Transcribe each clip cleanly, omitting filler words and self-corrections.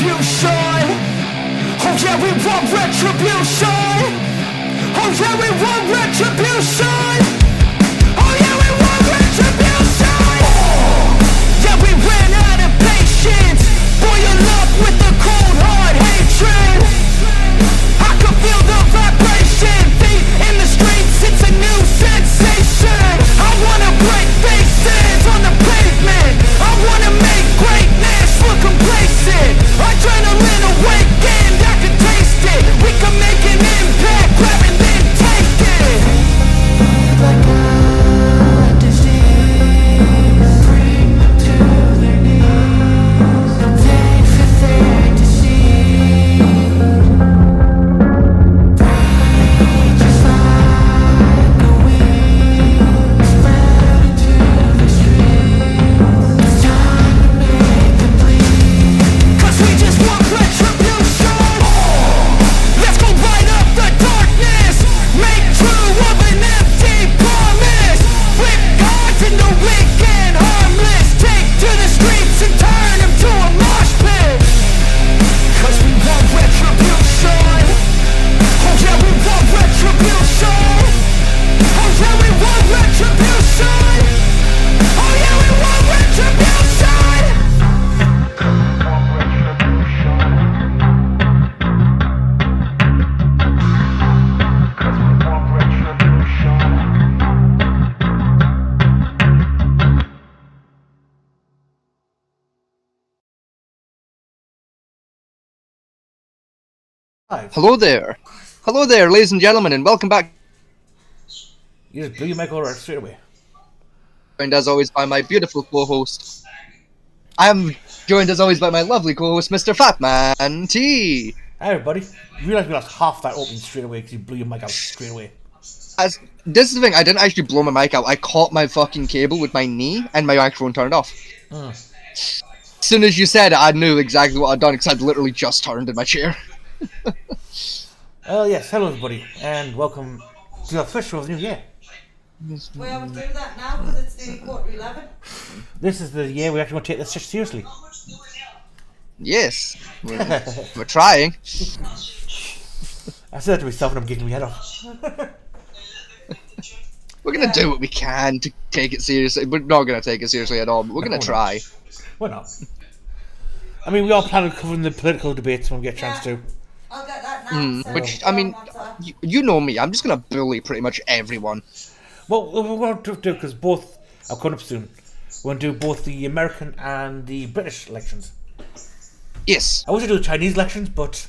retribution. Oh yeah, we want retribution. Oh yeah, we want retribution. Oh yeah, we want retribution. Yeah, we ran out of patience. Boil up with the cold hard hatred. I can feel the vibration. Feet in the streets, it's a new sensation. I wanna break faces on the pavement. I wanna make greatness look complacent. Adrenaline awakened, I can taste it. We can make an impact, grab and then take it. Like a disease, bring them to their knees. Take for their disease. Just like a wind, spread into the streets. It's time to make them bleed. 'Cause we just want retribution. Let's go light up the darkness. Make true of an empty promise. Flip gods into weak and harmless. Take to the streets and turn them to a mosh pit. 'Cause we want retribution. Oh yeah, we want retribution. Oh yeah, we want retribution. Oh yeah, we want retribution. Hello there, ladies and gentlemen, and welcome back. You just blew your mic over straight away. Joined as always by my beautiful co-host. I am joined as always by my lovely co-host, Mr. Fatman T. Hi everybody. You realise we lost half that opening straight away because you blew your mic out straight away. This is the thing, I didn't actually blow my mic out. I caught my fucking cable with my knee, and my microphone turned off. As soon as you said it, I knew exactly what I'd done because I'd literally just turned in my chair. Yes, hello everybody, and welcome to the official of the new year. We haven't do that now because it's nearly 11:15. This is the year we actually want to take this shit seriously. Yes, we're trying. I said that to myself and I'm giggling my head off. We're gonna do what we can to take it seriously. We're not gonna take it seriously at all, but we're gonna try. Why not? I mean, we are planning on covering the political debates when we get a chance to. I'll get that now. so Which, you I mean, don't want to- you know me, I'm just gonna bully pretty much everyone. Well, we're going to do because both are coming up soon. We're going to do both the American and the British elections. Yes, I wish I do the Chinese elections, but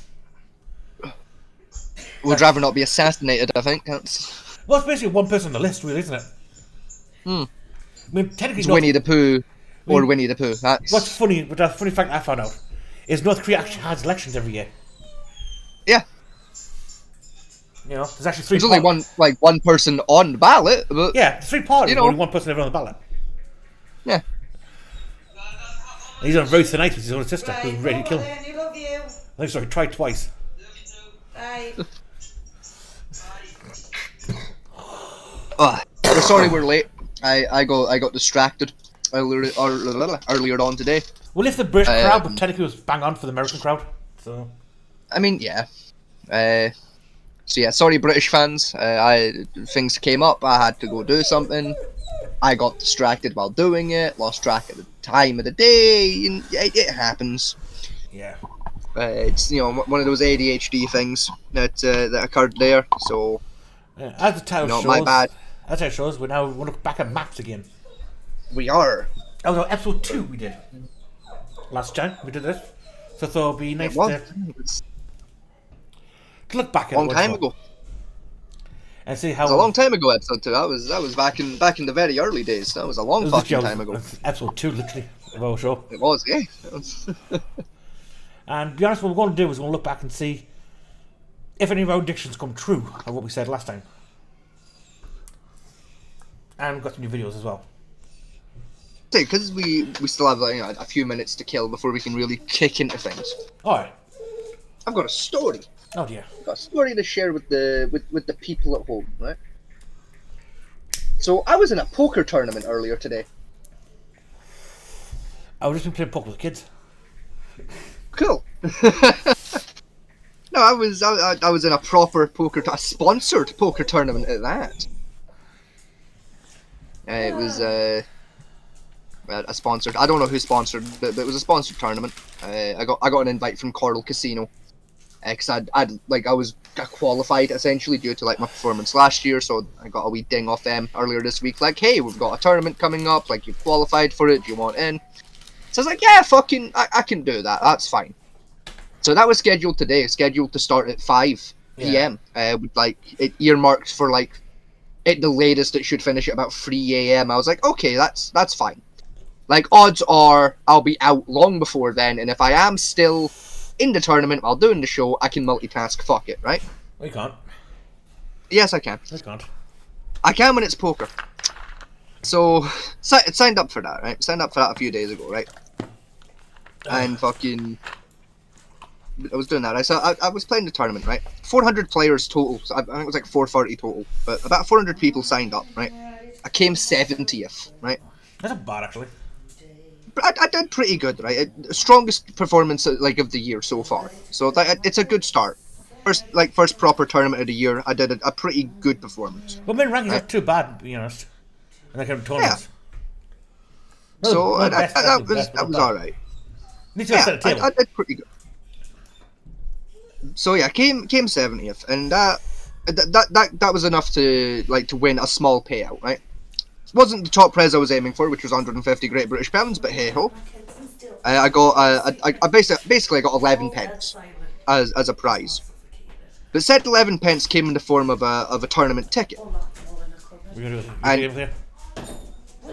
would rather not be assassinated, I think. That's... well, it's basically one person on the list, really, isn't it? I mean, technically, It's North, Winnie the Pooh or Winnie the Pooh. That's... what's funny, but a funny fact I found out is North Korea actually has elections every year. Yeah, You know, there's actually three. there's only one person on the ballot, but Yeah, there's three parties. You know. Only one person ever on the ballot. yeah. And he's on very thin ice with his own sister, Right, who's ready to kill him. Lenny, love you. I'm sorry, tried twice. Bye. We're sorry we're late. I got distracted earlier on today. Well, if the British crowd, but technically was bang on for the American crowd. So I mean, yeah. So yeah, sorry British fans. Things came up. I had to go do something. I got distracted while doing it. Lost track of the time of the day. And it happens. yeah, It's one of those ADHD things that occurred there. So as the title shows, my bad. As it shows, we're now going to look back at maps again. We are. That was episode 2 we did last time. We did this, so I thought it'd be nice Well, to look back at a long it time once ago. more and see It how was a long time ago. Episode 2. That was back in the very early days. That was a long fucking time ago. Episode 2, literally, of our show. It was, yeah. It was. And to be honest, what we're going to do is we're going to look back and see if any of our predictions come true of what we said last time. And we've got some new videos as well. Because we still have a few minutes to kill before we can really kick into things. Alright. I've got a story. Oh dear. I've got a story to share with the people at home, right? So I was in a poker tournament earlier today. I was just been playing poker with the kids. Cool. No, I was in a proper a sponsored poker tournament at that. It was a sponsored. I don't know who sponsored, but it was a sponsored tournament. I got an invite from Coral Casino, because I was qualified essentially due to like my performance last year, so I got a wee ding off them earlier this week. Like, hey, we've got a tournament coming up. Like, you've qualified for it. Do you want in? So I was like, yeah, fucking, I can do that. That's fine. So that was scheduled today. Scheduled to start at 5 p.m. With like it earmarked for like at the latest it should finish at about 3 a.m. I was like, okay, that's fine. Like, odds are I'll be out long before then, and if I am still in the tournament while doing the show, I can multitask. Fuck it, right? We can't. Yes, I can. We can't. I can when it's poker. So, signed up for that, right? Signed up for that a few days ago, right? And fucking... I was doing that. I was playing the tournament, right? 400 players total. So I think it was like 430 total. But about 400 people signed up, right? I came 70th, right? That's not bad, actually. But I did pretty good, right? Strongest performance like of the year so far. So it's a good start. First proper tournament of the year. I did a pretty good performance. Well, my rankings not too bad, to be honest. And I kind of tournaments. Yeah. So that was all right. Yeah, I did pretty good. So yeah, came 70th, and that was enough to win a small payout, right? It wasn't the top prize I was aiming for, which was 150 Great British Pounds, but hey ho. I got I basically got 11 pence as a prize. But said 11 pence came in the form of a tournament ticket. And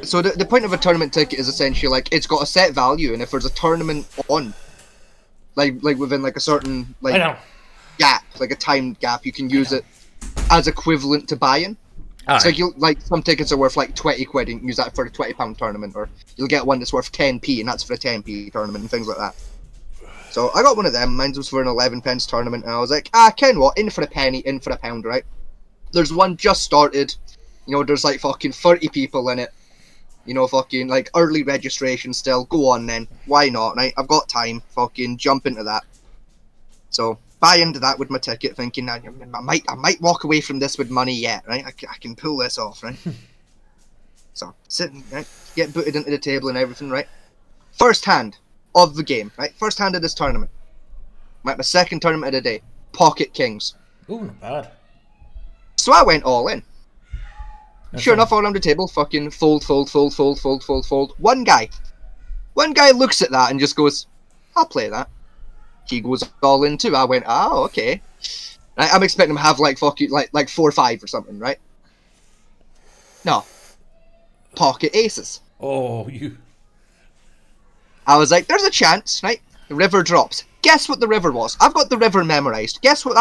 so the point of a tournament ticket is essentially like it's got a set value, and if there's a tournament on, like within like a certain gap, like a timed gap, you can use it as equivalent to buy-in. So you some tickets are worth like 20 quid, and you can use that for a £20 tournament, or you'll get one that's worth 10p, and that's for a 10p tournament and things like that. So I got one of them. Mine was for an 11 pence tournament, and I was like, ken what? In for a penny, in for a pound, right? There's one just started. You know, there's like fucking 30 people in it. You know, fucking like early registration still. Go on then. Why not, right? I've got time. Fucking jump into that. So buy into that with my ticket, thinking I might walk away from this with money yet, right? I can pull this off, right? So sitting, right? Get booted into the table and everything, right? First hand of the game, right? First hand of this tournament. My second tournament of the day. Pocket Kings. Ooh, not bad. So I went all in. Sure enough, all around the table, fucking fold. One guy looks at that and just goes, I'll play that. He goes all in too. I went, oh, okay. Right, I'm expecting him to have like fucking like 4 or 5 or something, right? No. Pocket aces. Oh, you. I was like, there's a chance, right? The river drops. Guess what the river was? I've got the river memorized. Guess what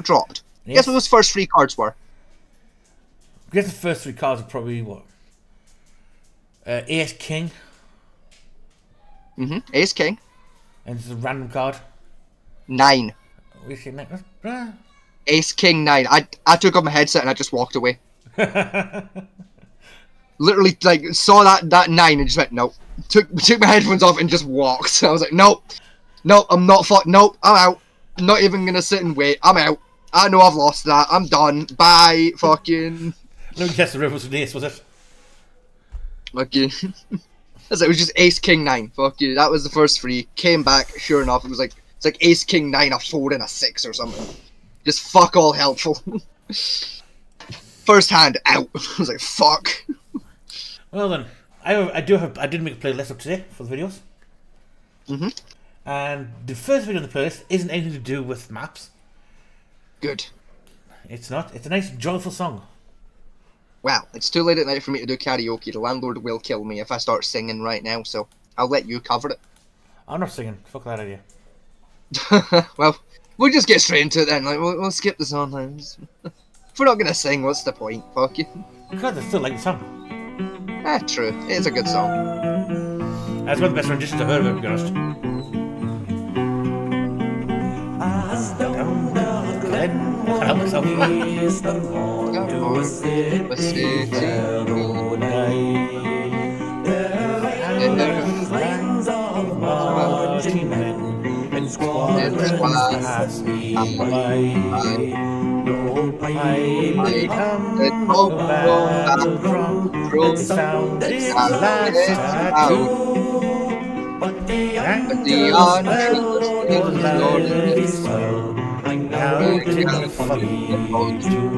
dropped? Yes. Guess what those first 3 cards were? I guess the first 3 cards are probably what? Ace King. Ace King. And it's a random card. 9. Ace King 9. Ace King 9. I took off my headset and I just walked away. Literally, like, saw that 9 and just went, nope. Took my headphones off and just walked. I was like, nope, I'm not nope, I'm out. I'm not even gonna sit and wait. I'm out. I know I've lost that. I'm done. Bye, fucking. No, guess the river was an ace, was it? Fucking. It was just Ace King 9. Fuck you. That was the first 3. Came back. Sure enough, it's like Ace King 9, a 4 and a 6 or something. Just fuck all helpful. First hand out. I was like, fuck. Well then, I did make a playlist up today for the videos. And the first video on the playlist isn't anything to do with maps. Good. It's not. It's a nice, joyful song. Well, it's too late at night for me to do karaoke. The landlord will kill me if I start singing right now, so I'll let you cover it. I'm not singing. Fuck that idea. Well, we'll just get straight into it then. Like, we'll skip the song. If we're not gonna sing, what's the point? Fuck you. Because I still like the song. True. It is a good song. That's one of the best renditions I've heard of it, to be honest. Down the glen, I can't help myself. wandering pass me by. No pipe did come, no battle drum, it sounded last true. But the angel's bell was loud as swell, rang out in the foggy too.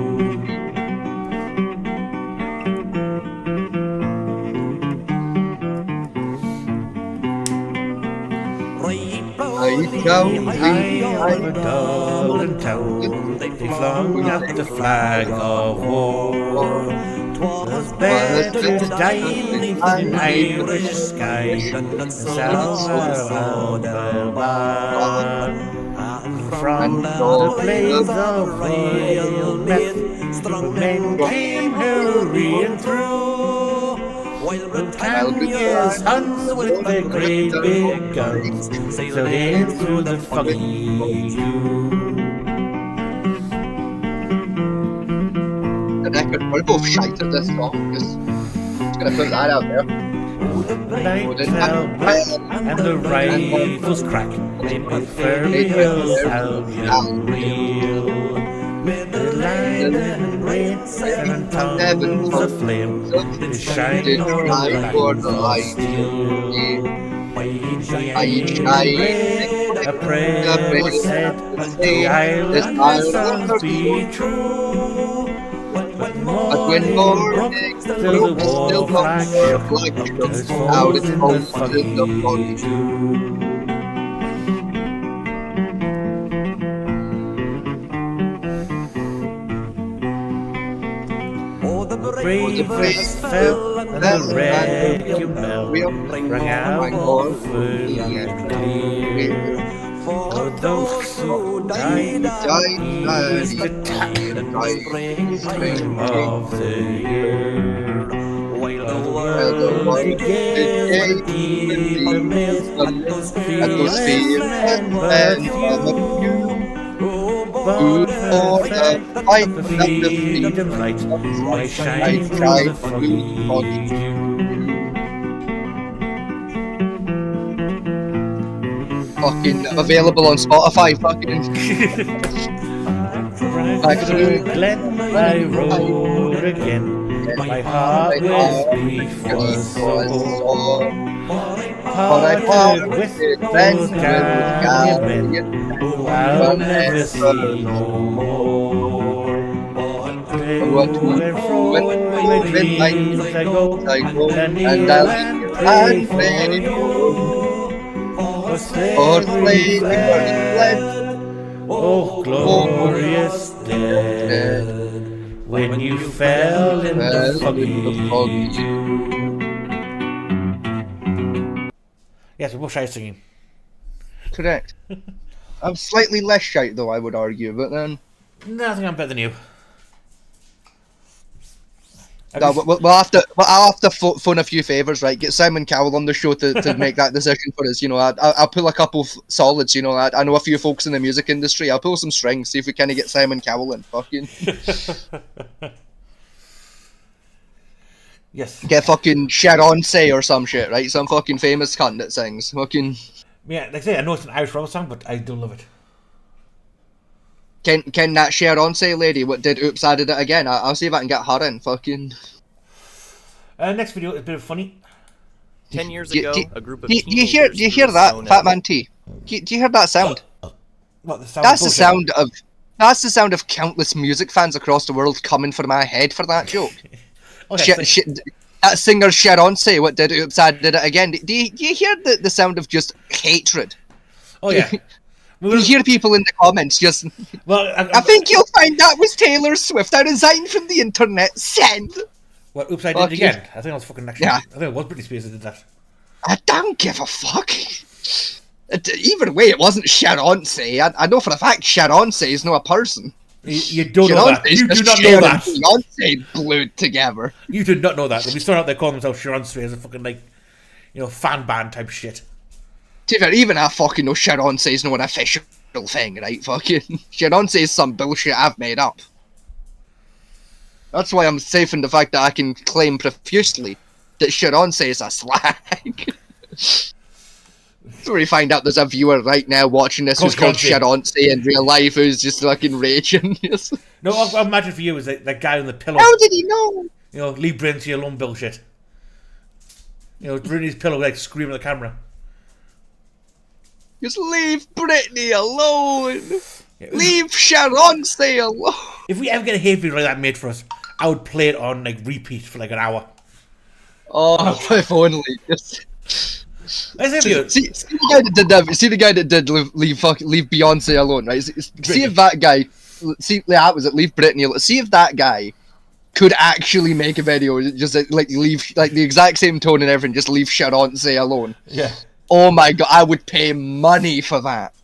High over Dublin town, they flung out the flag of war. 'Twas better to die beneath an Irish sky than south of Belbad. From the blaze of royal meth, men came hurrying through, while Britannia's Huns with their great big guns sailed in through the foggy dew. The record, we're both shite at this song, just gonna put that out there. The night fell black and the rifles crack, with Furby Hills Albion reel. The line and rain and tongues of flame did shine o'er the light steel. A prayer was said, the island's sons be true. But when morning still the war flag shook, as out in the foggy dew. The bravest fell and the requiem bell rang out full and clear. For those who died each attack in the spring of the year. While the world began deep amidst those fearless men but few. But the fight the freedom light might shine through the foggy dew. Fucking available on Spotify, fucking. Back through Glen I rode again, my heart with grief was sore. But I parted with those gallant men who I'll never see no more. But to and fro with dreams I go, and kneel and pray for you. For slavery fled, oh glorious dead, when you fell in the foggy dew. Yes, we're both shy singing. Correct. I'm slightly less shite though, I would argue, but then... No, I think I'm better than you. No, I'll have to phone a few favours, right? Get Simon Cowell on the show to make that decision for us. You know, I'll pull a couple solids. You know, I know a few folks in the music industry. I'll pull some strings, see if we kind of get Simon Cowell in. Fucking yes. Get fucking Sharonce or some shit, right? Some fucking famous cunt that sings. Fucking Yeah, like I say, I know it's an Irish rock song, but I do love it. Can that Sharonce lady what did Oops I Did It Again? I'll see if I can get her in. Fucking. Next video is a bit funny. 10 years ago, a group of do you hear that, Fatman T? Do you hear that sound? What, the sound That's the bullshit? That's the sound of countless music fans across the world coming for my head for that joke. Okay, That singer Sharonce, what did Oops I Did It Again? Do you hear the sound of just hatred? oh yeah. You hear people in the comments just... Well, I think you'll find that was Taylor Swift. I resigned from the internet. Send. Well, Oops, I Did It Again. I think it was fucking next. Yeah. I think it was Britney Spears that did that. I don't give a fuck. Either way, it wasn't Sharonce. I know for a fact Sharonce is not a person. You don't know that. You do not know Cher that. and Beyonce glued together. You did not know that. They'll be starting out there calling themselves Sharon Stray as a fucking, like, you know, fan band type shit. To be fair, even I fucking know Sharonce is not an official thing, right? Fucking Sharonce is some bullshit I've made up. That's why I'm safe in the fact that I can claim profusely that Sharonce is a slag. So we find out there's a viewer right now watching this who's called Sharonce in real life who's just fucking raging. No, I imagine for you is that guy on the pillow. How did he know? You know, leave Britney alone bullshit. You know, Britney's pillow like screaming at the camera. Just leave Britney alone. Yeah, leave Sharonce alone. If we ever get a hate video like that made for us, I would play it on like repeat for like an hour. Oh, if only. See the guy that did that. See the guy that did leave Beyonce alone, right? See if that guy. That was it. Leave Britney alone. See if that guy could actually make a video just like leave like the exact same tone and everything. Just leave Sharonce alone. Yeah. Oh my god, I would pay money for that.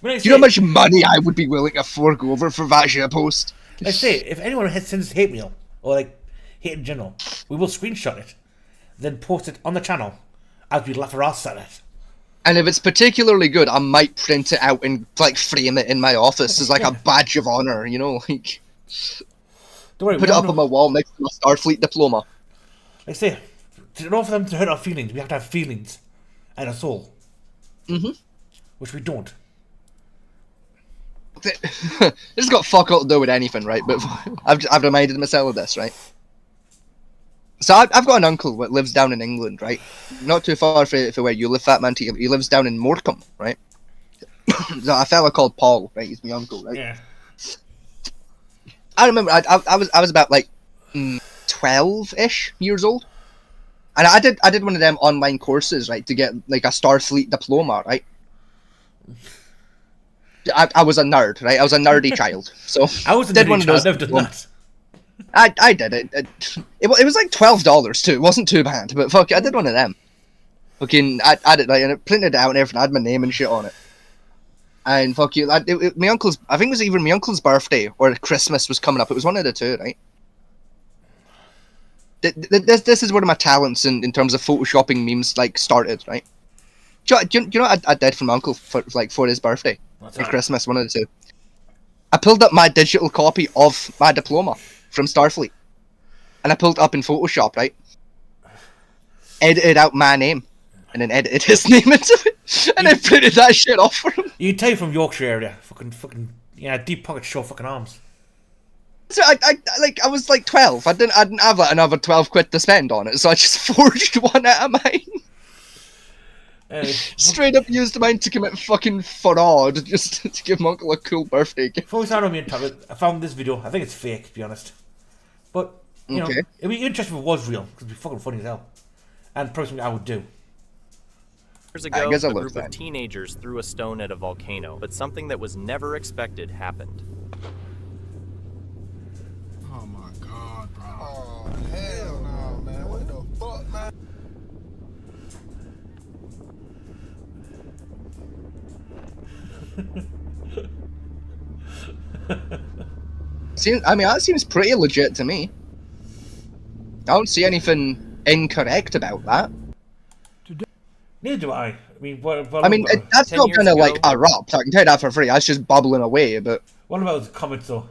Do you know how much money I would be willing to fork over for that shit post? I say, if anyone sends hate mail or like hate in general, we will screenshot it, then post it on the channel. As we laugh our ass at it. And if it's particularly good, I might print it out and like frame it in my office as like a badge of honor, you know, like don't worry, put it up on my wall next to my Starfleet diploma. I say, in order for them to hurt our feelings, we have to have feelings and a soul. Mm-hmm. Which we don't. This has got fuck all to do with anything, right? But I've reminded myself of this, right? So I've got an uncle that lives down in England, right? Not too far from where you live, Fat Man. He lives down in Morecambe, right? So a fella called Paul, right? He's my uncle, right? Yeah. I remember I was about like 12-ish years old, and I did one of them online courses, right, to get like a Starfleet diploma, right? I was a nerd, right? I was a nerdy child, so I was a nerdy child. I've done that. I did it. It was like $12 too. It wasn't too bad, but fuck, I did one of them. Fucking, I did like, and it printed it out and everything. I had my name and shit on it. And fuck you, my uncle's. I think it was either my uncle's birthday or Christmas was coming up. It was one of the two, right? This is one of my talents in terms of photoshopping memes like started, right? Do you know what I did for my uncle for his birthday and Christmas? One of the two. I pulled up my digital copy of my diploma from Starfleet, and I pulled it up in Photoshop, right? Edited out my name, and then edited his name into it, and then printed that shit off for him. You can tell you from Yorkshire area, fucking, yeah, deep pocket, short fucking arms. So I was like 12. I didn't have like another 12 quid to spend on it, so I just forged one out of mine. Straight up used mine to commit fucking fraud, just to give my uncle a cool birthday gift. Before we start on me and Tablet, I found this video. I think it's fake, to be honest. But, you know, it'd be interesting if it was real, because it'd be fucking funny as hell. And probably something I would do. Years ago, a group of teenagers threw a stone at a volcano, but something that was never expected happened. Oh my god, bro. Oh, hell no, man. What the fuck, man? That seems pretty legit to me. I don't see anything incorrect about that. Neither do I. That's not gonna like erupt. I can tell you that for free. That's just bubbling away. But what about the comments though?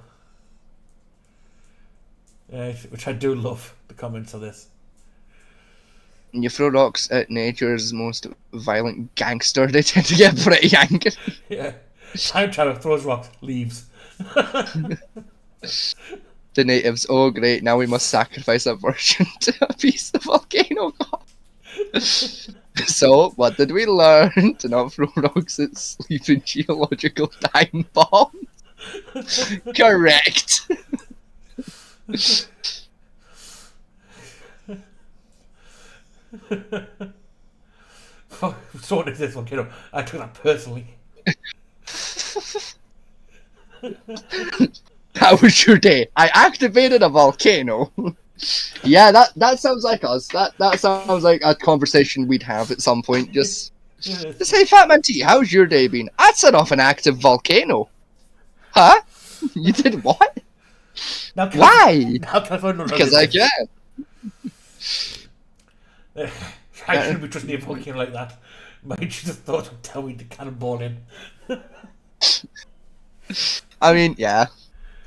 Which I do love the comments of this. You throw rocks at nature's most violent gangster, they tend to get pretty angry. Yeah. Time traveler throws rocks, leaves. The natives, oh great, now we must sacrifice a virgin to appease the volcano god. So, what did we learn? To not throw rocks at sleeping geological time bombs. Correct. So did this volcano. I took that personally. How was your day? I activated a volcano. Yeah, that sounds like us. That sounds like a conversation we'd have at some point. Just hey, Fat Man T, how's your day been? I set off an active volcano. Huh? You did what? Why? Because I can. I shouldn't be trusting a volcano like that. Might just thought of telling the cannonball in. I mean, yeah.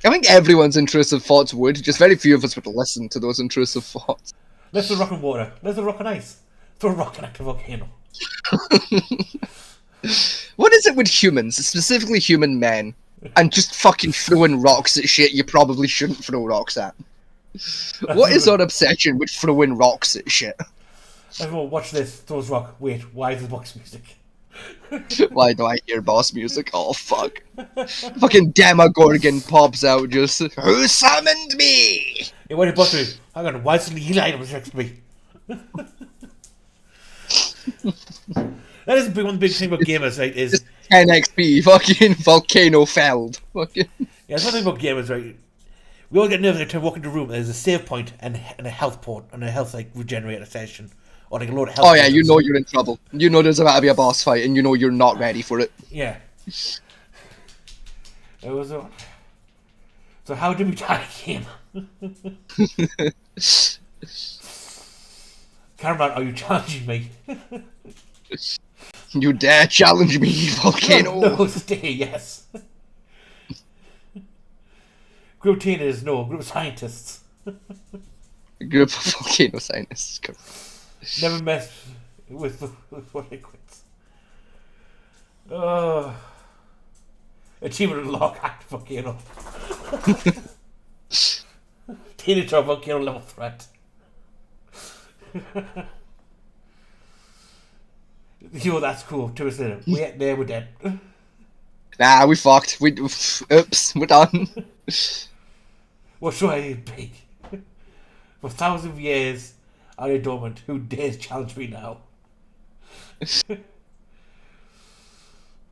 I think everyone's intrusive thoughts would. Just very few of us would listen to those intrusive thoughts. Let's do rock and water. Let's do rock and ice. Throw a rock and active volcano. What is it with humans, specifically human men, and just fucking throwing rocks at shit you probably shouldn't throw rocks at? What is our obsession with throwing rocks at shit? Everyone, watch this. Throws rock. Wait, why is this box music? Why do I hear boss music? Oh fuck. Fucking Demogorgon pops out just, who summoned me? Hey, what are you about to do? Hang on, why is the healing items next to me? That is one big thing about gamers, right? Is 10 XP, fucking volcano felled. Fucking. yeah, it's one thing about gamers, right? We all get nervous every time we walk into a room. There's a save point and a health port and a health like regenerator session or like a load of health. Oh yeah, you know you're in trouble. You know there's about to be a boss fight, and you know you're not ready for it. Yeah. It was on. So how did we die game? Cameraman, are you challenging me? You dare challenge me, volcano? No, stay, yes. Group teenagers, no. Group scientists. A group of volcano scientists. Never mess with what I quit. Achievement unlock, act volcano. Teenager volcano level threat. Yo, that's cool. 2 minutes later. We're dead. Nah, we fucked. Oops, we're done. What should I be? For thousands of years, I am dormant. Who dares challenge me now?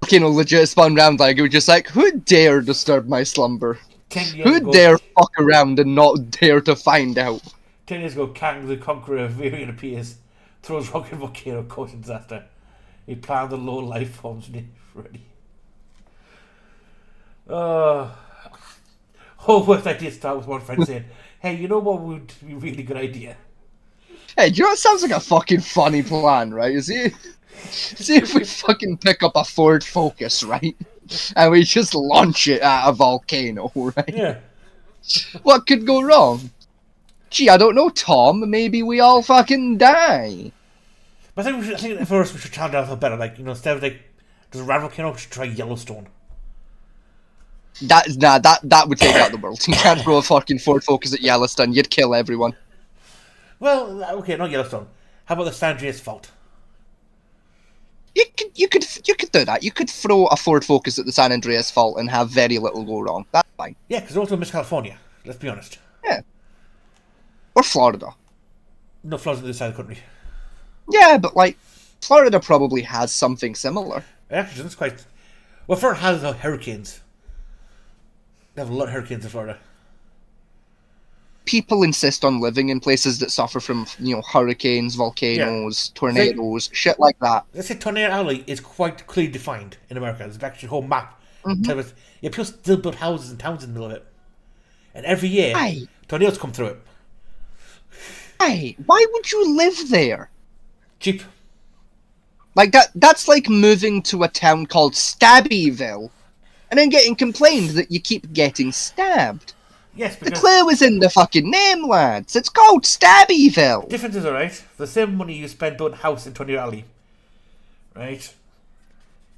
Volcano legit spun round like it was just like, who dare disturb my slumber? 10 years Who ago, dare fuck around and not dare to find out? 10 years ago, Kang the Conqueror variant appears, throws rocket volcano, causes disaster. He planned the low life forms ready. Whole worst idea start with one friend saying, hey, you know what would be a really good idea? Hey, do you know what sounds like a fucking funny plan, right? See if we fucking pick up a Ford Focus, right? And we just launch it at a volcano, right? Yeah. What could go wrong? Gee, I don't know, Tom. Maybe we all fucking die. But I think for us we should try it out better. Like, you know, instead of like just a rad volcano, we should try Yellowstone. That would take out the world. You can't throw a fucking Ford Focus at Yellowstone. You'd kill everyone. Well, okay, not Yellowstone. How about the San Andreas Fault? You could do that. You could throw a Ford Focus at the San Andreas Fault and have very little go wrong. That's fine. Yeah, because also Miss California. Let's be honest. Yeah. Or Florida. No Florida's on the other side of the country. Yeah, but like Florida probably has something similar. Actually, that's quite. Well, Florida has hurricanes. They have a lot of hurricanes in Florida. People insist on living in places that suffer from, you know, hurricanes, volcanoes, tornadoes, shit like that. Let's say Tornado Alley is quite clearly defined in America. There's actually a whole map. Yeah, people still build houses and towns in the middle of it. And every year, tornadoes come through it. Hey, why would you live there? Cheap. Like, that's like moving to a town called Stabbyville, and then getting complained that you keep getting stabbed. Yes, The clue is in the fucking name, lads. It's called Stabbyville. Difference is alright. For the same money you spend building a house in Tornado Alley, right?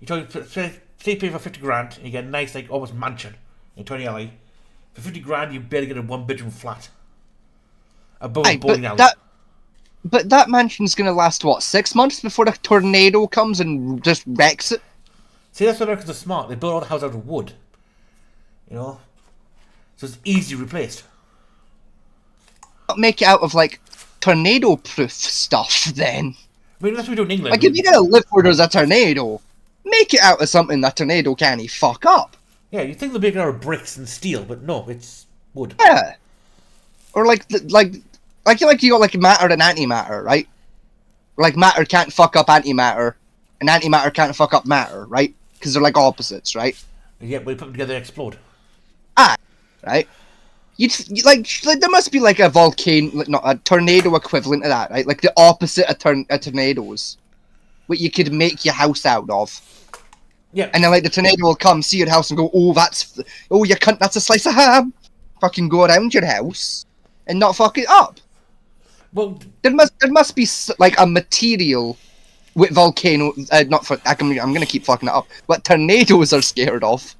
You pay for 50 grand and you get a nice, like, almost mansion in Tornado Alley. For 50 grand, you barely get a 1-bedroom flat. Above a bowling alley. But that mansion's gonna last, what, 6 months before a tornado comes and just wrecks it? See, that's what Americans are smart. They build all the houses out of wood. You know? So it's easily replaced. Make it out of, like, tornado-proof stuff, then. I mean, that's what we do in England. Like, if you're gonna live where there's a tornado, make it out of something that tornado can't fuck up. Yeah, you think they'll make it out of bricks and steel, but no, it's wood. Yeah. Or, like you got, like, matter and antimatter, right? Like, matter can't fuck up antimatter, and antimatter can't fuck up matter, right? Because they're, like, opposites, right? Yeah, when you put them together, they explode. Right? Like there must be like a a tornado equivalent of that, right? Like the opposite of tornadoes, what you could make your house out of. Yeah. And then like the tornado will come, see your house, and go, you cunt, that's a slice of ham. Fucking go around your house and not fuck it up. Well, there must be like a material what volcano, I'm gonna keep fucking it up. What tornadoes are scared of.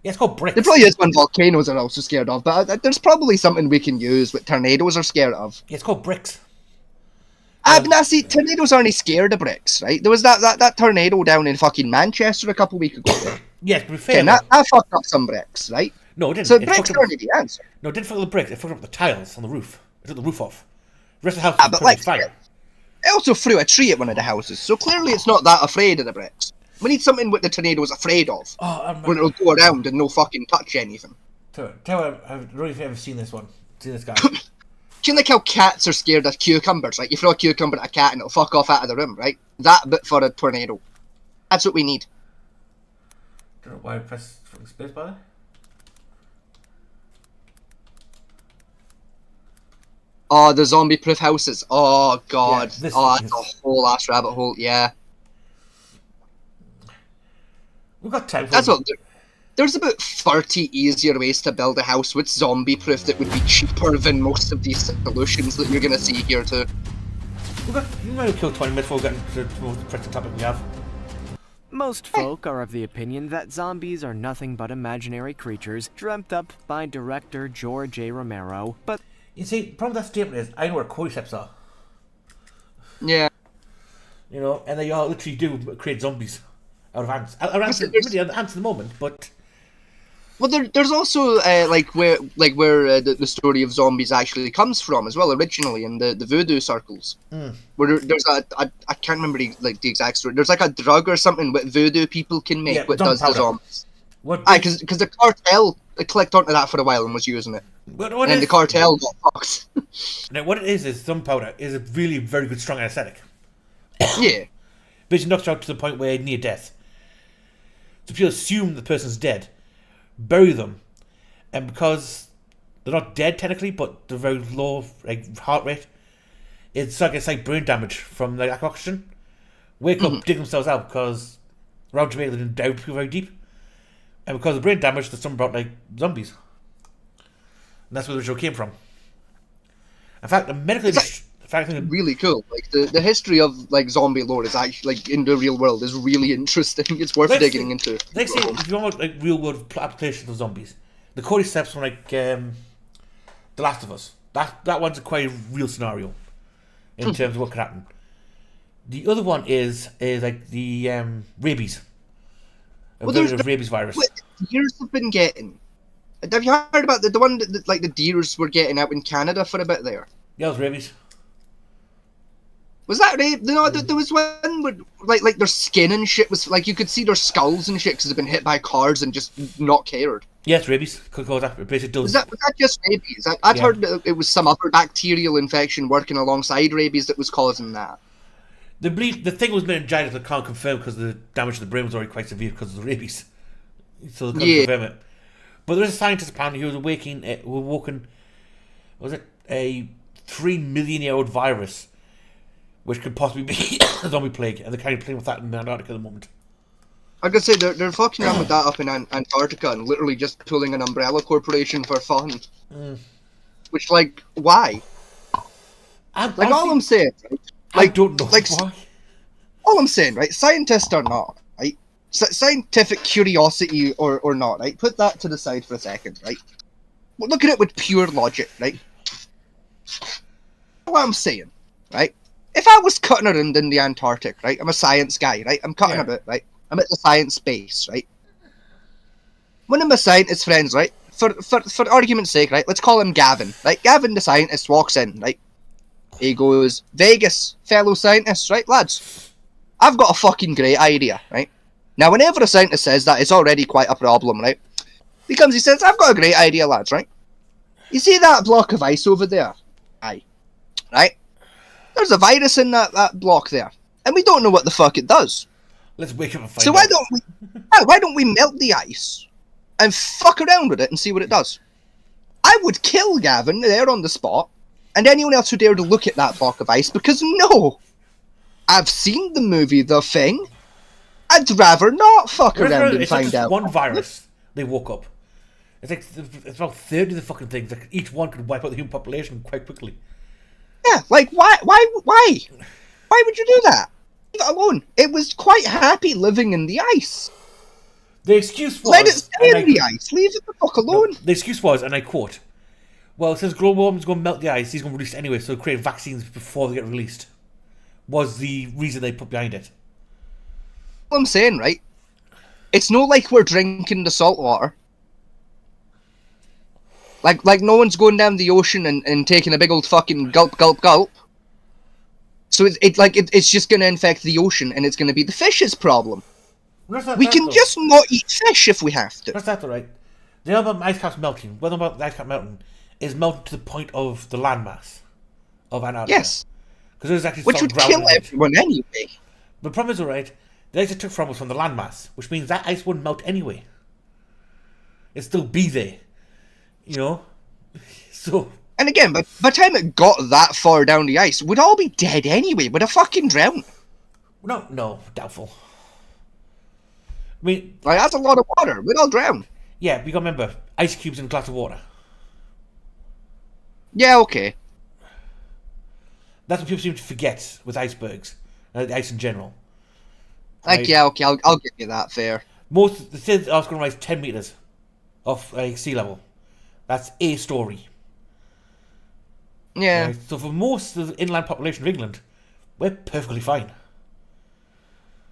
Yeah, it's called bricks. There probably is one volcanoes are also scared of, but there's probably something we can use what tornadoes are scared of. Yeah, it's called bricks. Now see, tornadoes aren't scared of bricks, right? There was that tornado down in fucking Manchester a couple of weeks ago. Yeah, to be fair. And that fucked up some bricks, right? No, it didn't. So it bricks aren't the answer. No, it didn't fuck up the bricks. It fucked up the tiles on the roof. It took the roof off. The rest of the house was but fire. It also threw a tree at one of the houses, so clearly it's not that afraid of the bricks. We need something what the tornado is afraid of. When it'll go around and no fucking touch anything. Tell me, I don't know if you've ever seen this one. See this guy. Do you like how cats are scared of cucumbers? Like, you throw a cucumber at a cat and it'll fuck off out of the room, right? That bit for a tornado. That's what we need. Don't know why I pressed space bar. Oh, the zombie-proof houses. Oh, God. Yeah, that's a whole ass rabbit hole, yeah. We've got time. That's what... There's about 30 easier ways to build a house with zombie-proof that would be cheaper than most of these solutions that you're going to see here, too. You might have killed 20 minutes before we get to the most pressing topic we have. Most folk are of the opinion that zombies are nothing but imaginary creatures dreamt up by director George A. Romero, but... You see, the problem with that statement is, I know where cordyceps are. Yeah. You know, and they all literally do create zombies out of ants. Ants at the moment, but... Well, there's also where the story of zombies actually comes from as well, originally in the voodoo circles. Where there's I can't remember the exact story. There's like a drug or something that voodoo people can make what does the zombies. Because the cartel clicked onto that for a while and was using it. And the cartel got fucked. Now, what it is gunpowder is a really very good strong anesthetic. Yeah. Basically knocks you out to the point where near death. So people assume the person's dead, bury them, and because they're not dead technically, but they're very low heart rate, it's like brain damage from lack of oxygen. Wake up, dig themselves out because around Jamaica they didn't dive very deep, and because of brain damage, there's something about zombies. And that's where the show came from. In fact, the medical really cool. Like the history of zombie lore is actually in the real world is really interesting. It's worth digging into. Let's say if you want real world applications of zombies, the cordyceps from The Last of Us. That one's quite a real scenario in terms of what could happen. The other one is the rabies. The rabies virus. What deers have been getting. Have you heard about the one that the deers were getting out in Canada for a bit there? Yeah, it was rabies. Was that right? No, there was one where like their skin and shit was you could see their skulls and shit because they've been hit by cars and just not cared. Yeah, it's rabies. Could cause that. It basically does. Was that just rabies? I'd heard that it was some other bacterial infection working alongside rabies that was causing that. The thing was meningitis. I can't confirm because the damage to the brain was already quite severe because of the rabies. So they couldn't confirm it. But there is a scientist apparently who was woken. Was it a 3 million year old virus? Which could possibly be a zombie plague, and they're kind of playing with that in Antarctica at the moment. I could say they're fucking around with that up in Antarctica and literally just pulling an umbrella corporation for fun. Which, why? All I'm saying, right? I don't know why. All I'm saying, right? Scientists or not, right? Scientific curiosity or not, right? Put that to the side for a second, right? Well, look at it with pure logic, right? What I'm saying, right? If I was cutting around in the Antarctic, right? I'm a science guy, right? I'm cutting about, right? I'm at the science base, right? One of my scientist friends, right? For argument's sake, right? Let's call him Gavin, right? Gavin, the scientist, walks in, right? He goes, Vegas, fellow scientists, right, lads? I've got a fucking great idea, right? Now, whenever a scientist says that, it's already quite a problem, right? He says, I've got a great idea, lads, right? You see that block of ice over there? Aye. Right? There's a virus in that block there, and we don't know what the fuck it does. Let's wake up and find out. So why don't we melt the ice and fuck around with it and see what it does? I would kill Gavin there on the spot, and anyone else who dared to look at that block of ice, because no, I've seen the movie The Thing. I'd rather not fuck around and find out. One virus. They woke up. It's about 30 of the fucking things. Each one could wipe out the human population quite quickly. Yeah, why? Why would you do that? Leave it alone. It was quite happy living in the ice. The excuse was... Let it stay in the ice. Leave it the fuck alone. No, the excuse was, and I quote, well, since global warming is going to melt the ice, he's going to release it anyway, so create vaccines before they get released. Was the reason they put behind it. What I'm saying, right? It's not like we're drinking the salt water. Like no one's going down the ocean and taking a big old fucking gulp, gulp, gulp. So it's just going to infect the ocean, and it's going to be the fish's problem. We can just not eat fish if we have to. That's that, right? The other ice cap's melting. Whether about the ice cap melting is melting to the point of the landmass of Antarctica. Yes. Because there's actually which would kill everyone anyway. The problem is, alright, the ice it took from was from the landmass, which means that ice wouldn't melt anyway. It'd still be there. You know? So... And again, by the time it got that far down the ice, we'd all be dead anyway. We'd have fucking drowned. No, doubtful. I mean... Like, that's a lot of water. We'd all drown. Yeah, but you gotta remember, ice cubes in a glass of water. Yeah, okay. That's what people seem to forget with icebergs. Ice in general. Like, right? yeah, okay, I'll give you that, fair. Most... The says I was going to rise 10 metres off sea level. That's a story. Yeah. Right? So for most of the inland population of England, we're perfectly fine.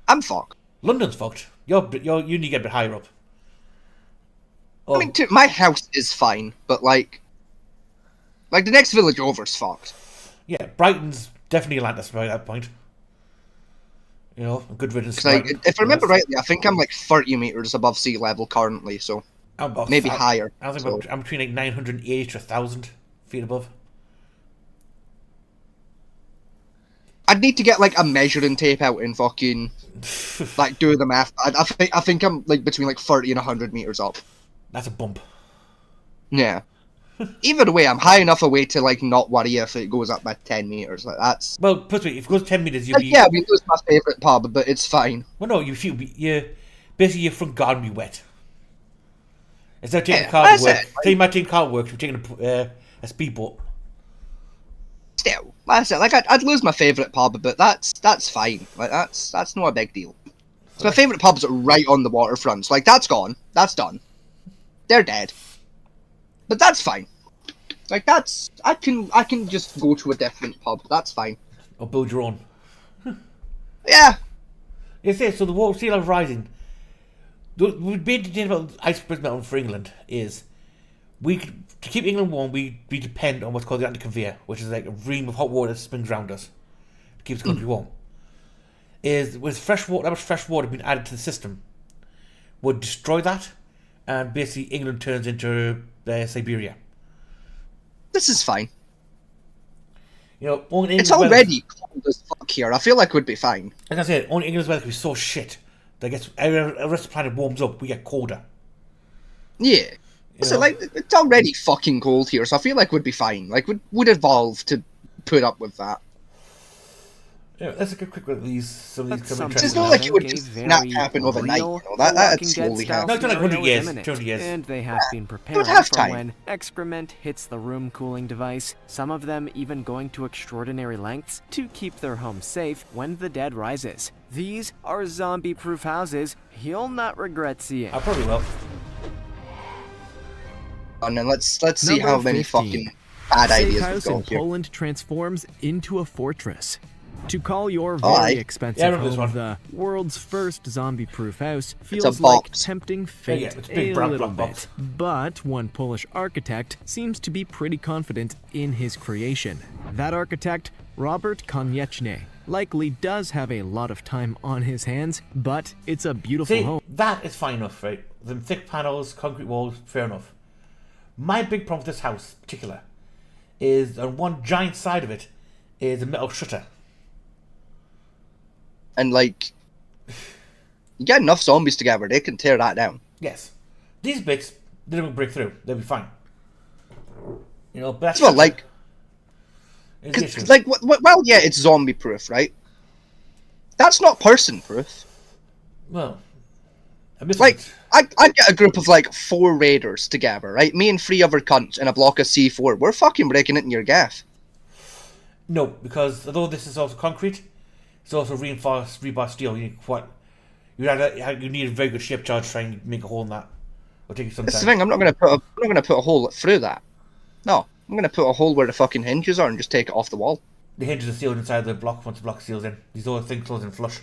I'm fucked. London's fucked. You need to get a bit higher up. Oh. I mean, my house is fine, but like the next village over's fucked. Yeah, Brighton's definitely Atlantis by that point. You know, a good riddance. Like, if I remember rightly, I think I'm like 30 meters above sea level currently, so maybe higher. I think I'm between like 980 to 1,000 feet above. I'd need to get like a measuring tape out and fucking like do the math. I think I'm like between like 30 and 100 meters up. That's a bump. Yeah. Either way, I'm high enough away to like not worry if it goes up by 10 meters. Like that's. Well, put it, if it goes 10 meters, you'll be. Yeah, we lose my favourite pub, but it's fine. Well, no, basically your front garden will be wet. Instead of taking a car to work, say you might take a car to work, you're taking a speedboat. Still, like I said, like I'd lose my favourite pub, but that's fine. Like that's not a big deal. So my favourite pubs are right on the waterfront. So, like that's gone, that's done. They're dead. But that's fine. Like that's I can just go to a different pub. That's fine. Or build your own. Yeah. Yes, yeah, so the water sea level rising. The big thing about iceberg melting for England is to keep England warm, we depend on what's called the Atlantic Conveyor, which is like a ream of hot water that spins around us to keep the country warm. With fresh water, that much fresh water being added to the system would destroy that, and basically England turns into Siberia. This is fine. You know, only it's already cold as fuck here. I feel like we'd be fine. Like I said, only England's weather can be so shit that gets the rest of the planet warms up, we get colder. Yeah. So like it's already fucking cold here, so I feel like we'd be fine. Like we'd evolve to put up with that. Yeah, let's take a quick look at some of these coming trends. It's not like it would just not happen overnight. You know, that slowly happens. No, it's like 100 years. 200 years. And they have been preparing for when excrement hits the room cooling device, some of them even going to extraordinary lengths to keep their home safe when the dead rises. These are zombie-proof houses you'll not regret seeing. I probably will. And then let's see how many 15. Fucking bad ideas we've got here. Poland transforms into a fortress. To call your very expensive home the world's first zombie-proof house feels like tempting fate a little bit. But one Polish architect seems to be pretty confident in his creation. That architect, Robert Konieczny, likely does have a lot of time on his hands, but it's a beautiful home. That is fine enough, right? The thick panels, concrete walls, fair enough. My big problem with this house, in particular, is on one giant side of it is a metal shutter. And like, you get enough zombies together, they can tear that down. Yes, these bits they don't break through; they'll be fine. You know, but that's well, like, well, yeah, it's zombie-proof, right? That's not person-proof. Well, like, I get a group of like 4 raiders together, right? Me and 3 other cunts in a block of C4. We're fucking breaking it in your gaff. No, because although this is also concrete, It's also reinforced rebar steel. You need a very good shape charge to try and make a hole in that. It'll take you some time. That's the thing. I'm not gonna put a hole through that. No, I'm gonna put a hole where the fucking hinges are and just take it off the wall. The hinges are sealed inside the block once the block seals in. These other things close in flush.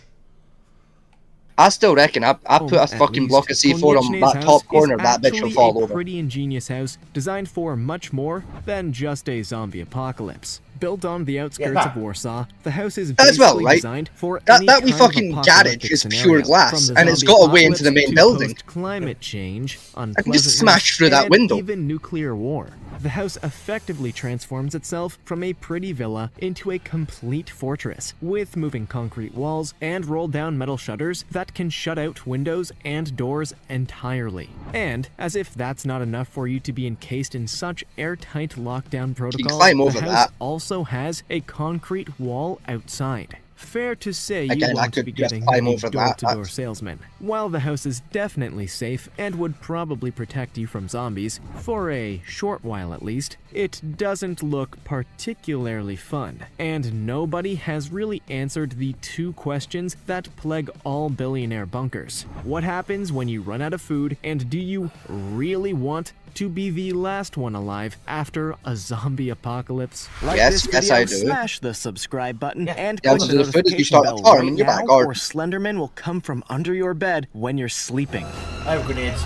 I still reckon I put a fucking block of C4 on that top corner, that bitch will fall over. A pretty ingenious house designed for much more than just a zombie apocalypse. Built on the outskirts of Warsaw, the house is basically designed for any that wee fucking garage is pure glass, and it's got a way into the main building. Climate change, I can just smash through that window. Even nuclear war. The house effectively transforms itself from a pretty villa into a complete fortress, with moving concrete walls and roll-down metal shutters that can shut out windows and doors entirely. And, as if that's not enough for you to be encased in such airtight lockdown protocols, the house also has a concrete wall outside. Fair to say you won't be getting any door-to-door salesman. While the house is definitely safe and would probably protect you from zombies, for a short while at least, it doesn't look particularly fun. And nobody has really answered the two questions that plague all billionaire bunkers. What happens when you run out of food, and do you really want to be the last one alive after a zombie apocalypse? Like this video, I do. Smash the subscribe button and click the the notification bell right now, or Slenderman will come from under your bed when you're sleeping. I have grenades.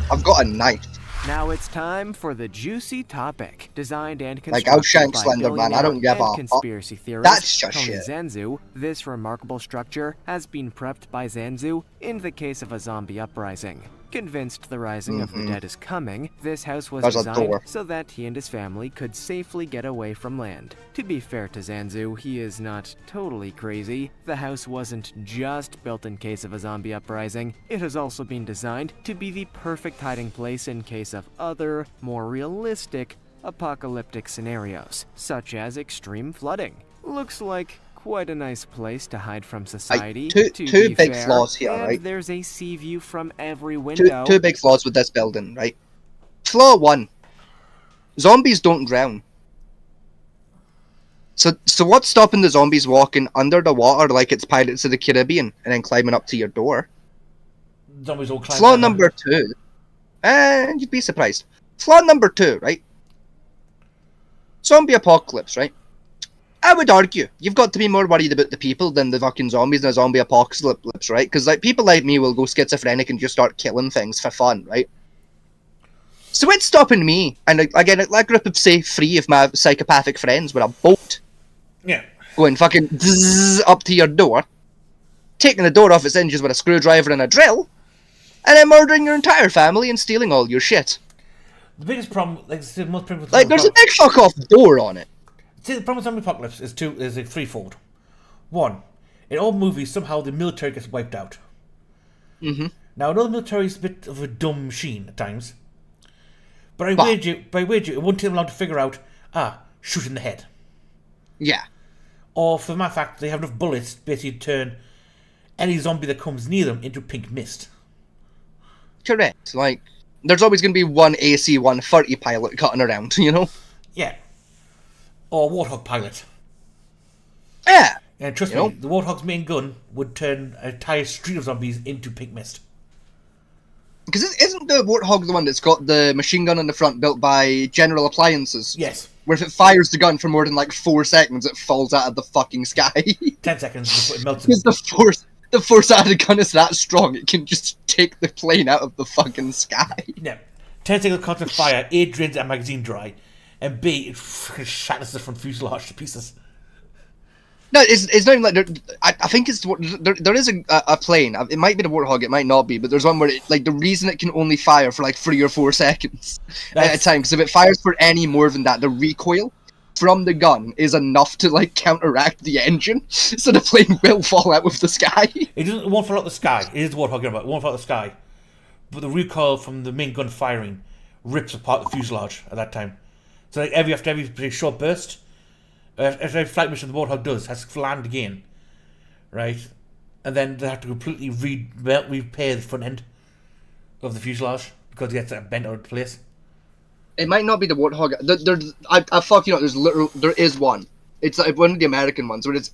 I've got a knife. Now it's time for the juicy topic, designed and Like, I'll shank by Slenderman, I don't give a conspiracy theorist That's just Tony shit. Zanzu. This remarkable structure has been prepped by Zanzu in the case of a zombie uprising. Convinced the rising of the dead is coming, this house was designed so that he and his family could safely get away from land. To be fair to Zanzu, he is not totally crazy. The house wasn't just built in case of a zombie uprising, it has also been designed to be the perfect hiding place in case of other, more realistic, apocalyptic scenarios, such as extreme flooding. Looks like quite a nice place to hide from society. Two big flaws here, right? There's a sea view from every window. Two big flaws with this building, right? Flaw 1. Zombies don't drown. So what's stopping the zombies walking under the water like it's Pirates of the Caribbean and then climbing up to your door? Zombies all climb. Flaw number 2. You'd be surprised. Flaw number 2, right? Zombie apocalypse, right? I would argue you've got to be more worried about the people than the fucking zombies in a zombie apocalypse, right? Because like people like me will go schizophrenic and just start killing things for fun, right? So it's stopping me, and again, a group of, say, 3 of my psychopathic friends with a boat, going fucking zzz up to your door, taking the door off its hinges with a screwdriver and a drill, and then murdering your entire family and stealing all your shit. The biggest problem, there's a big fuck off door on it. See, the problem with zombie apocalypse is a threefold. 1, in all movies, somehow the military gets wiped out. Now, I know the military is a bit of a dumb machine at times, but I wager it won't take them long to figure out, shoot in the head. Yeah. Or, for the matter of fact, they have enough bullets to basically turn any zombie that comes near them into pink mist. Correct. Like, there's always going to be one AC-130 pilot cutting around, you know? Yeah. Or Warthog pilot. Yeah. And trust me, the Warthog's main gun would turn an entire street of zombies into pink mist. Because isn't the Warthog the one that's got the machine gun on the front built by General Appliances? Yes. Where if it fires the gun for more than like 4 seconds, it falls out of the fucking sky. 10 seconds, it melts. Because the force out of the gun is that strong, it can just take the plane out of the fucking sky. Yeah. 10 seconds caught on fire, A, drains that magazine dry, and B, it shatters the front fuselage to pieces. No, it's not even like I think it's there is a plane. It might be the Warthog, it might not be, but there's one where the reason it can only fire for like 3 or 4 seconds at a time, because if it fires for any more than that, the recoil from the gun is enough to like counteract the engine, so the plane will fall out of the sky. It won't fall out the sky. It is the Warthog about. It won't fall out the sky, but the recoil from the main gun firing rips apart the fuselage at that time. So like after every short burst. Every flight mission the Warthog does has to land again, right? And then they have to completely repair the front end of the fuselage because it gets bent out of place. It might not be the Warthog. There is one. It's like one of the American ones where it's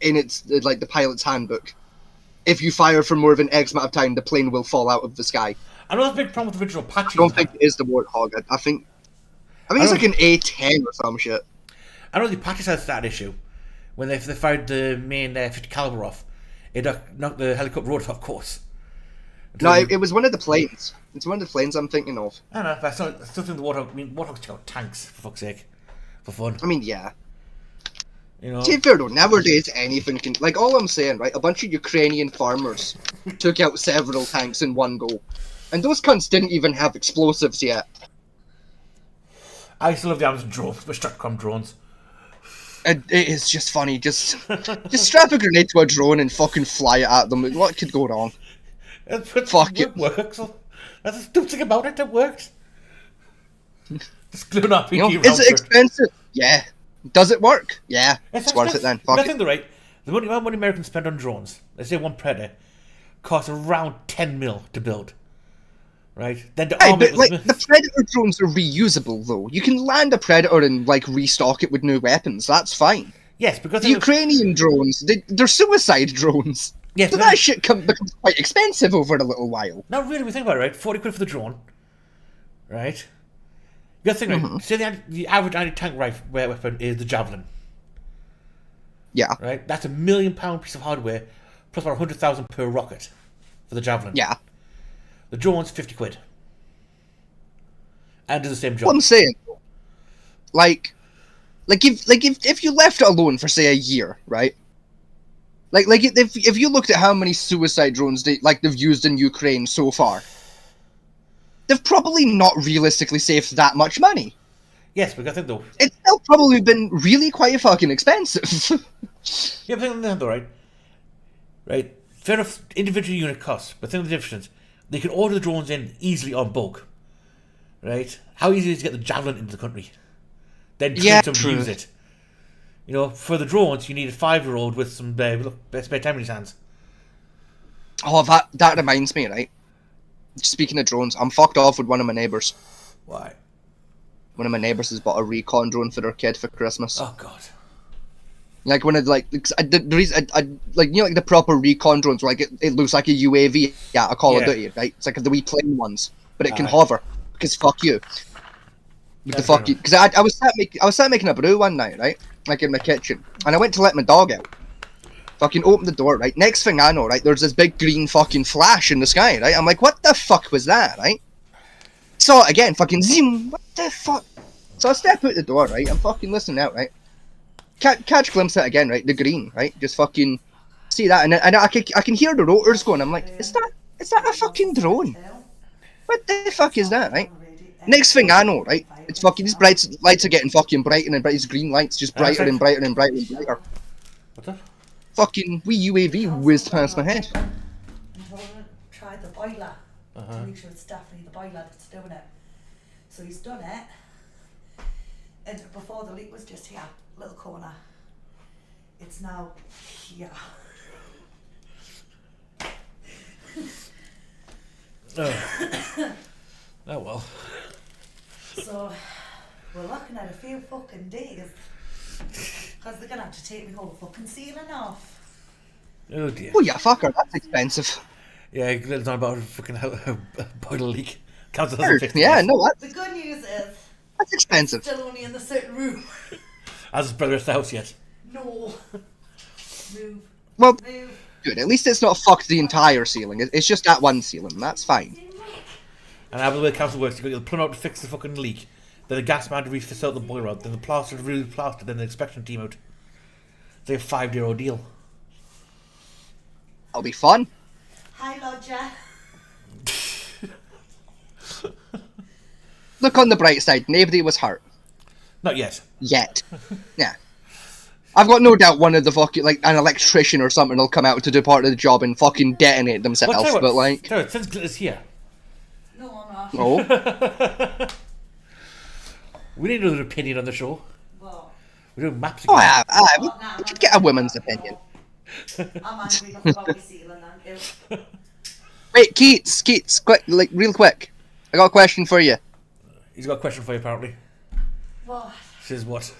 like the pilot's handbook. If you fire for more than X amount of time, the plane will fall out of the sky. I know that's a big problem with the original Apache. I don't think it is the Warthog. I think it's like an A-10 or some shit. I know the Apaches had that issue when they fired the main 50 caliber off. It knocked the helicopter rotor off course. No, it was one of the planes. It's one of the planes I'm thinking of. I don't know, but I still think the Warthog. I mean, Warthogs got tanks for fuck's sake, for fun. I mean, yeah. You know. To be fair though, nowadays anything can. Like all I'm saying, right? A bunch of Ukrainian farmers took out several tanks in one go, and those cunts didn't even have explosives yet. I still love the Amazon drones, the StratCom drones. It is just funny. Just strap a grenade to a drone and fucking fly it at them. What could go wrong? Fuck it. Works. That's the stupid thing about it. It works. Just glue an RPG You know, around is it her. expensive? Yeah. Does it work? Yeah. It's worth it then. Fuck I it. think they're right. The amount of money Americans spend on drones, let's say one Predator, costs around 10 mil to build. Right? Then the Hey, army but like the Predator drones are reusable though. You can land a Predator and like restock it with new weapons. That's fine. Yes, because The Ukrainian drones, they're suicide drones. Yes, So but that shit becomes quite expensive over a little while. Not really, we think about it, right? 40 quid for the drone. Right? You gotta think, right? Say the average anti-tank rifle weapon is the Javelin. Yeah. Right? That's £1 million piece of hardware, plus about 100,000 per rocket for the Javelin. Yeah. The drone's 50 quid. And does the same job. What I'm saying, if you left it alone for say a year, right? Like if you looked at how many suicide drones they've used in Ukraine so far, they've probably not realistically saved that much money. Yes, because I think though. It's still probably been really quite fucking expensive. Yeah, but think though, right? Right. Fair enough, individual unit costs, but think of the difference. They can order the drones in easily on bulk. Right? How easy is it to get the Javelin into the country? Then train them to use it. You know, for the drones, you need a 5-year-old with some spare time in his hands. Oh, that reminds me, right? Speaking of drones, I'm fucked off with one of my neighbours. Why? One of my neighbours has bought a recon drone for their kid for Christmas. Oh god. Like one of the the proper recon drones, where, like it looks like a UAV, a Call of Duty, right? It's like the wee plane ones, but it can hover. Because fuck you. Because I was sat making a brew one night, right? Like in my kitchen, and I went to let my dog out. Fucking opened the door, right? Next thing I know, right, there's this big green fucking flash in the sky, right? I'm like, what the fuck was that, right? Saw it again, fucking zoom. What the fuck? So I step out the door, right? I'm fucking listening out, right? Catch glimpse of it again, right? The green, right? Just fucking see that, and I can hear the rotors going. I'm like, is that a fucking drone? What the fuck is that, right? Next thing I know, right? It's fucking these lights are getting fucking brighter and brighter. These green lights just brighter and brighter and brighter and brighter. What's that? Fucking wee UAV whizzed past my head. Tried the boiler to make sure it's definitely the boiler that's doing it. So he's done it, and before the leak was just here, little corner. It's now here. Oh well. So we're looking at a few fucking days because they're gonna have to take the whole fucking ceiling off. Oh dear. Oh yeah, fucker, that's expensive. Yeah, it's not about a fucking boiler leak. Counts as $150. Yeah, no, The good news is that's expensive. still only in the certain room. Has his brother at the house yet? No. Move. Well, Move. good. At least it's not fucked the entire ceiling. It's just that one ceiling. That's fine. And how the way the council works, you got the plumber out to fix the fucking leak, then the gas man to refit out the boiler out, then the plaster to really plaster, then the inspection team out. It's like a 5-year-old deal. That'll be fun. Hi, Lodger. Look on the bright side. Nobody was hurt. Not yet. Yet. Yeah. I've got no doubt one of the fucking, like, an electrician or something will come out to do part of the job and fucking detonate themselves, but like... Since Glitter's here. No, I'm not. Oh. We need another opinion on the show. Well, We're doing maps Oh, again. yeah, we should get a woman's opinion. I'm angry enough about my ceiling, thank you. Wait, Keats, quick, like, real quick. I got a question for you. He's got a question for you, apparently. What? Says what?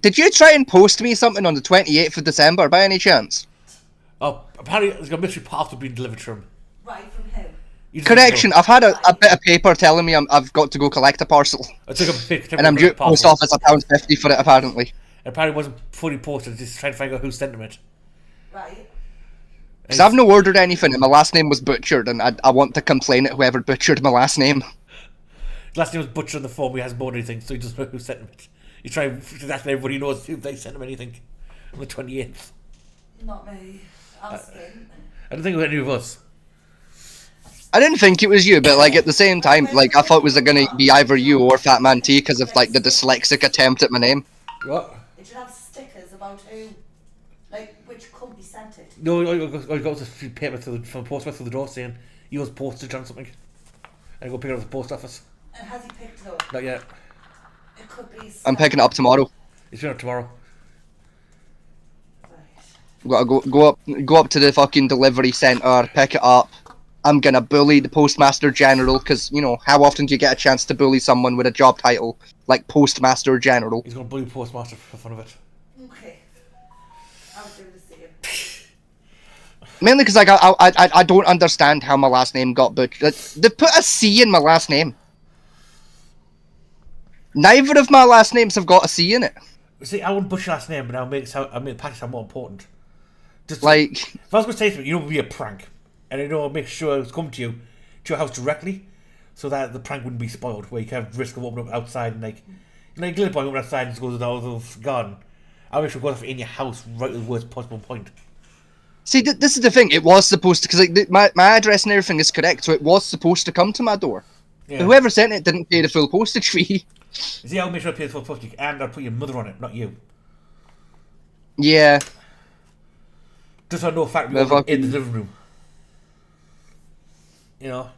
Did you try and post me something on the 28th of December by any chance? Oh, apparently there's got a mystery parcel being delivered to him. Right, from who? Correction, I've had a bit of paper telling me I've got to go collect a parcel. I took a picture. And I'm due at post office £1.50 for it, apparently. It apparently wasn't fully posted, just trying to find out who sent him it. Right. Because I've no ordered anything, and my last name was butchered, and I want to complain at whoever butchered my last name. His last name was butchered on the form, he hasn't bought anything, so he doesn't know who sent him it. He's trying to ask everybody knows if they sent him anything on the 28th. Not me. I'm skin. I don't think it was any of us. I didn't think it was you, but like at the same time, like I thought it was gonna be either you or Fat Man T because of like the dyslexic attempt at my name. What? It should have stickers about who, like which company sent it. No, I got a paper from the postman through the door saying he was postage on something. And I go pick it up at the post office. And has he picked it up? Not yet. It could be. I'm picking it up tomorrow. It's going up tomorrow. Gotta go up to the fucking delivery centre, pick it up. I'm gonna bully the Postmaster General, because, you know, how often do you get a chance to bully someone with a job title like Postmaster General? He's gonna bully Postmaster for fun of it. Okay. I would do the same. Mainly because like, I don't understand how my last name got butchered. They put a C in my last name. Neither of my last names have got a C in it. See, I wouldn't butcher your last name, but I'll make the package sound more important. Just like, if I was going to say something, you know, it would be a prank. And you know, make sure it's come to your house directly, so that the prank wouldn't be spoiled. Where you can have risk of opening up outside and like little boy opening outside and just goes to the garden. I'll make sure it goes off in your house right at the worst possible point. See, this is the thing. It was supposed to, because like my address and everything is correct, so it was supposed to come to my door. Yeah. Whoever sent it didn't pay the full postage fee. See, I'll make sure I pay the full postage, and I'll put your mother on it, not you. Yeah. Just so I know fact you're in the living room. You know,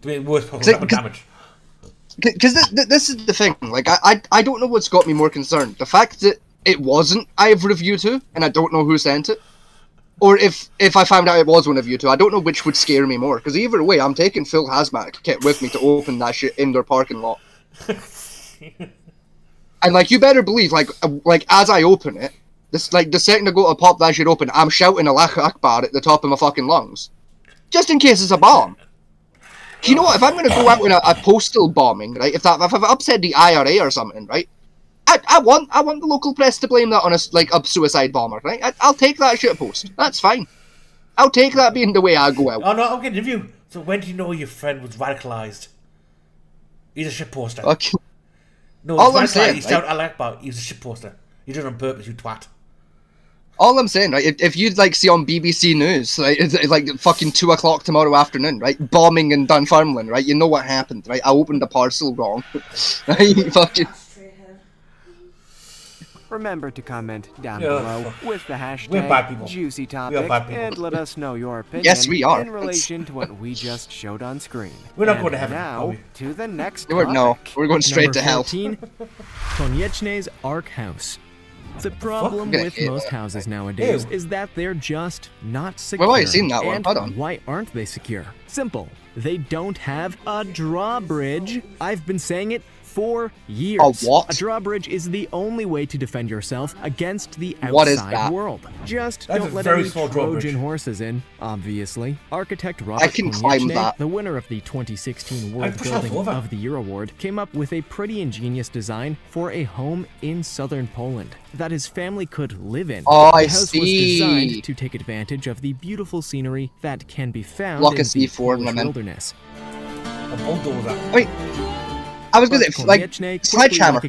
to make it worse possible damage. Because this is the thing. Like, I don't know what's got me more concerned. The fact that it wasn't either of you two, and I don't know who sent it. Or if I found out it was one of you two, I don't know which would scare me more. Because either way, I'm taking full hazmat kit with me to open that shit in their parking lot. And like, you better believe, like as I open it, this like the second I go to pop that shit open, I'm shouting Allahu Akbar at the top of my fucking lungs, just in case it's a bomb. You know what? If I'm gonna go out in a postal bombing, right? If I've upset the IRA or something, right? I want the local press to blame that on a suicide bomber, right? I'll take that shit post. That's fine. I'll take that being the way I go out. Oh no, I'm getting a view. So when do you know your friend was radicalized? He's a shit poster. Okay. No, all I'm saying, he's out Akbar. He's a shit poster. You did it on purpose, you twat. All I'm saying, right, if you'd like see on BBC News, right, it's like fucking 2 o'clock tomorrow afternoon, right, bombing in Dunfermline, right, you know what happened, right? I opened the parcel wrong, right? Fucking. Remember to comment down below with the hashtag #JuicyTopic and let us know your opinion in relation to what we just showed on screen. We're not going to heaven. Now to the next topic. No, we're going straight to hell. 14, Konieczny's Ark House. The problem with most houses nowadays is that they're just not secure. Well, I've seen that one. Hold on. Why aren't they secure? Simple. They don't have a drawbridge. I've been saying it for years. A what? A drawbridge is the only way to defend yourself against the outside world. Just don't let any Trojan horses in, obviously. Architect Robert Konieczny, the winner of the 2016 World Building of the Year award, came up with a pretty ingenious design for a home in southern Poland that his family could live in. Oh, the house was designed to take advantage of the beautiful scenery that can be found in the Polish wilderness. Wait. I was gonna say, like, sledgehammer.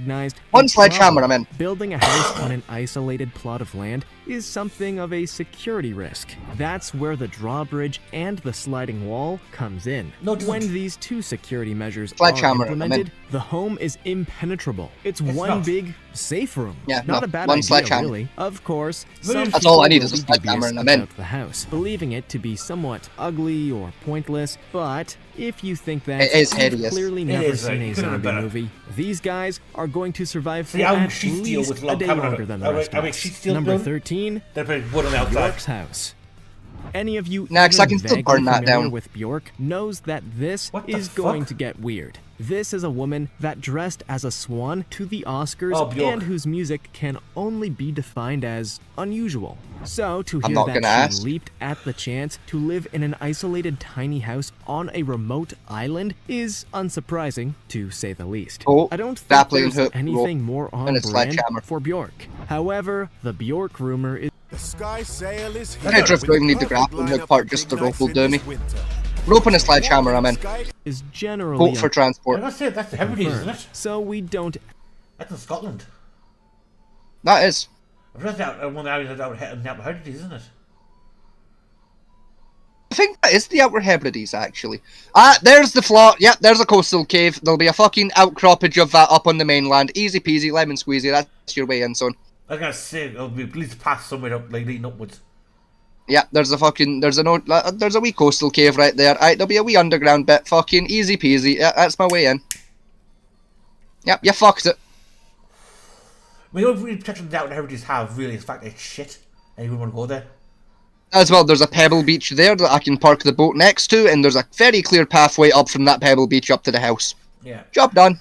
One sledgehammer, I'm in. Building a house on an isolated plot of land is something of a security risk. That's where the drawbridge and the sliding wall comes in. When these two security measures are implemented, the home is impenetrable. It's one big safe room. Yeah, not a bad idea, really. Of course, some that's all I need is a sledgehammer and I'm in. The house, believing it to be somewhat ugly or pointless, but if you think that you've clearly never seen a zombie movie, these guys are going to survive for at least a day longer than the rest of us. Number 13, Bjork's house. Any of you I can still burn that down with Bjork knows that this is going to get weird. This is a woman that dressed as a swan to the Oscars and whose music can only be defined as unusual. So, to hear that she leaped at the chance to live in an isolated tiny house on a remote island is unsurprising, to say the least. I don't think there's anything more on brand for Bjork. However, the Bjork rumor is... The sky sail is here. I just don't even need the grappling hook part, just the rope will do me. Rope and a sledgehammer, I'm in. Is generally boat for transport. That's it, that's the Hebrides, isn't it? So we don't... That's in Scotland. That is. That's one of the areas out in the Outer Hebrides, isn't it? I think that is the Outer Hebrides, actually. There's the floor. Yep, there's a coastal cave. There'll be a fucking outcroppage of that up on the mainland. Easy peasy, lemon squeezy. That's your way in, son. I was gonna say, it'll be at least past somewhere up, like leading upwards. Yeah, there's a wee coastal cave right there. There'll be a wee underground bit. Fucking easy peasy. Yeah, that's my way in. Yep, you fucked it. I mean, the only protection the Outer Hebrides have, really, is the fact that it's shit, and you wouldn't want to go there. As well, there's a pebble beach there that I can park the boat next to, and there's a very clear pathway up from that pebble beach up to the house. Yeah. Job done.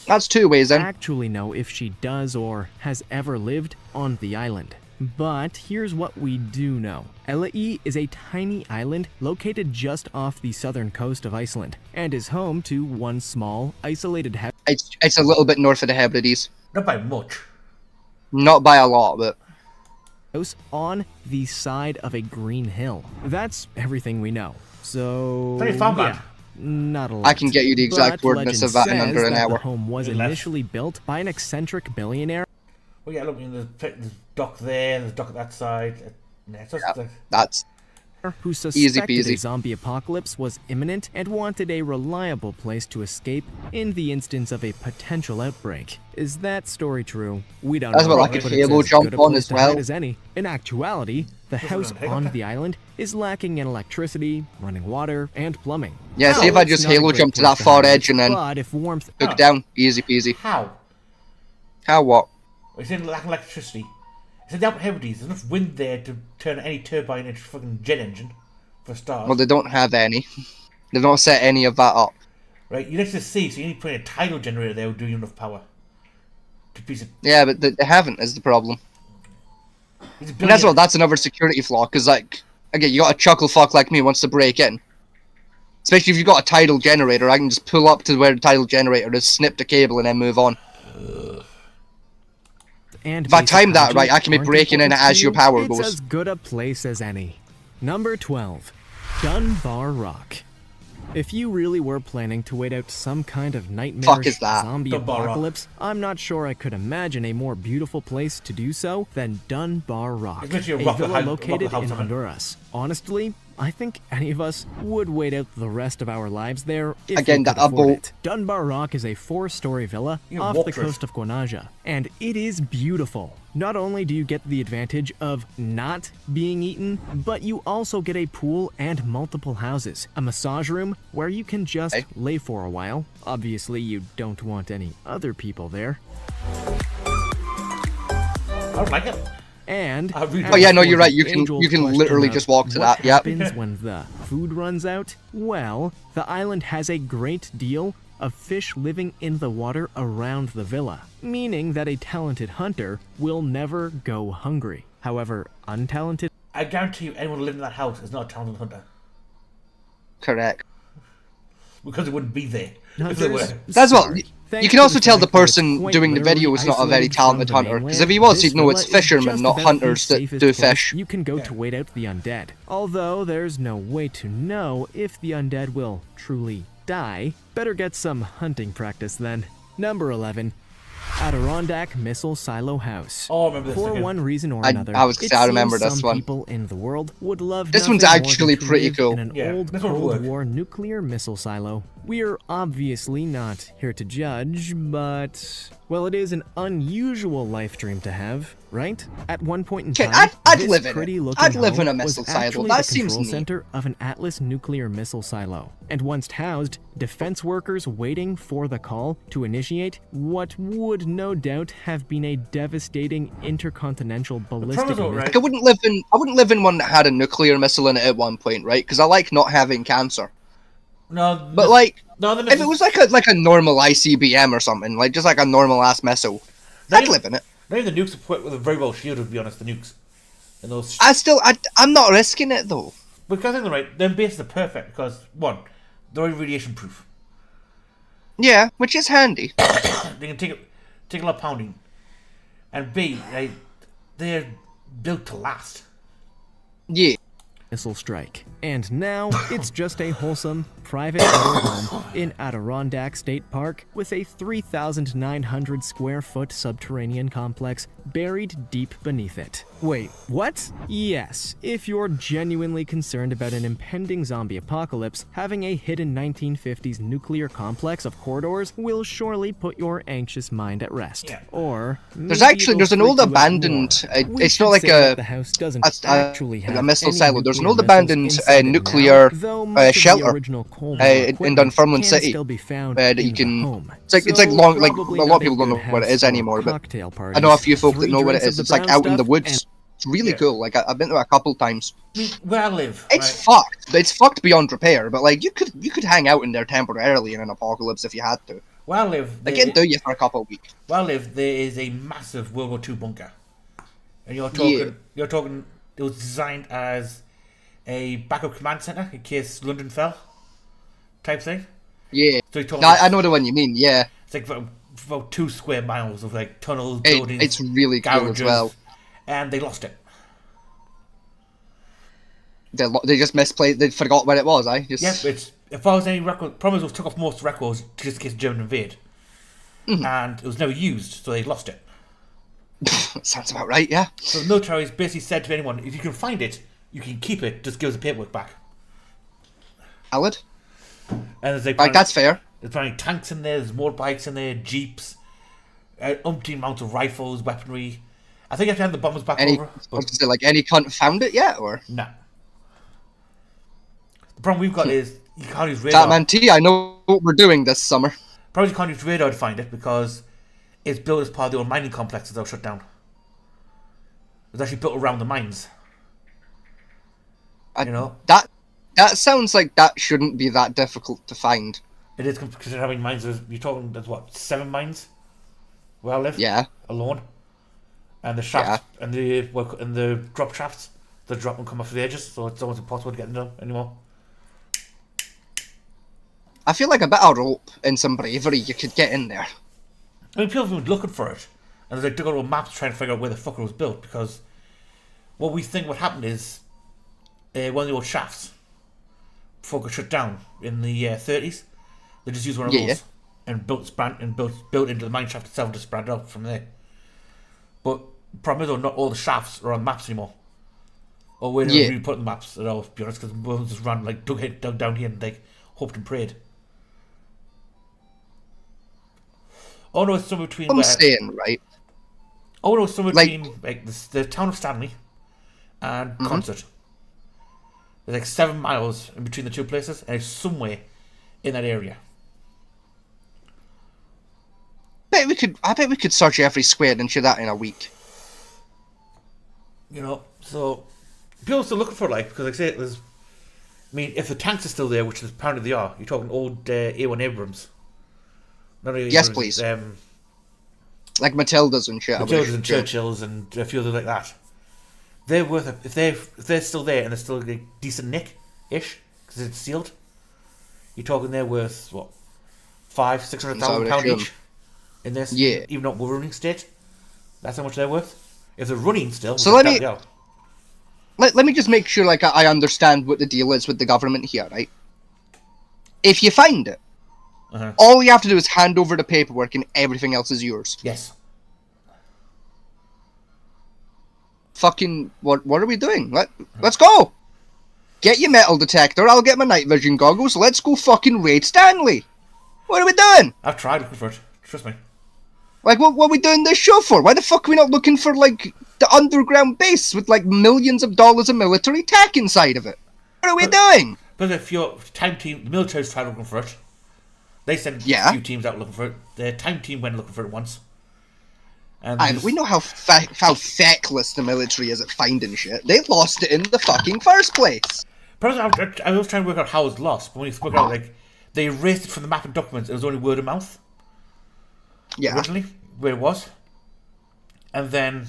That's 2 ways in. Actually know if she does or has ever lived on the island. But here's what we do know. Ellai is a tiny island located just off the southern coast of Iceland, and is home to one small, isolated house. It's a little bit north of the Hebrides. Not by much. Not by a lot, but... house on the side of a green hill. That's everything we know. So... yeah, not a lot. I can get you the exact coordinates of that in under an hour. The home was initially built by an eccentric billionaire. Well, yeah, look, there's dock there, there's dock at that side. That's who suspected a zombie apocalypse was imminent and wanted a reliable place to escape in the instance of a potential outbreak. Is that story true? We don't know. As well, I could Halo jump on as well. As any. In actuality, the house on the island is lacking in electricity, running water, and plumbing. Yeah, see if I just Halo jump to that far edge and then hook down. Easy peasy. How? How what? It's in lack of electricity. It's in the Outer Hebrides. There's enough wind there to turn any turbine into a fucking jet engine, for a start. Well, they don't have any. They've not set any of that up. Right, you're next to the sea, so you need to put in a tidal generator there with doing enough power. Yeah, but they haven't, is the problem. And as well, that's another security flaw, because, like, again, you got a chuckle fuck like me wants to break in. Especially if you've got a tidal generator, I can just pull up to where the tidal generator is, snip the cable, and then move on. And if I time that right, I can be breaking in as your power goes. It's as good a place as any. Number 12. Dunbar Rock. If you really were planning to wait out some kind of nightmarish zombie apocalypse, I'm not sure I could imagine a more beautiful place to do so than Dunbar Rock, a villa located in Honduras. Honestly, I think any of us would wait out the rest of our lives there if we could afford it. Dunbar Rock is a 4-story villa off the coast of Guanaja, and it is beautiful. Not only do you get the advantage of not being eaten, but you also get a pool and multiple houses, a massage room where you can just lay for a while. Obviously, you don't want any other people there. I don't like it. And oh yeah, no, you're right. You can literally just walk to that. Yep. What happens when the food runs out? Well, the island has a great deal of fish living in the water around the villa, meaning that a talented hunter will never go hungry. However, untalented... I guarantee you anyone living in that house is not a talented hunter. Correct. Because it wouldn't be there if they were. That's well. You can also tell the person doing the video is not a very talented hunter, because if he was, he'd know it's fishermen, not hunters that do fish. You can go to wait out the undead. Although there's no way to know if the undead will truly die, better get some hunting practice then. Number 11. Adirondack Missile Silo House. Oh, I remember this. For one reason or another, I remember this one. People in the world would love this one's actually pretty cool. In an old Cold War nuclear missile silo. We're obviously not here to judge, but well, it is an unusual life dream to have, right? At one point in time, I'd live in a missile silo. That seems neat. Center of an Atlas nuclear missile silo, and once housed defense workers waiting for the call to initiate what would no doubt have been a devastating intercontinental ballistic missile. Like I wouldn't live in one that had a nuclear missile in it at one point, right? Because I like not having cancer. No, but like, no, if it was like a normal ICBM or something, like just like a normal ass missile, I'd live in it. Maybe the nukes are very well shielded, to be honest. The nukes, and those. I'm not risking it though. Because I think they're right. Their bases are perfect because one, they're radiation proof. Yeah, which is handy. They can take a lot of pounding, and B, they're built to last. Yeah. Missile strike. And now it's just a wholesome private little home in Adirondack State Park with a 3,900 square foot subterranean complex buried deep beneath it. Wait, what? Yes, if you're genuinely concerned about an impending zombie apocalypse, having a hidden 1950s nuclear complex of corridors will surely put your anxious mind at rest. Yeah. Or there's an old abandoned. It's not like the house doesn't actually have a missile any silo. There's an old nuclear abandoned missiles inside it nuclear now, though much of the shelter original Cold War in equipment Dunfermline can City still be found that you in can. the home. It's like So long, like a probably lot not of people don't know good what it house is for anymore, but cocktail I know a few parties. folk that 3 know what it drinks of is. the It's like brown out in the stuff woods. It's really cool. Like I've been there a couple times. I mean, where I live, It's fucked. It's fucked beyond repair. But like you could hang out in there temporarily in an apocalypse if you had to. where I live, Like it'd do you for a couple of weeks. where I live, there is a massive World War II bunker, and you're talking. It was designed as a backup command center in case London fell, type thing. Yeah. So No, I know the one you mean. Yeah. It's like about 2 square miles of like tunnels, buildings. It's really cool garages, as well. and they lost it. They just misplaced. They forgot where it was. Just. Yeah, it's if I was any record, problem is we took off most records just in case German invade, and it was never used, so they lost it. Sounds about right. Yeah. So the military has basically said to anyone, if you can find it, you can keep it. Just give us the paperwork back. Valid. And there's Like that's fair. There's probably tanks in there. There's motorbikes in there, jeeps, umpteen amounts of rifles, weaponry. I think I have to hand the bombers back over. Is it like any cunt found it yet, or? No. The problem we've got is you can't use radar. Catman T, I know what we're doing this summer. Probably you can't use radar to find it because it's built as part of the old mining complexes that were shut down. It was actually built around the mines. You know? That sounds like that shouldn't be that difficult to find. It is considering how many mines you're talking. There's what, 7 mines where I live. Yeah. Alone, and the shaft and the drop shafts. The drop and come off the edges, so it's almost impossible to get them anymore. I feel like a bit of rope and some bravery you could get in there. I mean, people have been looking for it, and they dug out maps trying to figure out where the fuck it was built. Because what we think what happened is one of the old shafts before it got shut down in the 30s. They just used one of those and built into the mine shaft itself to spread out from there. But the problem is, though, not all the shafts are on maps anymore. Or where they really put the maps at all, to be honest, because we just ran like dug down here and like hoped and prayed. Oh no, it's somewhere between. I'm saying, right? Oh no, it's somewhere between like the town of Stanley and Concert. There's like 7 miles in between the two places, and it's somewhere in that area. I bet we could search every square inch of that in a week. You know, so people are still looking for it, like, because like I say, there's. I mean, if the tanks are still there, which is apparently they are, you're talking old A1 Abrams. Not really yes, Abrams, please. Like Matildas and shit. Matildas and Churchills and a few others like that. They're worth it if they're still there and they're still a decent nick-ish because it's sealed. You're talking they're worth what, £500,000-600,000 each in this. Yeah. Even not running state. That's how much they're worth. If they're running still. So let me just make sure like I understand what the deal is with the government here, right? If you find it, all you have to do is hand over the paperwork and everything else is yours. Yes. Fucking, what are we doing? Let's go! Get your metal detector, I'll get my night vision goggles, let's go fucking raid Stanley! What are we doing? I've tried looking for it, trust me. Like, what are we doing this show for? Why the fuck are we not looking for, like, the underground base with, like, millions of dollars of military tech inside of it? What are we doing? But if your time team, the military's tried looking for it. They sent a few teams out looking for it. The time team went looking for it once. And we know how feckless the military is at finding shit. They lost it in the fucking first place. I was trying to work out how it was lost, but when you spoke out, like, they erased it from the map and documents. It was only word of mouth. Yeah. Originally, where it was. And then,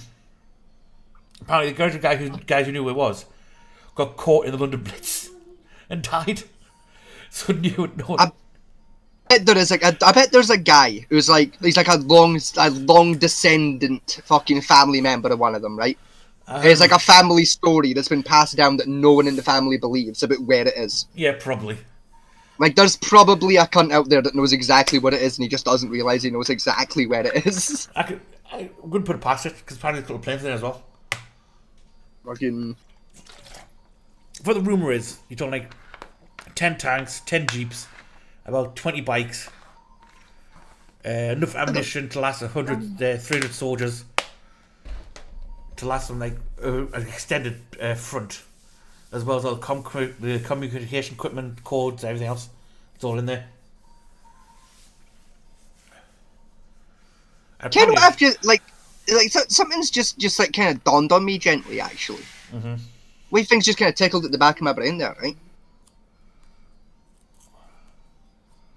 apparently the guys who knew where it was got caught in the London Blitz and died. So knew it. No. I bet there's a guy who's like, he's like a long descendant fucking family member of one of them, right? It's like a family story that's been passed down that no one in the family believes about where it is. Yeah, probably. Like, there's probably a cunt out there that knows exactly what it is, and he just doesn't realise he knows exactly where it is. I wouldn't put it past it, because apparently there's little planes there as well. Fucking... What the rumour is, you're talking like 10 tanks, 10 jeeps, about 20 bikes, enough ammunition to last 300 soldiers, to last them like an extended front, as well as all the communication equipment, codes, everything else. It's all in there. Kind of after like something's just like kind of dawned on me gently, actually. Mm-hmm. Wee things just kind of tickled at the back of my brain there, right?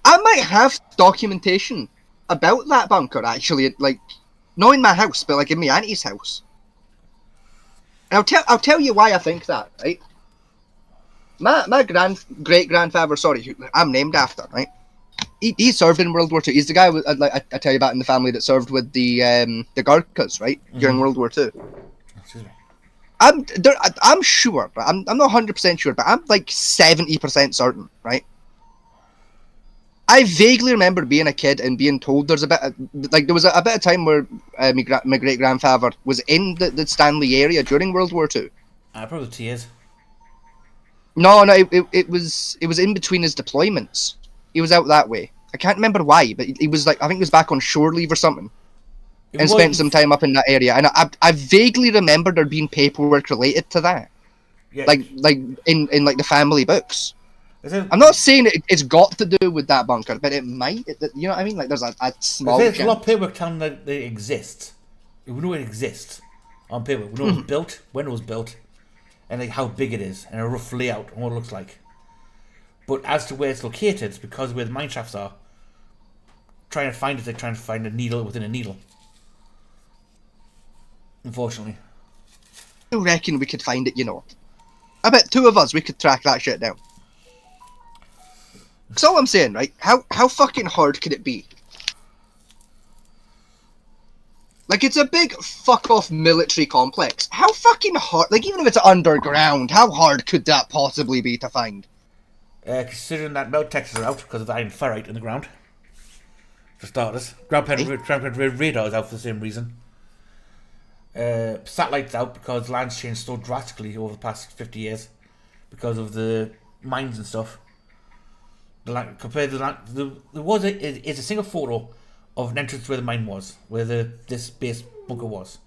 I might have documentation about that bunker, actually, like, not in my house, but like in my auntie's house. And I'll tell you why I think that, right? My great grandfather, who I'm named after, right? He served in World War II. He's the guy I tell you about in the family that served with the Gurkhas, right, during World War II. I'm sure, but I'm not 100% sure, but I'm like 70% certain, right? I vaguely remember being a kid and being told there was a bit of time where my great grandfather was in the Stanley area during World War II. Probably 2 years. No, it was in between his deployments. He was out that way. I can't remember why, but he was like, I think he was back on shore leave or something, and spent some time up in that area. And I vaguely remember there being paperwork related to that, yeah. like in like the family books. I'm not saying it's got to do with that bunker, but it might. You know what I mean? Like there's a small. There's a lot of paperwork telling that it exists. We know it exists on paper. We know it was built, when it was built, and like how big it is, and a rough layout and what it looks like. But as to where it's located, because of where the mine shafts are, trying to find it, they're trying to find a needle within a needle. Unfortunately. I reckon we could find it, you know. I bet two of us, we could track that shit down. That's all I'm saying, right? How fucking hard could it be? Like, it's a big fuck-off military complex. How fucking hard, like, even if it's underground, how hard could that possibly be to find? Considering that metal detectors are out because of the iron ferrite in the ground. For starters. Ground penetrating radar is out for the same reason. Satellites out because land's changed so drastically over the past 50 years. Because of the mines and stuff. Compared to the land, it's a single photo of an entrance where the mine was, where this base bunker was.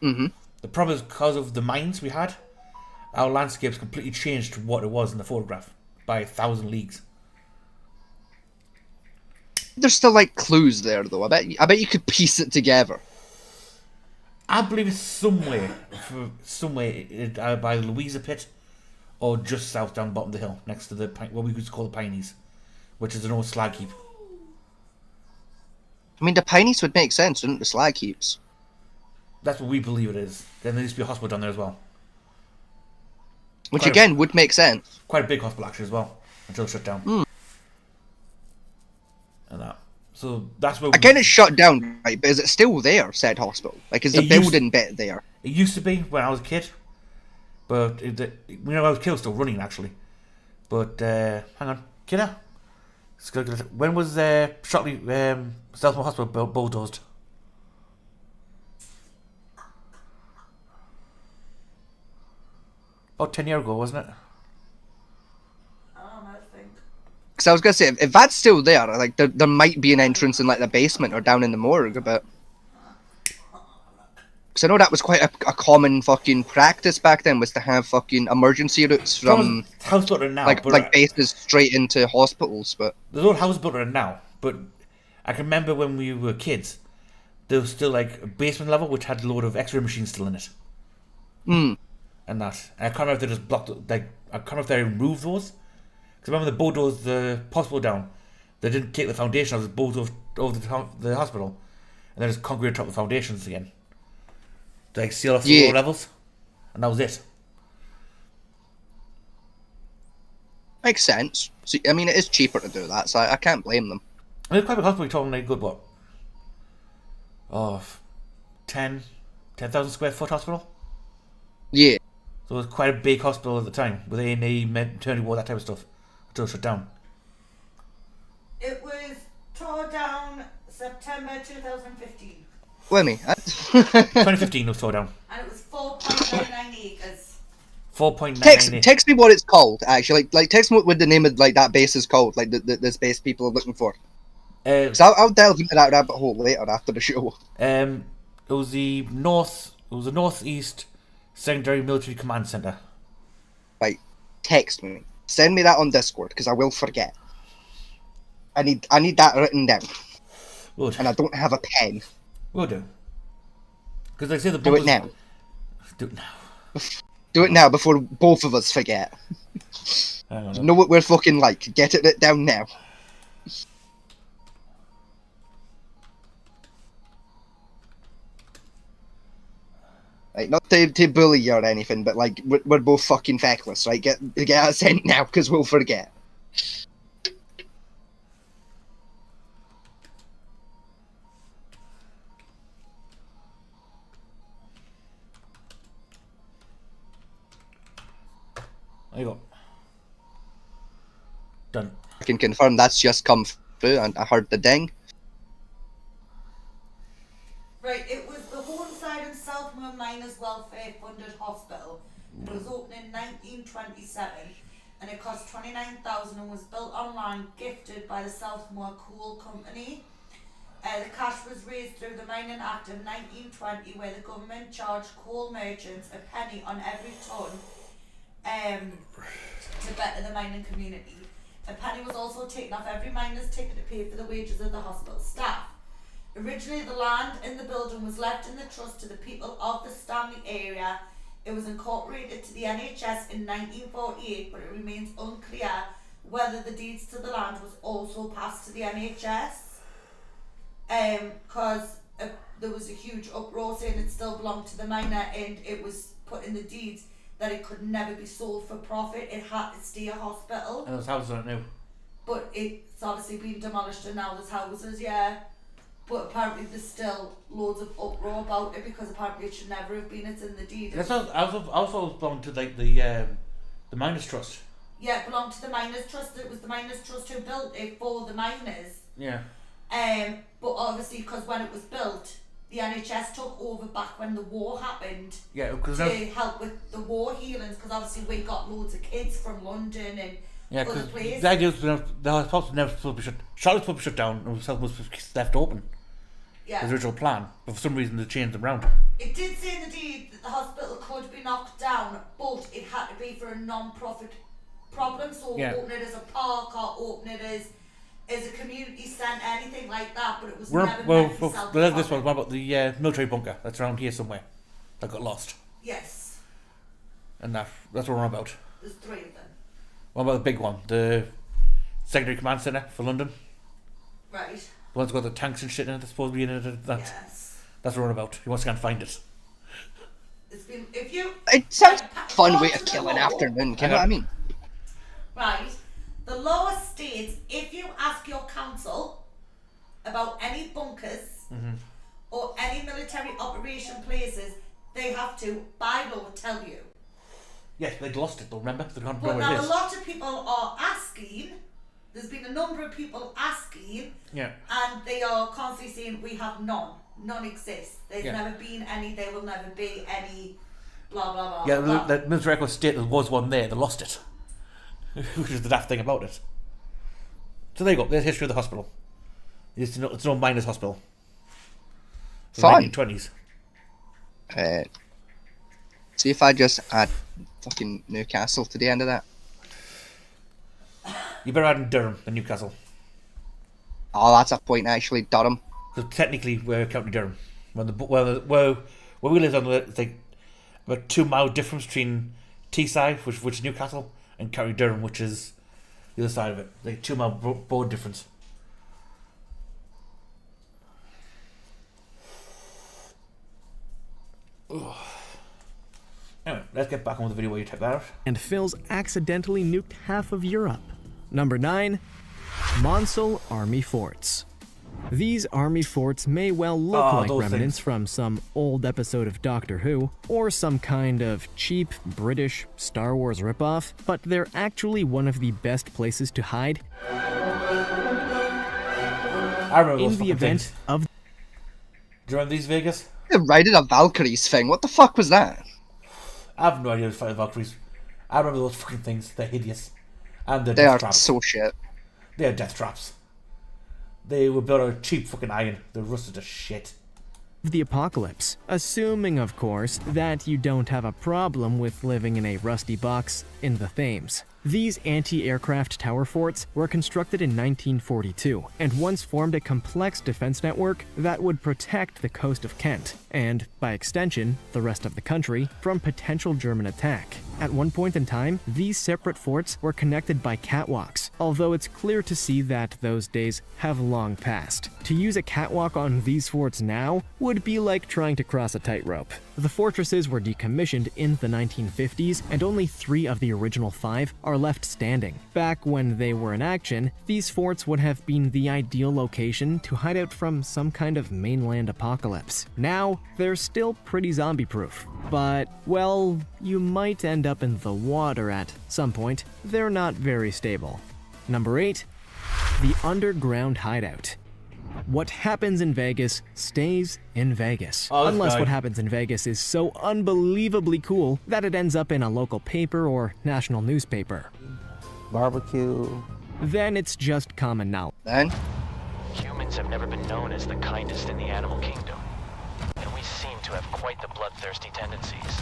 Mm-hmm. The problem is because of the mines we had, our landscape's completely changed to what it was in the photograph by 1,000 leagues. There's still like clues there, though. I bet you could piece it together. I believe it's somewhere by the Louisa Pit, or just south down the bottom of the hill, next to what we used to call the Pineys, which is an old slag heap. I mean, the Pineys would make sense, wouldn't the slag heaps? That's what we believe it is. Then there used to be a hospital down there as well. Which again would make sense. Quite a big hospital actually as well, until it shut down. Mm. And that. So that's where again, it's shut down, right? But is it still there, said hospital? Like, is the building bit there? It used to be when I was a kid, but when I was a kid, it was still running actually. But hang on, kiddo. When was Shockley Southmore Hospital bulldozed? About 10 years ago, wasn't it? I think. Because I was gonna say, if that's still there, like there might be an entrance in like the basement or down in the morgue, but because I know that was quite a common fucking practice back then, was to have fucking emergency routes from house builder now, like bases straight into hospitals. But there's no house builder now. But I can remember when we were kids, there was still like a basement level which had a load of X-ray machines still in it. Hmm. And that, and I can't remember if they just blocked. Like I can't remember if they removed those, Because remember, they bulldozed the hospital down. They didn't take the foundation off, they bulldozed over the hospital. And then just concrete on top of the foundations again. To like seal off the lower levels. And that was it. Makes sense. So, I mean, it is cheaper to do that, so I can't blame them. And it's quite a big hospital, you're talking like good, what? Oh, 10,000 square foot hospital? Yeah. So it was quite a big hospital at the time, with A&E, maternity ward, that type of stuff. Until it shut down. It was tore down September 2015. Wait a minute. 2015 was tore down. And it was 4.99 acres. 4.99. Text me what it's called, actually. Like text me what the name of like that base is called, like the space people are looking for. So I'll delve into that rabbit hole later after the show. It was the Northeast Secondary Military Command Center. Right, text me. Send me that on Discord because I will forget. I need that written down. Would. And I don't have a pen. Will do. Because they say the do it now. Do it now. Do it now before both of us forget. You know what we're fucking like. Get it down now. Like, not to bully you or anything, but like we're both fucking feckless, right? Get it sent now because we'll forget. There you go. Done. I can confirm that's just come through, and I heard the ding. Right, it was the Hornside and Southmoor Miners Welfare Funded Hospital. It was opened in 1927 and it cost $29,000 and was built on land gifted by the Southmoor Coal Company. The cash was raised through the Mining Act of 1920 where the government charged coal merchants a penny on every tonne to better the mining community. A penny was also taken off every miner's ticket to pay for the wages of the hospital staff. Originally, the land in the building was left in the trust to the people of the Stanley area. It was incorporated to the NHS in 1948, but it remains unclear whether the deeds to the land was also passed to the NHS. Because there was a huge uproar saying it still belonged to the miner, and it was put in the deeds that it could never be sold for profit. It had to stay a hospital. And there's houses on it now. But it's obviously been demolished and now there's houses, yeah. But apparently there's still loads of uproar about it because apparently it should never have been. It's in the deed. That's also belonged to like the Miners Trust. Yeah, it belonged to the Miners Trust. It was the Miners Trust who built it for the miners. Yeah. But obviously because when it was built, the NHS took over back when the war happened. Yeah, because to help with the war healings, because obviously we got loads of kids from London and other places. The idea was the hospital was never supposed to be shut. Charlotte's supposed to be shut down, and the hospital was supposed to be left open. Yeah. The original plan, but for some reason they changed them around. It did say in the deed that the hospital could be knocked down, but it had to be for a non-profit problem. So open it as a park or open it as a community centre, anything like that. But it was never meant to be self-profit. This one, what about the military bunker that's around here somewhere that got lost? Yes. And that's what we're on about. There's 3 of them. What about the big one, the Secondary Command Centre for London? Right. The one's got the tanks and shit in it, that's supposed to be in it. That's what we're on about. He wants to go and find it. It's been, if you... It sounds like a fun way to kill an afternoon, you know what I mean? Right. The law states if you ask your council about any bunkers or any military operation places, they have to, by law, tell you. Yes, they'd lost it though, remember? They can't know But where it now is. a lot of people are asking, there's been a number of people asking, and they are constantly saying we have none. None exists. There's never been any, there will never be any, blah blah blah. Yeah, blah. the military record state there was one there, they lost it. Which is the daft thing about it. So there you go, there's the history of the hospital. It's no miners' hospital. Fine. 1920s. See if I just add fucking Newcastle to the end of that. You better add in Durham than Newcastle. Oh, that's a point actually, Durham. Because technically we're County Durham. Where we live on it's like about 2 mile difference between Teesside, which is Newcastle, and County Durham, which is the other side of it. Like 2 mile board difference. Ugh. Anyway, let's get back on with the video where you check that out. And Phil's accidentally nuked half of Europe. Number 9. Mosul Army Forts. These army forts may well look like remnants from some old episode of Doctor Who, or some kind of cheap British Star Wars ripoff, but they're actually one of the best places to hide I remember in the event of... Do you remember these, Vegas? They're riding a Valkyries thing. What the fuck was that? I have no idea what fighting Valkyries. I remember those fucking things. They're hideous. And they're They death are traps. so shit. They're death traps. They were built out of cheap fucking iron. They're rusted to shit. the apocalypse, assuming, of course, that you don't have a problem with living in a rusty box in the Thames. These anti-aircraft tower forts were constructed in 1942 and once formed a complex defense network that would protect the coast of Kent, and, by extension, the rest of the country, from potential German attack. At one point in time, these separate forts were connected by catwalks, although it's clear to see that those days have long passed. To use a catwalk on these forts now would be like trying to cross a tightrope. The fortresses were decommissioned in the 1950s, and only 3 of the original 5 are left standing. Back when they were in action, these forts would have been the ideal location to hide out from some kind of mainland apocalypse. Now, they're still pretty zombie-proof, but, well, you might end up in the water at some point. They're not very stable. Number 8. The Underground Hideout. What happens in Vegas stays in Vegas. Unless what happens in Vegas is so unbelievably cool that it ends up in a local paper or national newspaper. Barbecue. Then it's just common knowledge. Then? Humans have never been known as the kindest in the animal kingdom, and we seem to have quite the bloodthirsty tendencies.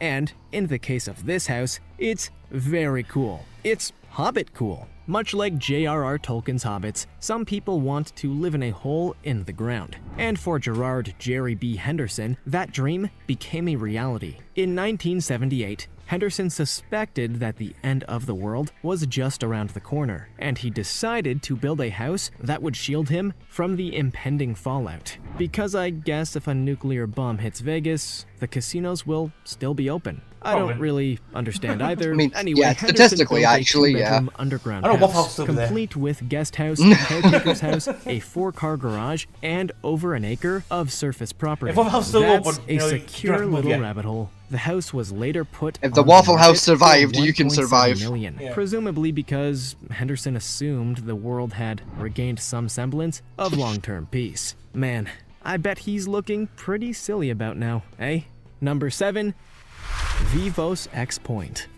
And, in the case of this house, it's very cool. It's Hobbit cool. Much like J.R.R. Tolkien's Hobbits, some people want to live in a hole in the ground. And for Gerard Jerry B. Henderson, that dream became a reality. In 1978, Henderson suspected that the end of the world was just around the corner, and he decided to build a house that would shield him from the impending fallout. Because I guess if a nuclear bomb hits Vegas, the casinos will still be open. I don't really understand either. I mean, anyway, yeah, statistically, actually, yeah. Underground I don't know what house, house over there. complete with guest house, caretaker's house, a 4-car garage, and over an acre of surface property. If Waffle House still That's open, a you know, secure you don't have to move little yet. rabbit hole. The house was later put If the on Waffle market House for survived, you can 1.7 survive. million, Yeah. presumably because Henderson assumed the world had regained some semblance of long-term peace. Man, I bet he's looking pretty silly about now, eh? Number 7. Vivos X Point.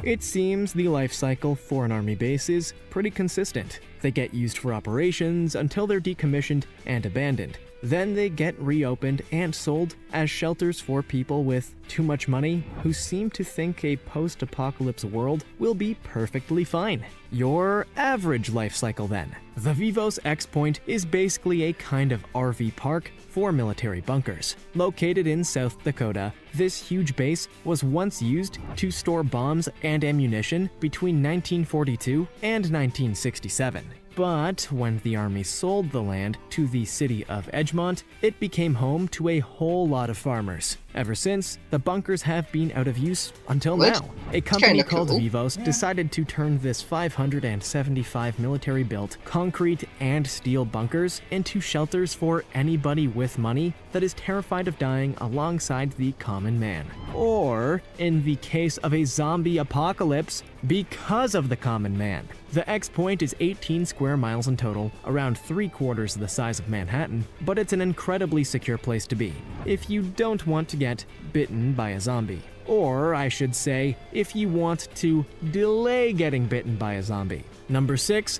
It seems the life cycle for an army base is pretty consistent. They get used for operations until they're decommissioned and abandoned. Then they get reopened and sold as shelters for people with too much money who seem to think a post-apocalypse world will be perfectly fine. Your average life cycle then. The Vivos X Point is basically a kind of RV park for military bunkers. Located in South Dakota, this huge base was once used to store bombs and ammunition between 1942 and 1967. But when the army sold the land to the city of Edgemont, it became home to a whole lot of farmers. Ever since, the bunkers have been out of use until Well, now. A company kinda called cool. Vivos decided to turn this 575 military-built concrete and steel bunkers into shelters for anybody with money that is terrified of dying alongside the common man. Or, in the case of a zombie apocalypse, because of the common man. The X Point is 18 square miles in total, around 3/4 the size of Manhattan, but it's an incredibly secure place to be if you don't want to get bitten by a zombie. Or, I should say, if you want to delay getting bitten by a zombie. Number 6.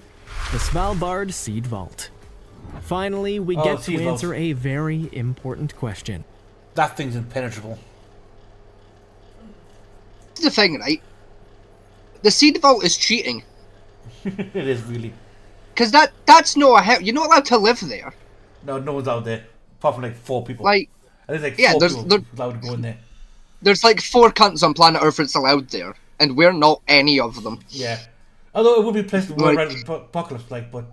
The Svalbard Seed Vault. Finally, we get to Seed Vault. answer a very important question. That thing's impenetrable. This is the thing, right? The Seed Vault is cheating. It is really. Because that's not a hell. You're not allowed to live there. No one's out there. Apart from like 4 people. Like, And there's like yeah, 4 there's- people there- allowed to go in there. there's like 4 cunts on planet Earth that's allowed there, and we're not any of them. Yeah. Although it would be a place to work around the apocalypse, like, but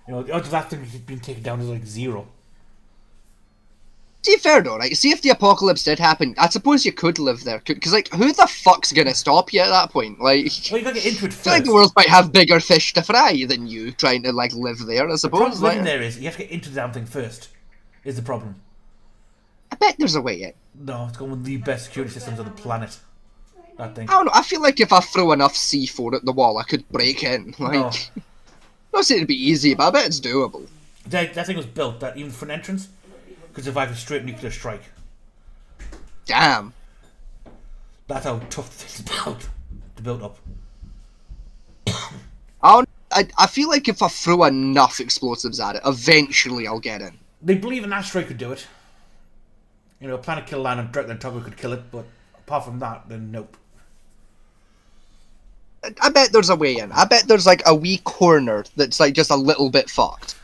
you know, the odds of that thing being taken down is like 0. To be fair though, right? See if the apocalypse did happen, I suppose you could live there. Because, like, who the fuck's gonna stop you at that point? Like, well, you gotta get into it first. I feel like the world might have bigger fish to fry than you trying to, like, live there, I suppose. The problem living there is, you have to get into the damn thing first, is the problem. I bet there's a way in. No, it's going with the best security systems on the planet. That thing. I don't know, I feel like if I threw enough C4 at the wall, I could break in. Like, No. Not saying it'd be easy, but I bet it's doable. That thing was built, that even for an entrance, could survive a straight nuclear strike. Damn. That's how tough the thing's built. To build up. I feel like if I throw enough explosives at it, eventually I'll get in. They believe an asteroid could do it. You know, a planet kill land and direct on top of it could kill it, but apart from that, then nope. I bet there's a way in. I bet there's like a wee corner that's like just a little bit fucked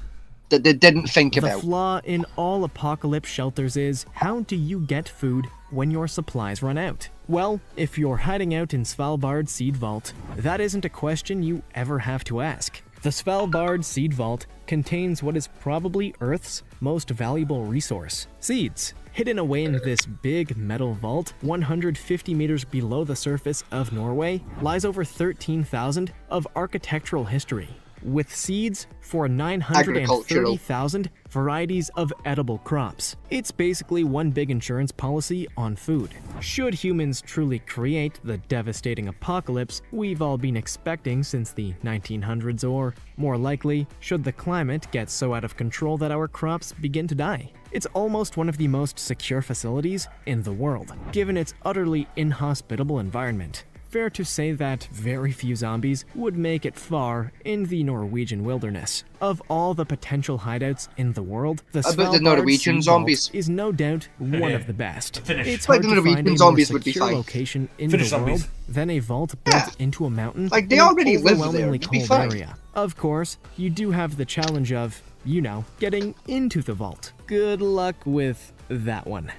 that they didn't think about. The flaw in all apocalypse shelters is, how do you get food when your supplies run out? Well, if you're hiding out in Svalbard Seed Vault, that isn't a question you ever have to ask. The Svalbard Seed Vault contains what is probably Earth's most valuable resource: seeds. Hidden away in this big metal vault, 150 meters below the surface of Norway, lies over 13,000 of architectural history, with seeds for 930,000 varieties of edible crops. It's basically one big insurance policy on food. Should humans truly create the devastating apocalypse we've all been expecting since the 1900s, or, more likely, should the climate get so out of control that our crops begin to die? It's almost one of the most secure facilities in the world, given its utterly inhospitable environment. Fair to say that very few zombies would make it far in the Norwegian wilderness. Of all the potential hideouts in the world, the Svalbard Seed Vault is no doubt one of the best. It's hard to find a more secure location in the world than a vault built into a mountain like they already live there. overwhelmingly cold area. Of course, you do have the challenge of, you know, getting into the vault. Good luck with that one.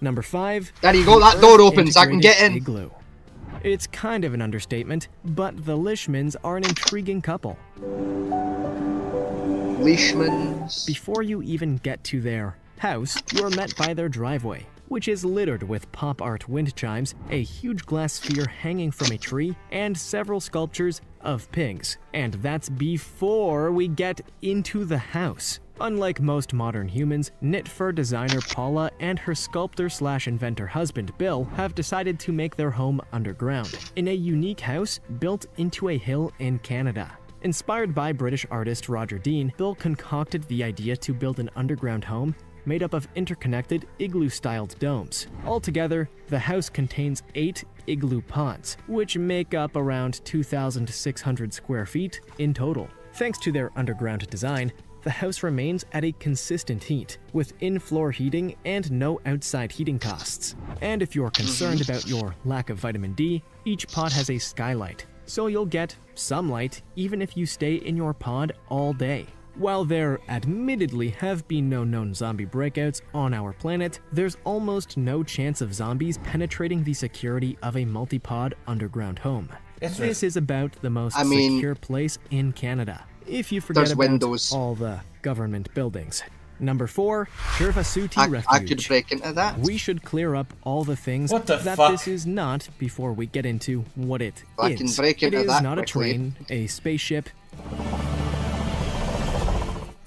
Number 5. There you go, that door opens, I can get in. Igloo. It's kind of an understatement, but the Leishmans are an intriguing couple. Leishmans. Before you even get to their house, you're met by their driveway, which is littered with pop art wind chimes, a huge glass sphere hanging from a tree, and several sculptures of pigs. And that's before we get into the house. Unlike most modern humans, knit fur designer Paula and her sculptor/inventor husband Bill have decided to make their home underground, in a unique house built into a hill in Canada. Inspired by British artist Roger Dean, Bill concocted the idea to build an underground home made up of interconnected igloo-styled domes. Altogether, the house contains 8 igloo pods, which make up around 2,600 square feet in total. Thanks to their underground design, the house remains at a consistent heat, with in-floor heating and no outside heating costs. And if you're concerned about your lack of vitamin D, each pod has a skylight, so you'll get some light even if you stay in your pod all day. While there admittedly have been no known zombie breakouts on our planet, there's almost no chance of zombies penetrating the security of a multi-pod underground home. This is about the most secure place in Canada, if you forget about all the government buildings. Number 4, Jirvasuti Refuge. I could break into that. We should clear up all the things that this is not before we get into what it is. I can break into it is that not quickly. A train, a spaceship,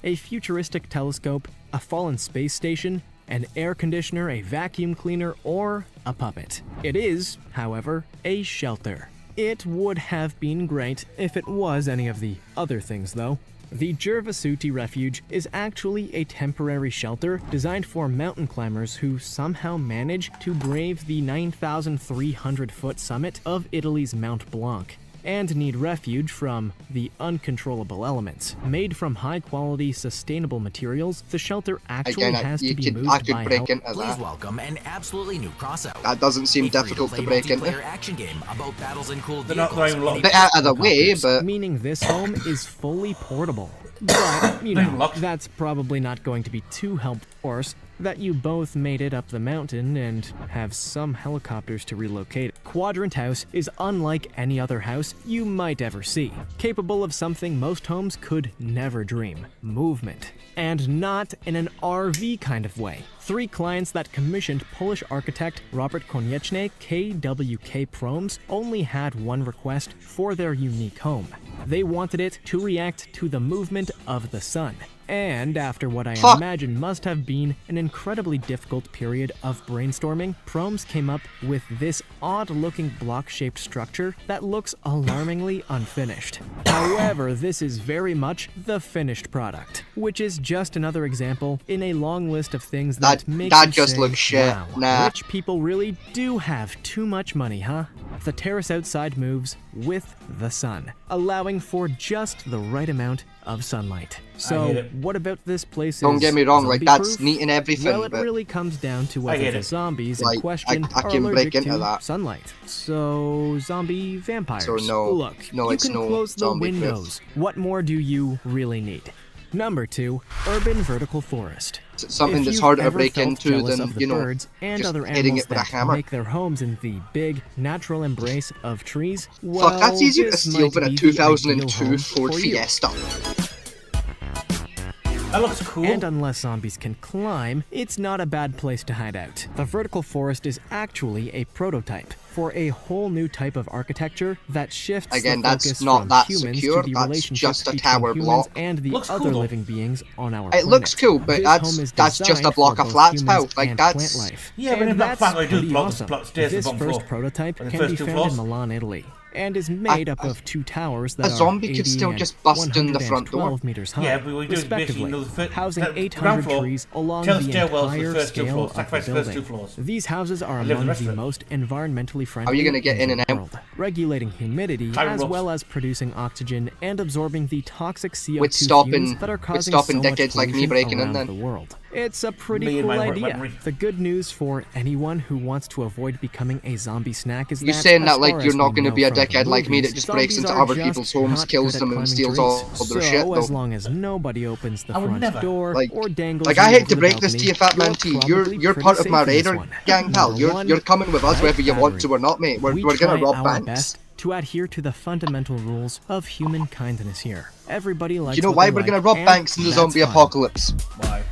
a futuristic telescope, a fallen space station, an air conditioner, a vacuum cleaner, or a puppet. It is, however, a shelter. It would have been great if it was any of the other things, though. The Jirvasuti Refuge is actually a temporary shelter designed for mountain climbers who somehow manage to brave the 9,300-foot summit of Italy's Mount Blanc, and need refuge from the uncontrollable elements. Made from high-quality, sustainable materials, the shelter actually has to be moved by helicopter. Please welcome an absolutely new crossout. That doesn't seem difficult to break into. Action game about battles and cool They're not even bit out of the way, but meaning this home is fully portable. But, you know, that's probably not going to be too helpful, of course. that you both made it up the mountain and have some helicopters to relocate. Quadrant House is unlike any other house you might ever see, capable of something most homes could never dream: movement. And not in an RV kind of way. 3 clients that commissioned Polish architect Robert Konieczny KWK Proms only had one request for their unique home. They wanted it to react to the movement of the sun. And after what I imagine must have been an incredibly difficult period of brainstorming, Proms came up with this odd-looking block-shaped structure that looks alarmingly unfinished. However, this is very much the finished product, which is just another example in a long list of things that make you just say, looks shit. wow, Nah. rich people really do have too much money, huh? The terrace outside moves with the sun, allowing for just the right amount of sunlight. So, what about this place? Don't get me wrong, like, that's zombie-proof? neat and everything, Well, it but really comes down to whether the zombies in Like, question I are can break allergic into to that. sunlight. So, zombie vampires. So no. Look, No, you it's can no close the zombie-proof. windows. What more do you really need? Number 2, urban vertical forest. Something If that's you've harder to ever break felt into jealous than, of the you know, birds and just other hitting animals it with a that hammer. make their homes in the big natural embrace of trees, well, Fuck, that's easier to this steal might than a be the ideal 2002 home Ford for you. Fiesta. That looks cool. And unless zombies can climb, it's not a bad place to hide out. The vertical forest is actually a prototype for a whole new type of architecture that shifts Again, the that's focus not from that humans secure, to the that's relationships just a between tower humans block. and the Looks other cool, though. living beings on our It planet. looks cool, but This that's home is just a designed block for of both flats, humans pal. Like, and that's... plant life. Yeah, but And in that that's fact, I do pretty block awesome. the stairs This to the first floor. prototype On the can first be 2 found floors. in Milan, Italy, and is made up of 2 towers that a zombie are could 80 still and just bust in the front door. 112 meters high, Yeah, but we do basically respectively, know the housing ground 800 floor, trees along 10 the stairwells for the entire first 2 scale floors, of sacrifice the the first 2 building. floors. These houses are live in the among rest the of it. most environmentally friendly How are you gonna get in the and out? world, regulating humidity Tire as ropes. well as producing oxygen and absorbing the toxic CO2 With stopping- fumes that are with causing stopping so much dickheads like me pollution breaking in around then. the world. It's a pretty Me and cool my idea. weaponry. The good news for anyone who wants to avoid becoming a zombie snack is You that, saying as that like far you're as not we going to know be a from the dickhead like me that movies, just breaks zombies into are other just people's homes, not kills good at them, and climbing steals trees. all their shit, So though. as long as nobody opens the I would front never. door Like- or dangles Like, you I hate over to the break this to you, Fat Man balcony, T. you're You're probably part of pretty my safe in this raider one. gang, pal. Number one, You're coming with us bike whether you want battery. to or not, mate. We're We gonna try rob our banks. best to adhere to the fundamental rules of human kindness here. Everybody likes You know what why they we're like, gonna rob and banks in the that's zombie fine. apocalypse? Why?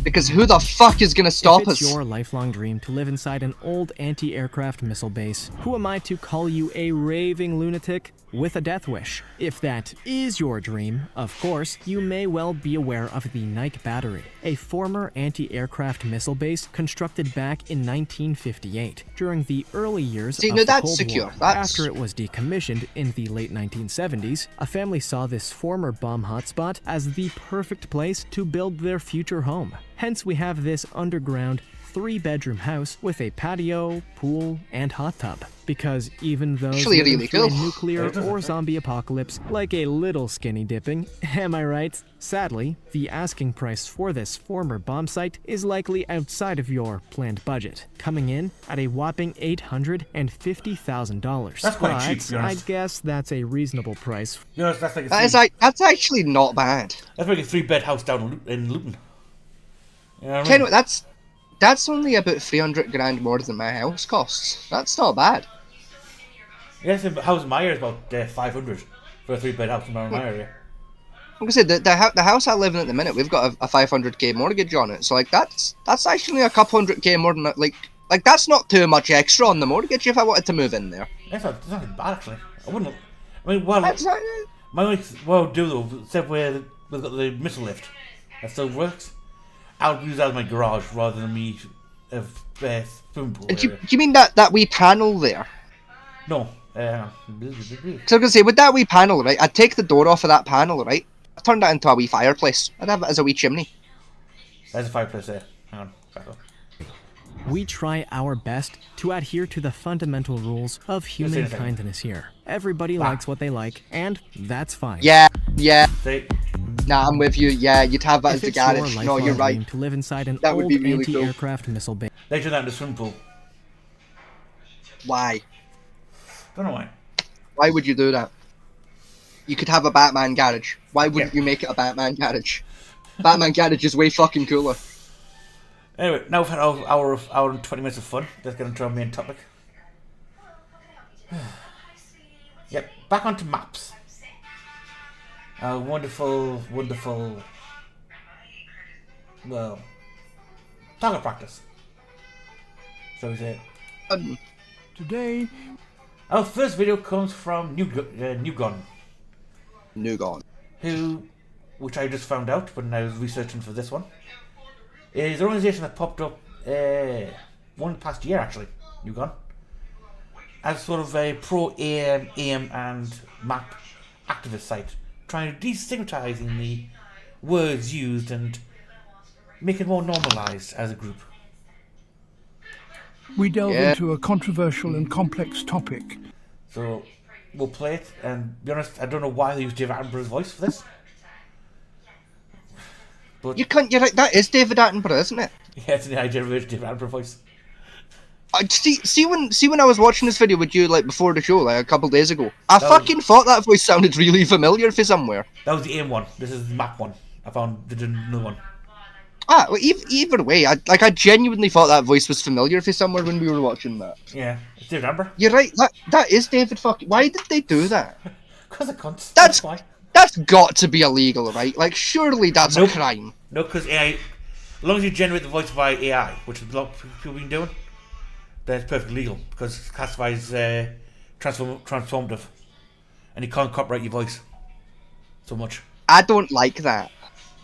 Because who the fuck is gonna stop If it's us? your lifelong dream to live inside an old anti-aircraft missile base, who am I to call you a raving lunatic with a death wish? If that is your dream, of course, you may well be aware of the Nike Battery, a former anti-aircraft missile base constructed back in 1958 during the early years See, of no, the that's Cold secure. War. That's- After it was decommissioned in the late 1970s, a family saw this former bomb hotspot as the perfect place to build their future home. Hence, we have this underground 3-bedroom house with a patio, pool, and hot tub. Because even those Actually, living really through a cool. nuclear or zombie apocalypse like a little skinny dipping, am I right? Sadly, the asking price for this former bomb site is likely outside of your planned budget, coming in at a whopping $850,000. That's quite cheap, to be I honest. guess that's a reasonable price. You know, that's like a That's actually not bad. that's like a 3-bed house down in Luton. You know what I Ken, mean? that's only about 300 grand more than my house costs. That's not bad. Yes, the house in my area is about 500 for a 3-bed house in my area. Like I said, the house I live in at the minute, we've got a 500k mortgage on it. So like that's actually a couple 100k more than like that's not too much extra on the mortgage if I wanted to move in there. That's not bad actually. I wouldn't. I mean, well, That's not, my only what I would do though, except where we've got the missile lift, that still works. I would use that as my garage rather than me swimming pool do area. you mean that wee panel there? No. So I was gonna say, with that wee panel, right, I'd take the door off of that panel, right? I'd turn that into a wee fireplace. I'd have it as a wee chimney. There's a fireplace there. Hang on. Back up. We try our best to adhere to the fundamental rules of human anything. kindness here. Everybody likes what they like, and that's fine. Yeah. See, Nah, I'm with you. Yeah, you'd have that If as the it's your garage. No, you're lifelong right. dream to live inside an That would old be really cool. anti-aircraft missile base. they turn that into a swimming pool. Why? Don't know why. Why would you do that? You could have a Batman garage. Why wouldn't you make it a Batman garage? Batman garage is way fucking cooler. Anyway, now we've had our hour and 20 minutes of fun. Let's get into our main topic. Yep, back onto maps. Wonderful, well, target practice. So we say. Today, our first video comes from Newgon. Who, which I just found out when I was researching for this one, is an organisation that popped up one past year actually, Newgon, as sort of a pro-aim and map activist site, trying to destigmatizing the words used and make it more normalized as a group. we delve into a controversial and complex topic. So we'll play it, and to be honest, I don't know why they used David Attenborough's voice for this. But you're right, that is David Attenborough, isn't it? Yeah, it's an idea of David Attenborough voice. See when I was watching this video with you like before the show, like a couple days ago, I thought that voice sounded really familiar for somewhere. That was the AIM one. This is the map one. I found the new one. Well, either way, I genuinely thought that voice was familiar for somewhere when we were watching that. Yeah, it's David Attenborough. You're right. That is David fucking. Why did they do that? Because of cunts. That's why. That's got to be illegal, right? Like, surely that's a crime. No, because AI, as long as you generate the voice via AI, which a lot of people have been doing, that's perfectly legal because it classifies transformative, and you can't copyright your voice so much. I don't like that.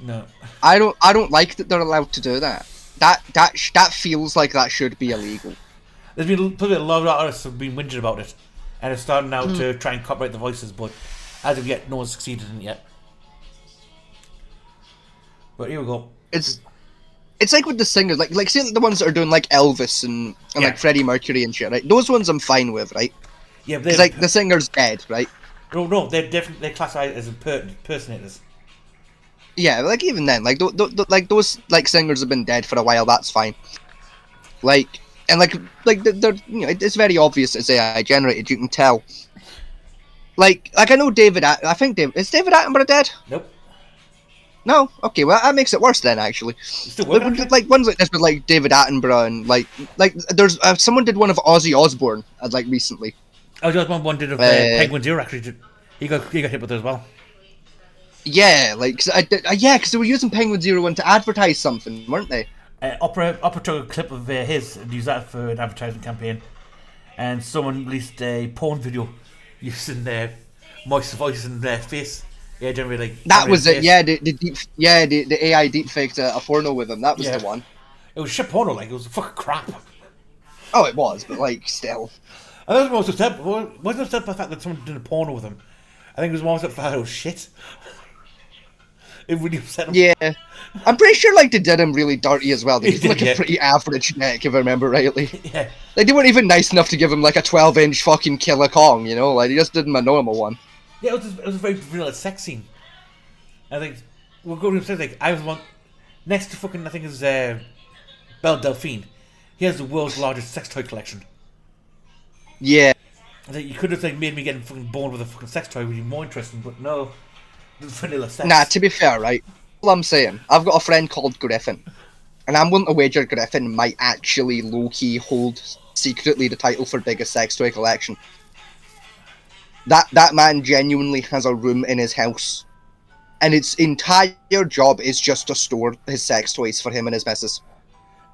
No, I don't like that they're allowed to do that. That feels like that should be illegal. There's been probably a lot of artists have been whinging about it, and it's starting now to try and copyright the voices, but as of yet, no one's succeeded in it yet. But here we go. It's like with the singers, like say the ones that are doing like Elvis and like Freddie Mercury and shit, right? Those ones I'm fine with, right? Yeah, but like the singer's dead, right? No, they're classified as impersonators. Yeah, like even then, like those like singers have been dead for a while. That's fine. Like and like they're it's very obvious it's AI generated. You can tell. Like I know David. I think is David Attenborough dead? Nope. No, okay, well that makes it worse then. Actually, like ones like this with like David Attenborough and like there's someone did one of Ozzy Osbourne like recently. Ozzy Osbourne one did of Penguin Zero actually. He got hit with it as well. Yeah, like because they were using Penguin Zero one to advertise something, weren't they? Opera took a clip of his and used that for an advertising campaign, and someone released a porn video using their moist voice and their face. Yeah, generally like that was it. Yeah, the AI deepfaked a porno with him. That was the one. It was shit porno, like it was fucking crap. Oh, it was, but like still. I think it was upset. Wasn't upset by the fact that someone did a porno with him. I think it was more upset by the fact it was shit. It really upset him. Yeah, I'm pretty sure like they did him really dirty as well. They gave him like a pretty average neck, if I remember rightly. Yeah. Like they weren't even nice enough to give him like a 12-inch fucking Killer Kong, you know? Like they just did him a normal one. Yeah, it was a very vanilla sex scene. I think we'll go to say like I was one next to fucking I think is Belle Delphine. He has the world's largest sex toy collection. Yeah. I think you could have like made me getting fucking born with a fucking sex toy would be more interesting, but no, vanilla sex. Nah, to be fair, right? All I'm saying, I've got a friend called Griffin, and I'm willing to wager Griffin might actually low-key hold secretly the title for biggest sex toy collection. That man genuinely has a room in his house, and its entire job is just to store his sex toys for him and his missus.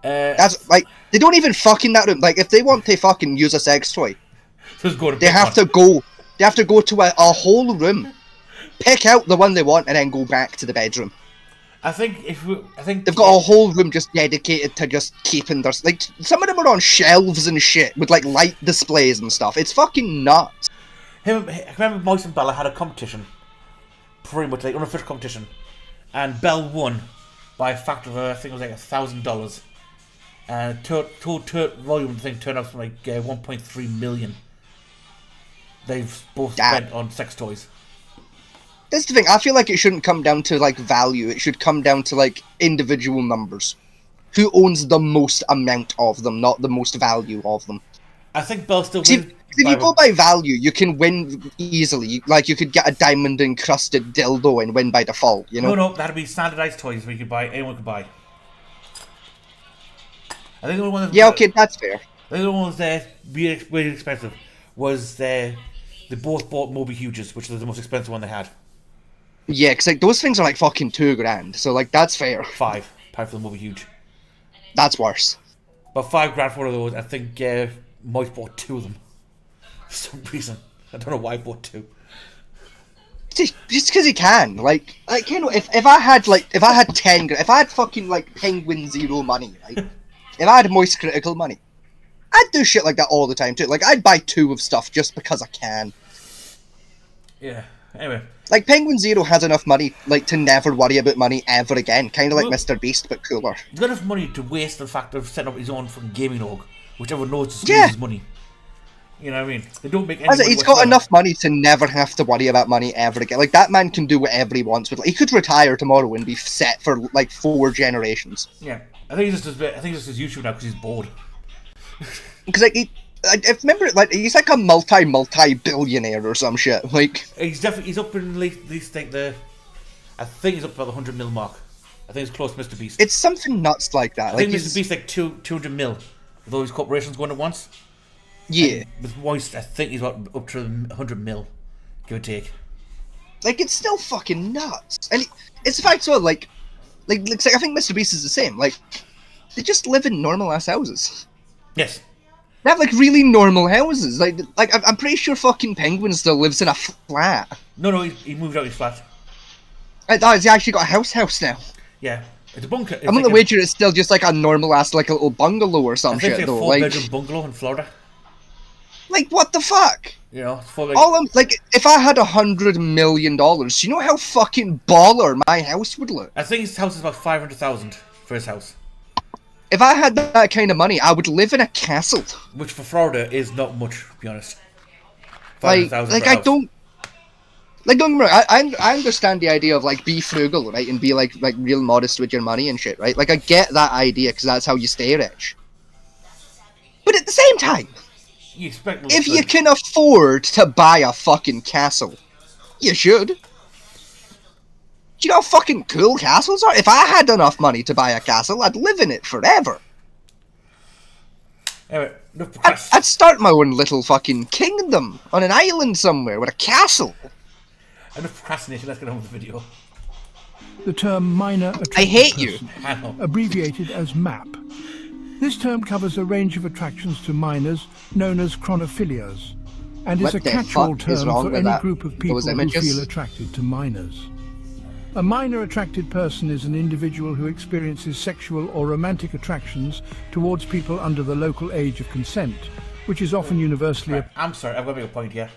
That's like they don't even fuck in that room. Like if they want to fucking use a sex toy, they have to go to a whole room, pick out the one they want, and then go back to the bedroom. I think they've got a whole room just dedicated to just keeping their like. Some of them are on shelves and shit with like light displays and stuff. It's fucking nuts. I remember Moise and Bella had a competition, pretty much like unofficial competition, and Belle won by a factor of I think it was like $1,000, and total volume thing turned out to like 1.3 million. They've both spent on sex toys. That's the thing. I feel like it shouldn't come down to like value. It should come down to like individual numbers. Who owns the most amount of them, not the most value of them. I think Belle still wins. If you go by value, you can win easily. Like, you could get a diamond-encrusted dildo and win by default, you know? No, that'd be standardized toys where you could buy, anyone could buy. I think the only one that yeah, okay, that's fair. I think the one that was really expensive was they both bought Moby Huges, which was the most expensive one they had. Yeah, because like, those things are like fucking $2,000, so like that's fair. £5 for the Moby Huge. That's worse. But $5,000 for one of those. I think Mike bought 2 of them for some reason. I don't know why I bought 2. Just because he can, like you know, if I had 10 grand, if I had fucking like Penguin Zero money, right? If I had Moist Critical money, I'd do shit like that all the time too. Like I'd buy 2 of stuff just because I can. Yeah. Anyway. Like Penguin Zero has enough money, like to never worry about money ever again. Kind of like Mr. Beast, but cooler. He's got enough money to waste the fact of setting up his own fucking gaming org, which everyone knows to use his money. You know what I mean? They don't make any money He's got enough money to never have to worry about money ever again. Like that man can do whatever he wants with. Like, he could retire tomorrow and be set for like 4 generations. Yeah, I think he just does YouTube now because he's bored. Because like I remember, like he's like a multi-billionaire or some shit. Like he's up in at least like I think he's up about the 100 mil mark. I think it's close to Mr. Beast. It's something nuts like that. I think Mr. Beast like 200 mil with all these corporations going at once. Yeah. And with Moist, I think he's up to 100 mil, give or take. Like it's still fucking nuts, and it's the fact so like I think Mr. Beast is the same. Like they just live in normal ass houses. Yes. They have like really normal houses. Like I'm pretty sure fucking Penguin still lives in a flat. No, he moved out his flat. He actually got a house now. Yeah, it's a bunker. I'm gonna wager it's still just like a normal ass like a little bungalow or some shit it's though. Like a 4-bedroom bungalow in Florida. Like what the fuck? You know, like if I had $100 million, do you know how fucking baller my house would look? I think his house is about 500,000 for his house. If I had that kind of money, I would live in a castle. Which for Florida is not much, to be honest. Like I don't. Like don't get me wrong, I understand the idea of like be frugal, right, and be like real modest with your money and shit, right? Like I get that idea because that's how you stay rich. But at the same time, if you can afford to buy a fucking castle, you should. Do you know how fucking cool castles are? If I had enough money to buy a castle, I'd live in it forever. Anyway, I'd start my own little fucking kingdom on an island somewhere with a castle. Enough procrastination, let's get on with the video. The term minor attraction I hate you. Abbreviated as MAP. This term covers a range of attractions to minors known as chronophilias, and is a catch-all term for any group of people who feel attracted to minors. A minor attracted person is an individual who experiences sexual or romantic attractions towards people under the local age of consent, which is often universally... I'm sorry, I've got to make a point here.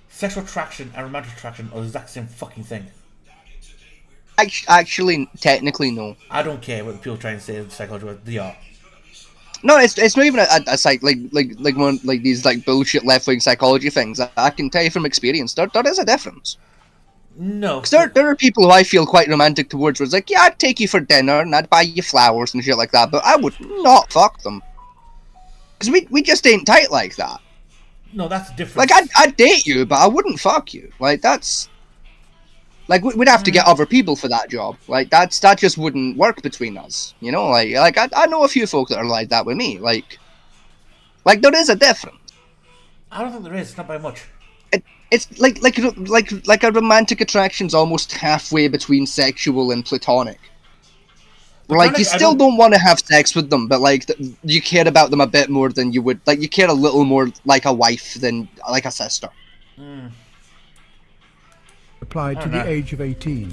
Sexual attraction and romantic attraction are the exact same fucking thing. Actually, technically, no. I don't care what people try and say in psychology, they are. No, it's not even a psych like one like these like bullshit left wing psychology things. I can tell you from experience, there is a difference. No, because there are people who I feel quite romantic towards. Where it's like, yeah, I'd take you for dinner and I'd buy you flowers and shit like that, but I would not fuck them because we just ain't tight like that. No, that's different. Like I'd date you, but I wouldn't fuck you. Like that's like we'd have to get other people for that job. Like that just wouldn't work between us. You know, like I know a few folk that are like that with me. Like there is a difference. I don't think there is. Not by much. It's like a romantic attraction's almost halfway between sexual and platonic. Like, you still don't want to have sex with them, but, like, you care about them a bit more than you would... Like, you care a little more like a wife than like a sister. Applied to the age of 18.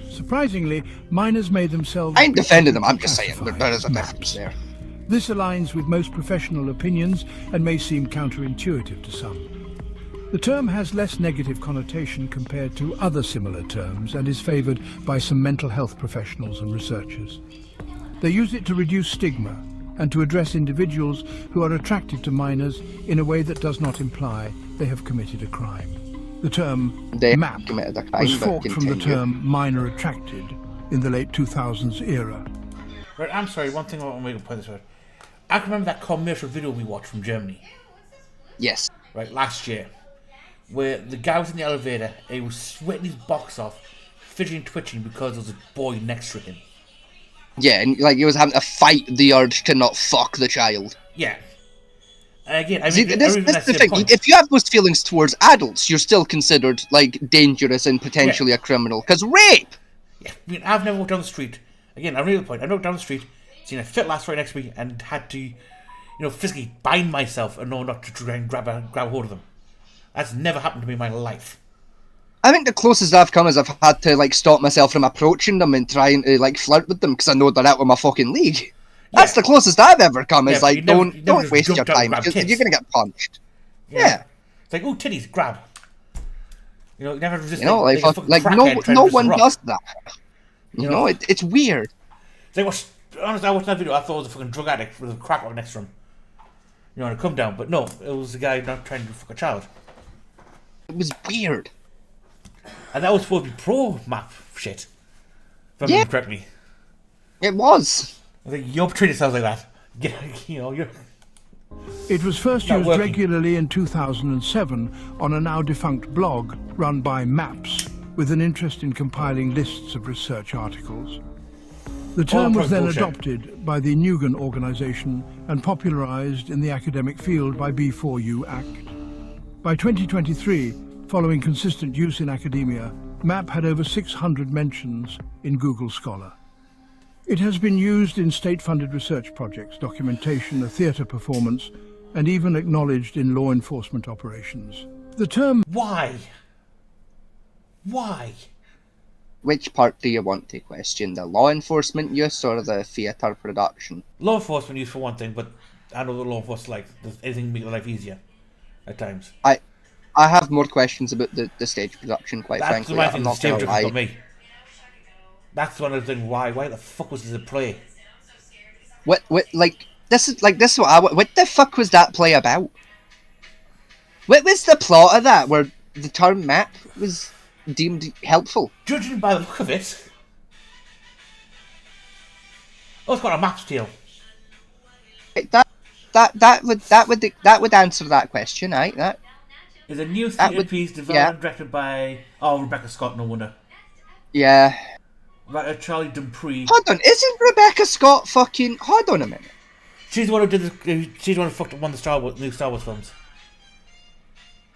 Surprisingly, minors made themselves... I ain't defending them, I'm just saying there is a difference there. This aligns with most professional opinions and may seem counterintuitive to some. The term has less negative connotation compared to other similar terms and is favoured by some mental health professionals and researchers. They use it to reduce stigma and to address individuals who are attracted to minors in a way that does not imply they have committed a crime. The term MAP was forked from the term minor attracted in the late 2000s era. Right, I'm sorry, one thing I want to make a point this way. I can remember that commercial video we watched from Germany. Yes. Right, last year. Where the guy was in the elevator and he was sweating his box off, fidgeting and twitching because there was a boy next to him. Yeah, and like he was having to fight the urge to not fuck the child. Yeah. Again, I mean, See, this is the thing. Point. If you have those feelings towards adults, you're still considered like dangerous and potentially a criminal. Because rape. Yeah, I mean, I've never walked down the street. Again, I made the point. I walked down the street, seen a fit lass right next to me, and had to, physically bind myself and know not to try and grab a hold of them. That's never happened to me in my life. I think the closest I've come is I've had to like stop myself from approaching them and trying to like flirt with them because I know they're out of my fucking league. That's the closest I've ever come. Is like don't waste your time because you're gonna get punched. Yeah. It's like, oh, titties, grab. Never resist. No one does that. It's weird. It's like, honestly, I watched that video. I thought it was a fucking drug addict with a crack rock next to him. To come down, but no, it was a guy not trying to fuck a child. It was weird. And that was supposed to be pro-map shit. If I remember correctly. It was. I think you're treating yourselves like that. You're... It was first used regularly in 2007 on a now defunct blog run by MAPS, with an interest in compiling lists of research articles. The term was then adopted by the Nugan organization and popularized in the academic field by B4U Act. By 2023, following consistent use in academia, MAP had over 600 mentions in Google Scholar. It has been used in state-funded research projects, documentation, a theatre performance, and even acknowledged in law enforcement operations. The term... Why? Why? Which part do you want to question? The law enforcement use or the theatre production? Law enforcement use for one thing, but I know the law enforcement does anything to make their life easier at times. I have more questions about the stage production, quite frankly. That's the stage production got me. That's one of the things. Why the fuck was this a play? What this is what the fuck was that play about? What was the plot of that where the term map was deemed helpful? Judging by the look of it, it's got a map's tale. That would answer that question, right? That is a new theatre piece developed and directed by Rebecca Scott. No wonder. Yeah. Writer Charlie Dupree. Hold on, isn't Rebecca Scott fucking? Hold on a minute. She's the one who did She's the one who fucked up one of the new Star Wars films.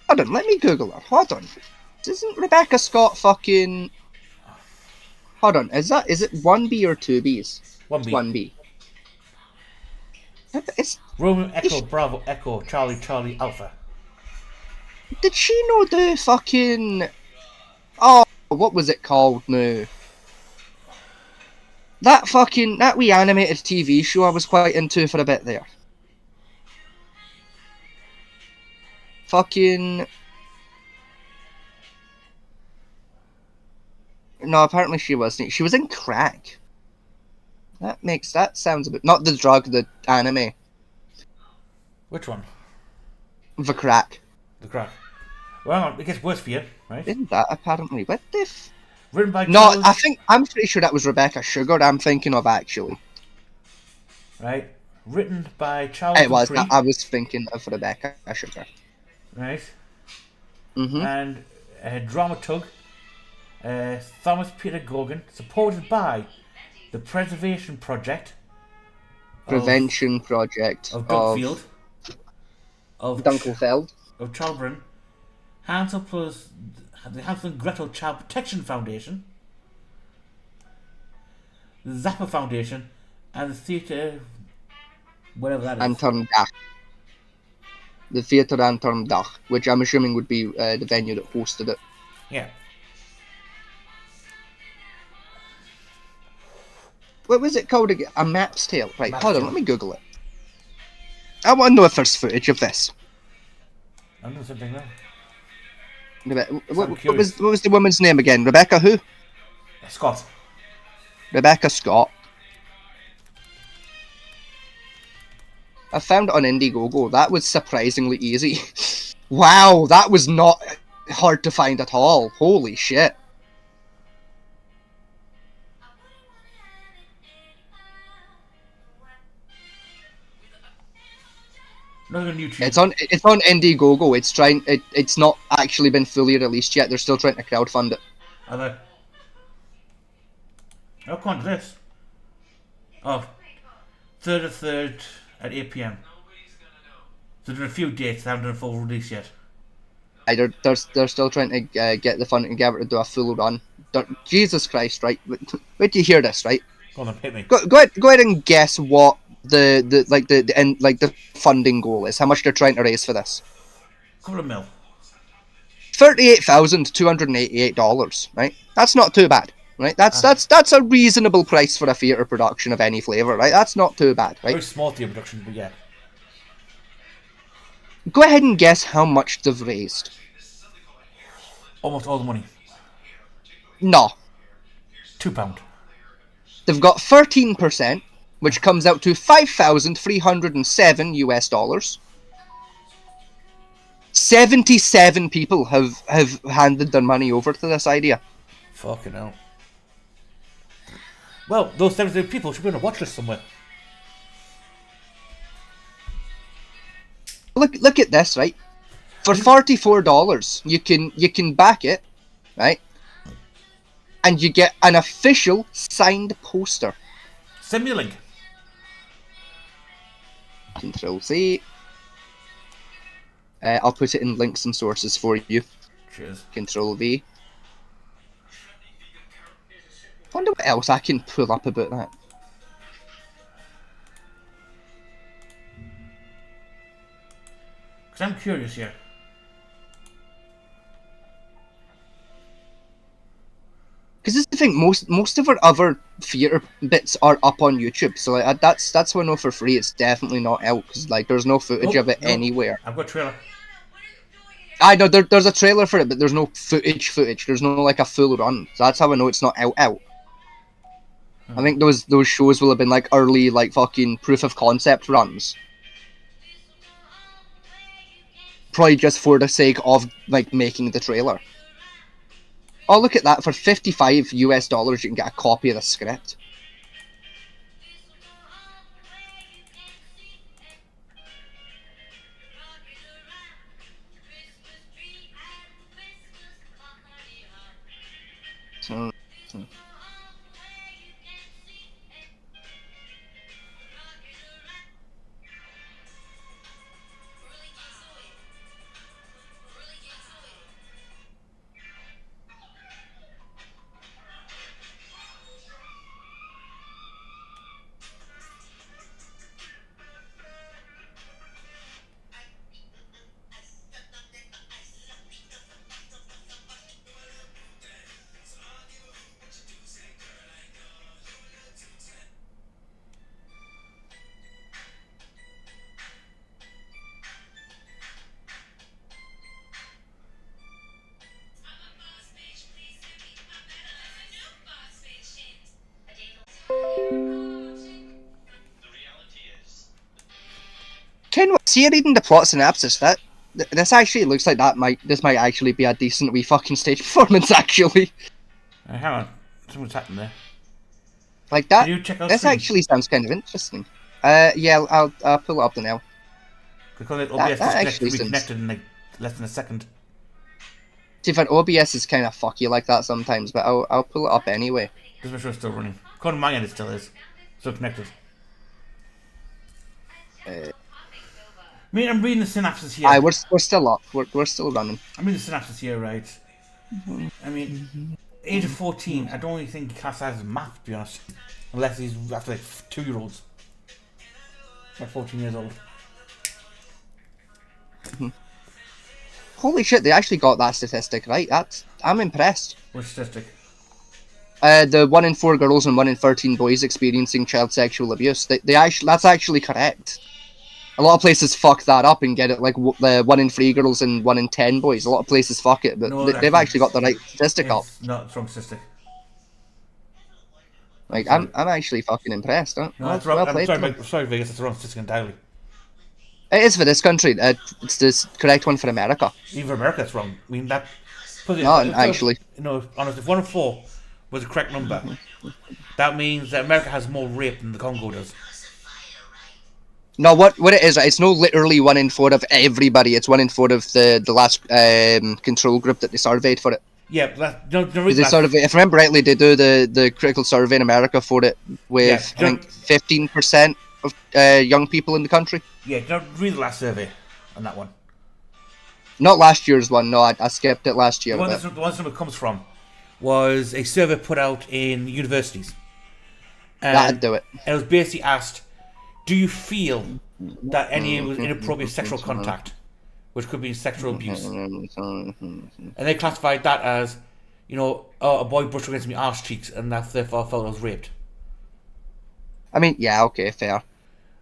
Hold on, let me Google her. Hold on. Isn't Rebecca Scott fucking? Hold on, is it 1B or 2Bs? 1B. 1B. It's Romeo Echo Bravo Echo Charlie Charlie Alpha. Did she know the fucking? Oh, what was it called now? That wee animated TV show I was quite into for a bit there. Fucking. No, apparently she wasn't. She was in Crack. That sounds a bit... Not the drug, the anime. Which one? The Crack. The Crack. Well, it gets worse for you, right? Isn't that apparently? What the f... Written by No, I'm pretty sure that was Rebecca Sugar I'm thinking of, actually. Right. Written by Charles It was. Dupree. I was thinking of Rebecca Sugar. Right. Mm-hmm. And Dramatug, Thomas Peter Gorgon, supported by the Prevention Project of Dunkfield, of Dunkelfeld, of Chalburn, Hansel plus the Hansel and Gretel Child Protection Foundation, the Zappa Foundation, and the theatre, whatever that is. Anton Dach. The Theatre Anton Dach, which I'm assuming would be the venue that hosted it. Yeah. What was it called again? A Map's Tale. Right, hold on, let me Google it. I want to know if there's footage of this. I know something now. What was the woman's name again? Rebecca who? Scott. Rebecca Scott. I found it on Indiegogo. That was surprisingly easy. Wow, that was not hard to find at all. Holy shit. Not on YouTube. It's on Indiegogo. It's not actually been fully released yet. They're still trying to crowdfund it. Are they? How come on to this? Oh, 3rd of 3rd at 8 p.m. So there are a few dates. They haven't done a full release yet. They're still trying to get the funding together to do a full run. Jesus Christ, right? Wait till you hear this, right? Go on, hit me. Go ahead and guess what the funding goal is. How much they're trying to raise for this? Couple of mil. $38,288. Right? That's not too bad. Right? That's a reasonable price for a theatre production of any flavour, right? That's not too bad, right? Very small theatre production, but yeah. Go ahead and guess how much they've raised. Almost all the money. No. £2. They've got 13%, which comes out to $5,307 US. 77 people have handed their money over to this idea. Fucking hell. Well, those 77 people should be on a watch list somewhere. Look at this, right? For $44, you can back it, right? And you get an official signed poster. Send me a link. Control C. I'll put it in links and sources for you. Cheers. Control V. Wonder what else I can pull up about that. Because I'm curious here. Because this is the thing, most of our other theatre bits are up on YouTube, so like that's one no for free. It's definitely not out because like there's no footage of it anywhere. I've got a trailer. I know there's a trailer for it, but there's no footage. There's no like a full run. So that's how I know it's not out. I think those shows will have been like early like fucking proof of concept runs. Probably just for the sake of like making the trailer. Oh, look at that! For $55 US, you can get a copy of the script. So. See, reading the plot synopsis, this actually looks like this might actually be a decent wee fucking stage performance. Actually, hang on, something's happened there. Like that. Can you check out this screen? Actually sounds kind of interesting. Yeah, I'll pull it up now. Because OBS that is connected in like less than a second. See, if an OBS is kind of fucky like that sometimes, but I'll pull it up anyway. Just make sure it's still running. According to my end, it still is. Still connected. I mean, I'm reading the synopsis here. Aye, we're still up. We're still running. I'm reading the synopsis here, right? I mean, age of 14. I don't really think he class as math, to be honest, unless he's after like 2-year-olds, like 14 years old. Holy shit! They actually got that statistic right. I'm impressed. Which statistic? The 1 in 4 girls and 1 in 13 boys experiencing child sexual abuse. That's actually correct. A lot of places fuck that up and get it like 1 in 3 girls and 1 in 10 boys. A lot of places fuck it, but no, they've actually got the right statistic up. Not a strong statistic. Like I'm actually fucking impressed. Huh? No, that's wrong. I'm sorry, Vegas. It's the wrong statistic entirely. It is for this country. It's the correct one for America. Even for America, it's wrong. I mean that. Actually. No, honestly, if 1 in 4 was the correct number, that means that America has more rape than the Congo does. No, what it is, it's no literally 1 in 4 of everybody. It's 1 in 4 of the last control group that they surveyed for it. Yeah, they sort of, if I remember rightly, they do the critical survey in America for it with I think 15% of young people in the country. Yeah, read the last survey on that one. Not last year's one. No, I skipped it last year. The one that comes from was a survey put out in universities. That'd do it. And it was basically asked, do you feel that any inappropriate sexual contact, which could be sexual abuse, and they classified that as, a boy brushed against my arse cheeks, and that's therefore I felt I was raped. I mean, yeah, okay, fair.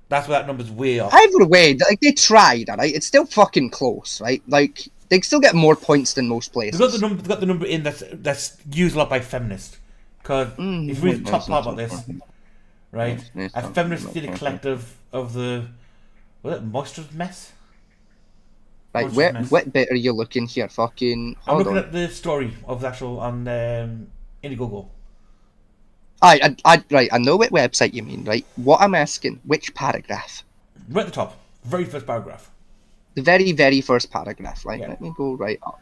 That's where that number's way off. Either way, like, they tried, right? It's still fucking close, right? Like, they still get more points than most places. They've got the number in that's used a lot by feminists. Because if you read the top part about this, right? A feminist did a collective of the, was it Moisture's Mess? Right, what bit are you looking here? Fucking. I'm looking at the story of the actual on Indiegogo. Right, I know what website you mean, right? What I'm asking, which paragraph? Right at the top, very first paragraph. The very, very first paragraph, right? Yeah. Let me go right up.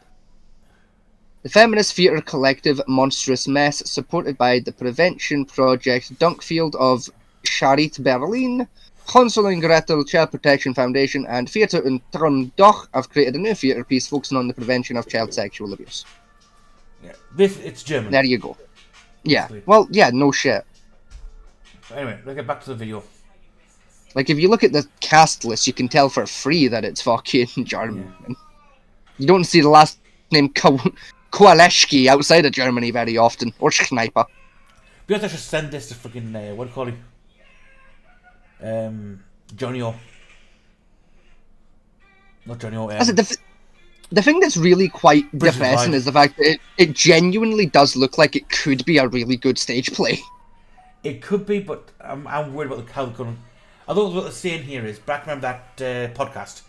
The feminist theatre collective Monstrous Mess, supported by the Prevention Project Dunkfield of Charité Berlin, Hansel and Gretel Child Protection Foundation, and Theatre in Trondheim have created a new theatre piece focusing on the prevention of child sexual abuse. Yeah, it's German. There you go. Yeah, well, yeah, no shit. Anyway, let's get back to the video. Like, if you look at the cast list, you can tell for free that it's fucking German. Yeah. You don't see the last name Kowaleski outside of Germany very often, or Schneiper. We have to just send this to freaking, what do you call him? Johnny O. Not Johnny O. The thing that's really quite depressing is the fact that it genuinely does look like it could be a really good stage play. It could be, but I'm worried about how they're going to... Although what they're saying here is, back remember that podcast?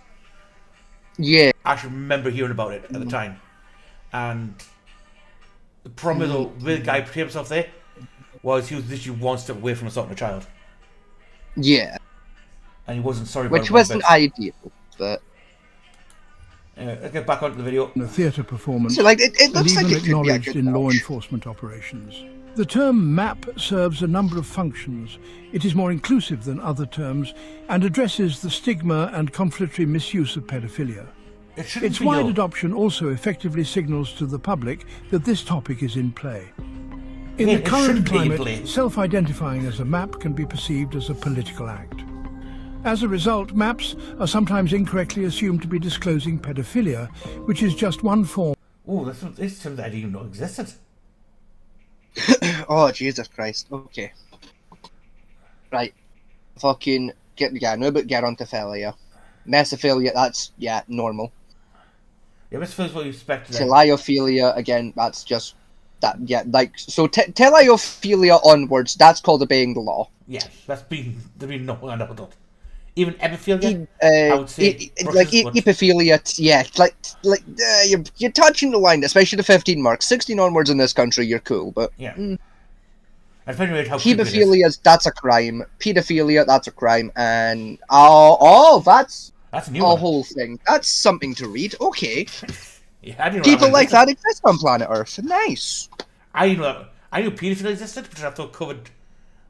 Yeah. I actually remember hearing about it at the time. And the problem with the guy portrayed himself there was he was literally one step away from assaulting a child. Yeah. And he wasn't sorry about it. Which wasn't ideal, but... Anyway, let's get back onto the video. A theatre performance, so, like, it looks like it could acknowledged be a good in law watch. enforcement operations. The term MAP serves a number of functions. It is more inclusive than other terms and addresses the stigma and conflictory misuse of pedophilia. Its wide adoption also effectively signals to the public that this topic is in play. In the current climate, self-identifying as a MAP can be perceived as a political act. As a result, MAPs are sometimes incorrectly assumed to be disclosing pedophilia, which is just one form. Oh, this is something I didn't even know existed. Oh, Jesus Christ. Okay. Right. Fucking get gerontophilia. Mesophilia, that's, normal. Yeah, mesophilia is what you expect. Teleophilia, again, that's just... that. Yeah, like, so teleophilia onwards, that's called obeying the law. Yeah, that's been no adult. Even epiphilia, I would say. Like, epiphilia, yeah, you're touching the line, especially the 15 marks. 16 onwards in this country, you're cool, but... Yeah. How hebephilia, that's a crime. Pedophilia, that's a crime. And, that's a new whole thing. That's something to read. Okay. Yeah, I didn't know people like that exist on planet Earth. Nice. I knew pedophilia existed, which I thought covered,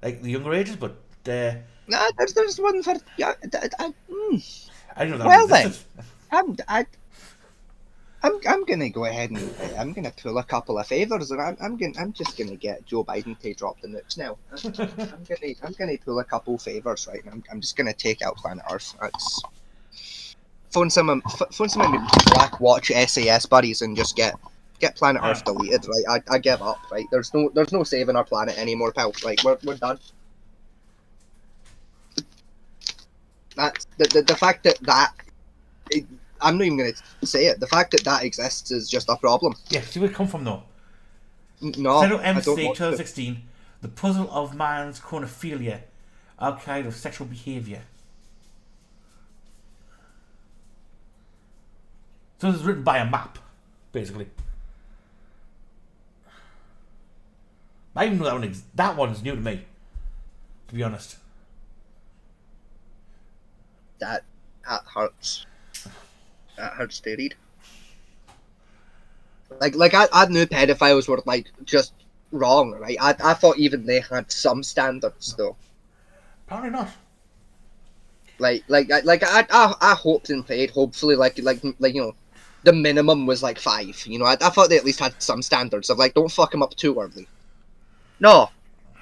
like, the younger ages, but... Nah, there's one for... I didn't know that well existed. then, I'm gonna go ahead and I'm gonna pull a couple of favors, and I'm just gonna get Joe Biden to drop the nukes now. I'm gonna pull a couple favors, right? I'm just gonna take out Planet Earth. That's phone some of my Black Watch SAS buddies and just get Planet Earth deleted, right? I give up, right? There's no saving our planet anymore, pal. Like we're done. That's the fact that I'm not even going to say it. The fact that exists is just a problem. Yeah, see where it come from though. No, Senator MC 2016, The Puzzle of Man's Chronophilia, Archive of Sexual Behaviour. So it's written by a map, basically. I even know that one. That one's new to me, to be honest. That hurts. That hurts to read. Like I knew pedophiles were like just wrong, right? I thought even they had some standards though. Apparently not. I hoped and prayed. Hopefully, like you know, the minimum was like 5. You know, I thought they at least had some standards of like, don't fuck them up too early. No,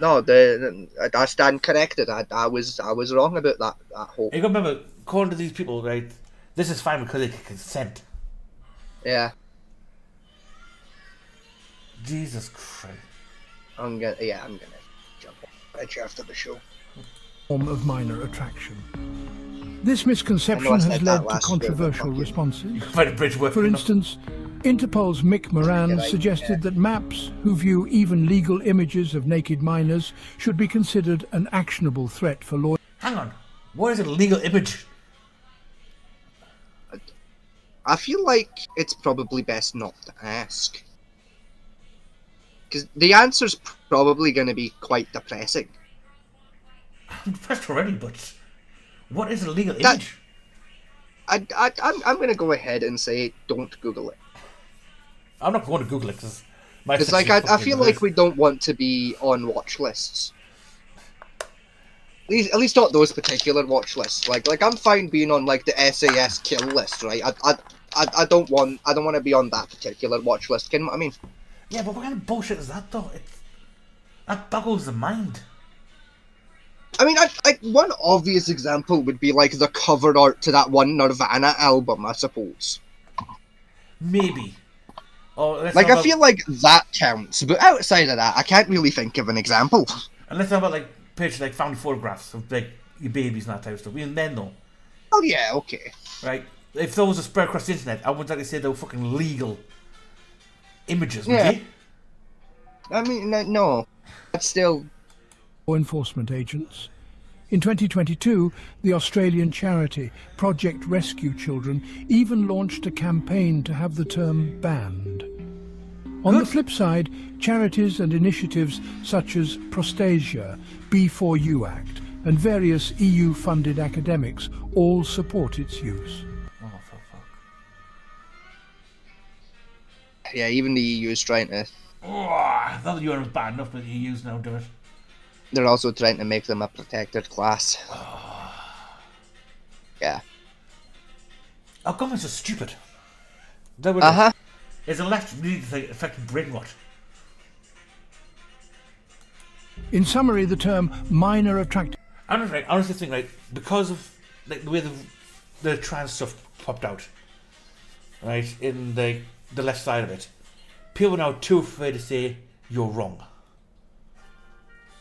I stand corrected. I was wrong about that hope. You gotta remember, according to these people, right? This is fine because they can consent. Yeah. Jesus Christ. I'm gonna jump right after the show. Form of minor attraction. This misconception has led to controversial responses. For instance, Interpol's Mick Moran suggested that MAPS, who view even legal images of naked minors, should be considered an actionable threat for law. Hang on, what is a legal image? I feel like it's probably best not to ask. Because the answer's probably going to be quite depressing. I'm depressed already, but what is a legal image? I'm going to go ahead and say don't Google it. I'm not going to Google it because like I feel like we don't want to be on watch lists. At least not those particular watch lists. Like I'm fine being on like the SAS kill list, right? I don't want to be on that particular watch list. Can you know what I mean? Yeah, but what kind of bullshit is that though? That boggles the mind. I mean, one obvious example would be like the cover art to that one Nirvana album, I suppose. Maybe. Like I feel like that counts, but outside of that, I can't really think of an example. And let's talk about like pictures, like family photographs of like your babies and that type of stuff. Even then, though. Oh yeah, okay. Right. If those were spread across the internet, I wouldn't like to say they were fucking legal images, would you? I mean, no. That's still... Law enforcement agents. In 2022, the Australian charity Project Rescue Children even launched a campaign to have the term banned. On the flip side, charities and initiatives such as Prostasia, B4U Act, and various EU-funded academics all support its use. Oh, for fuck. Yeah, even the EU is trying to... Oh, I thought the UN was bad enough, but the EU's now do it. They're also trying to make them a protected class. Yeah. Our governments are stupid. Is the left really affecting brain rot? In summary, the term minor attractive... I honestly think, like, because of like the way the trans stuff popped out, right, in the left side of it, people are now too afraid to say you're wrong.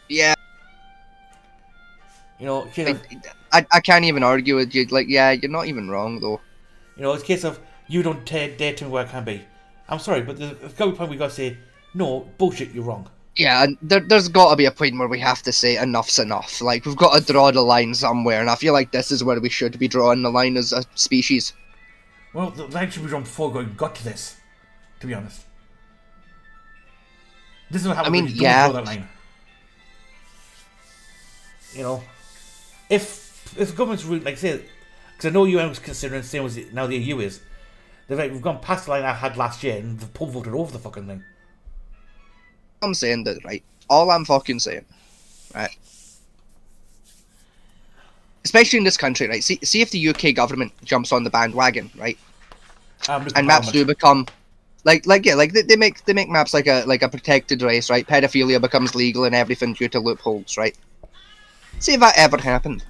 Yeah. You know, I can't even argue with you. Like, yeah, you're not even wrong, though. You know, it's a case of, you don't dare tell me where I can be. I'm sorry, but there's got to be a point we got to say, no, bullshit, you're wrong. Yeah, and there's got to be a point where we have to say enough's enough. Like, we've got to draw the line somewhere, and I feel like this is where we should be drawing the line as a species. Well, the line should be drawn before we got to this, to be honest. This is what happens when you don't draw that line. You know, if the government's really, like, say, because I know UN was considering the same as now the EU is, they're like, we've gone past the line I had last year and they've voted over the fucking thing. I'm saying that, right? All I'm fucking saying, right? Especially in this country, right? See if the UK government jumps on the bandwagon, right? And maps do become, they make maps like a protected race, right? Pedophilia becomes legal and everything due to loopholes, right? See if that ever happened.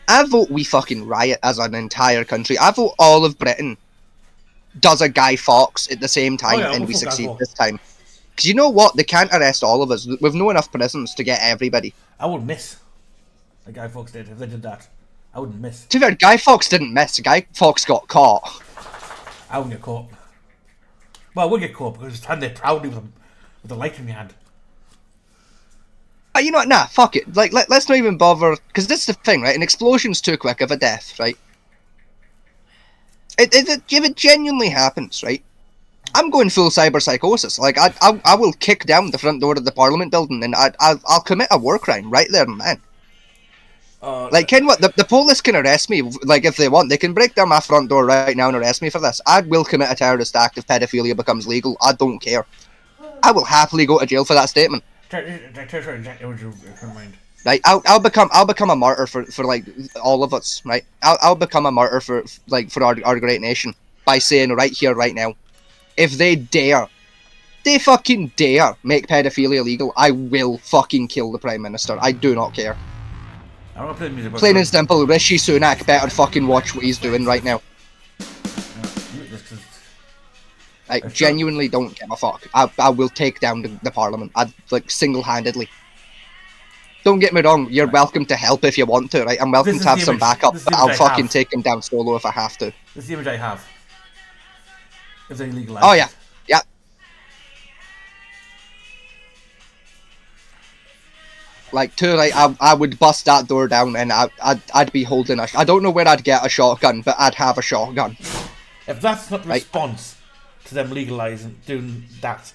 I vote we fucking riot as an entire country. I vote all of Britain does a Guy Fawkes at the same time and we succeed this time. Because you know what? They can't arrest all of us. We've no enough prisons to get everybody. I would miss. Like Guy Fawkes did. If they did that, I wouldn't miss. To be fair, Guy Fawkes didn't miss. Guy Fawkes got caught. I wouldn't get caught. Well, I would get caught because I was standing there proudly with a light in my hand. You know what? Nah, fuck it. Like, let's not even bother. Because this is the thing, right? An explosion's too quick of a death, right? If it genuinely happens, right? I'm going full cyber psychosis. Like, I will kick down the front door of the Parliament building and I'll commit a war crime right there and then. Like, Ken, what? The police can arrest me, like, if they want. They can break down my front door right now and arrest me for this. I will commit a terrorist act if pedophilia becomes legal. I don't care. I will happily go to jail for that statement. Right, I'll become a martyr for like all of us. Right, I'll become a martyr for our great nation by saying right here, right now, if they fucking dare make pedophilia legal, I will fucking kill the Prime Minister. I do not care. I'm gonna play the music. Plain and simple, Rishi Sunak better fucking watch what he's doing right now. I genuinely don't give a fuck. I will take down the Parliament. Like, single-handedly. Don't get me wrong, you're welcome to help if you want to, right? I'm welcome to have some backup, but I'll fucking take him down solo if I have to. This is the image I have. If they legalize. Oh, yeah. Yeah. Like, I would bust that door down and I'd be holding I don't know where I'd get a shotgun, but I'd have a shotgun. If that's not the response to them legalizing, doing that,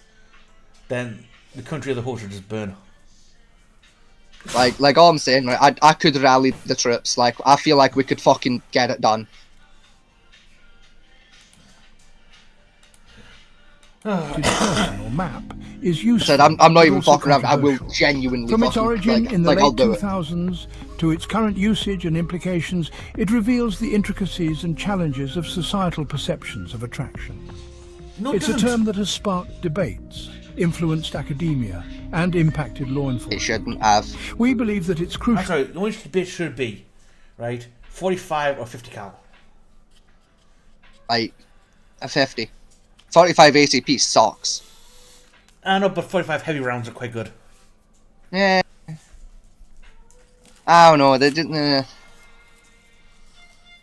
then the country as a whole should just burn. Like all I'm saying, right, I could rally the troops. Like, I feel like we could fucking get it done. Personal map is useful. I'm not even fucking around. I will genuinely. From its origin in the late I'll do 2000s to its current usage and implications, it reveals the intricacies and challenges of societal perceptions of attraction. No, it's a term that has sparked debates, influenced academia, and impacted law enforcement. It shouldn't have. We believe that it's crucial. I'm sorry, the only debate should be, right, 45 or 50 cal. Like, a 50. 45 ACP sucks. I know, but 45 heavy rounds are quite good. Yeah. I don't know, they didn't...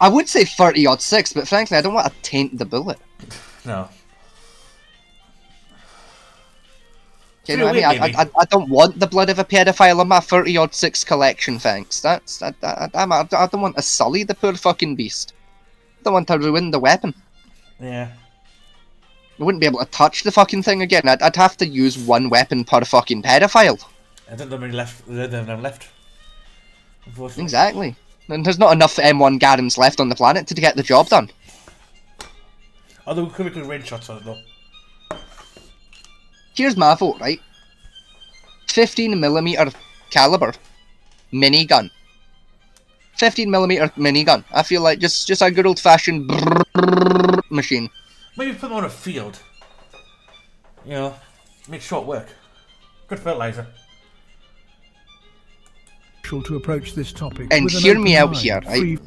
I would say 30-06, but frankly, I don't want to taint the bullet. No. You know what I mean? I don't want the blood of a pedophile in my 30-06 collection, thanks. I don't want to sully the poor fucking beast. I don't want to ruin the weapon. Yeah. I wouldn't be able to touch the fucking thing again. I'd have to use one weapon per fucking pedophile. I don't know many left. They don't have left. Exactly. And there's not enough M1 Garens left on the planet to get the job done. Although we could make good range shots on it though. Here's my vote, right? 15mm caliber minigun. 15mm minigun. I feel like just a good old fashioned machine. Maybe put them on a field. You know, make short work. Good fertilizer. To approach this topic. And hear me out here, right?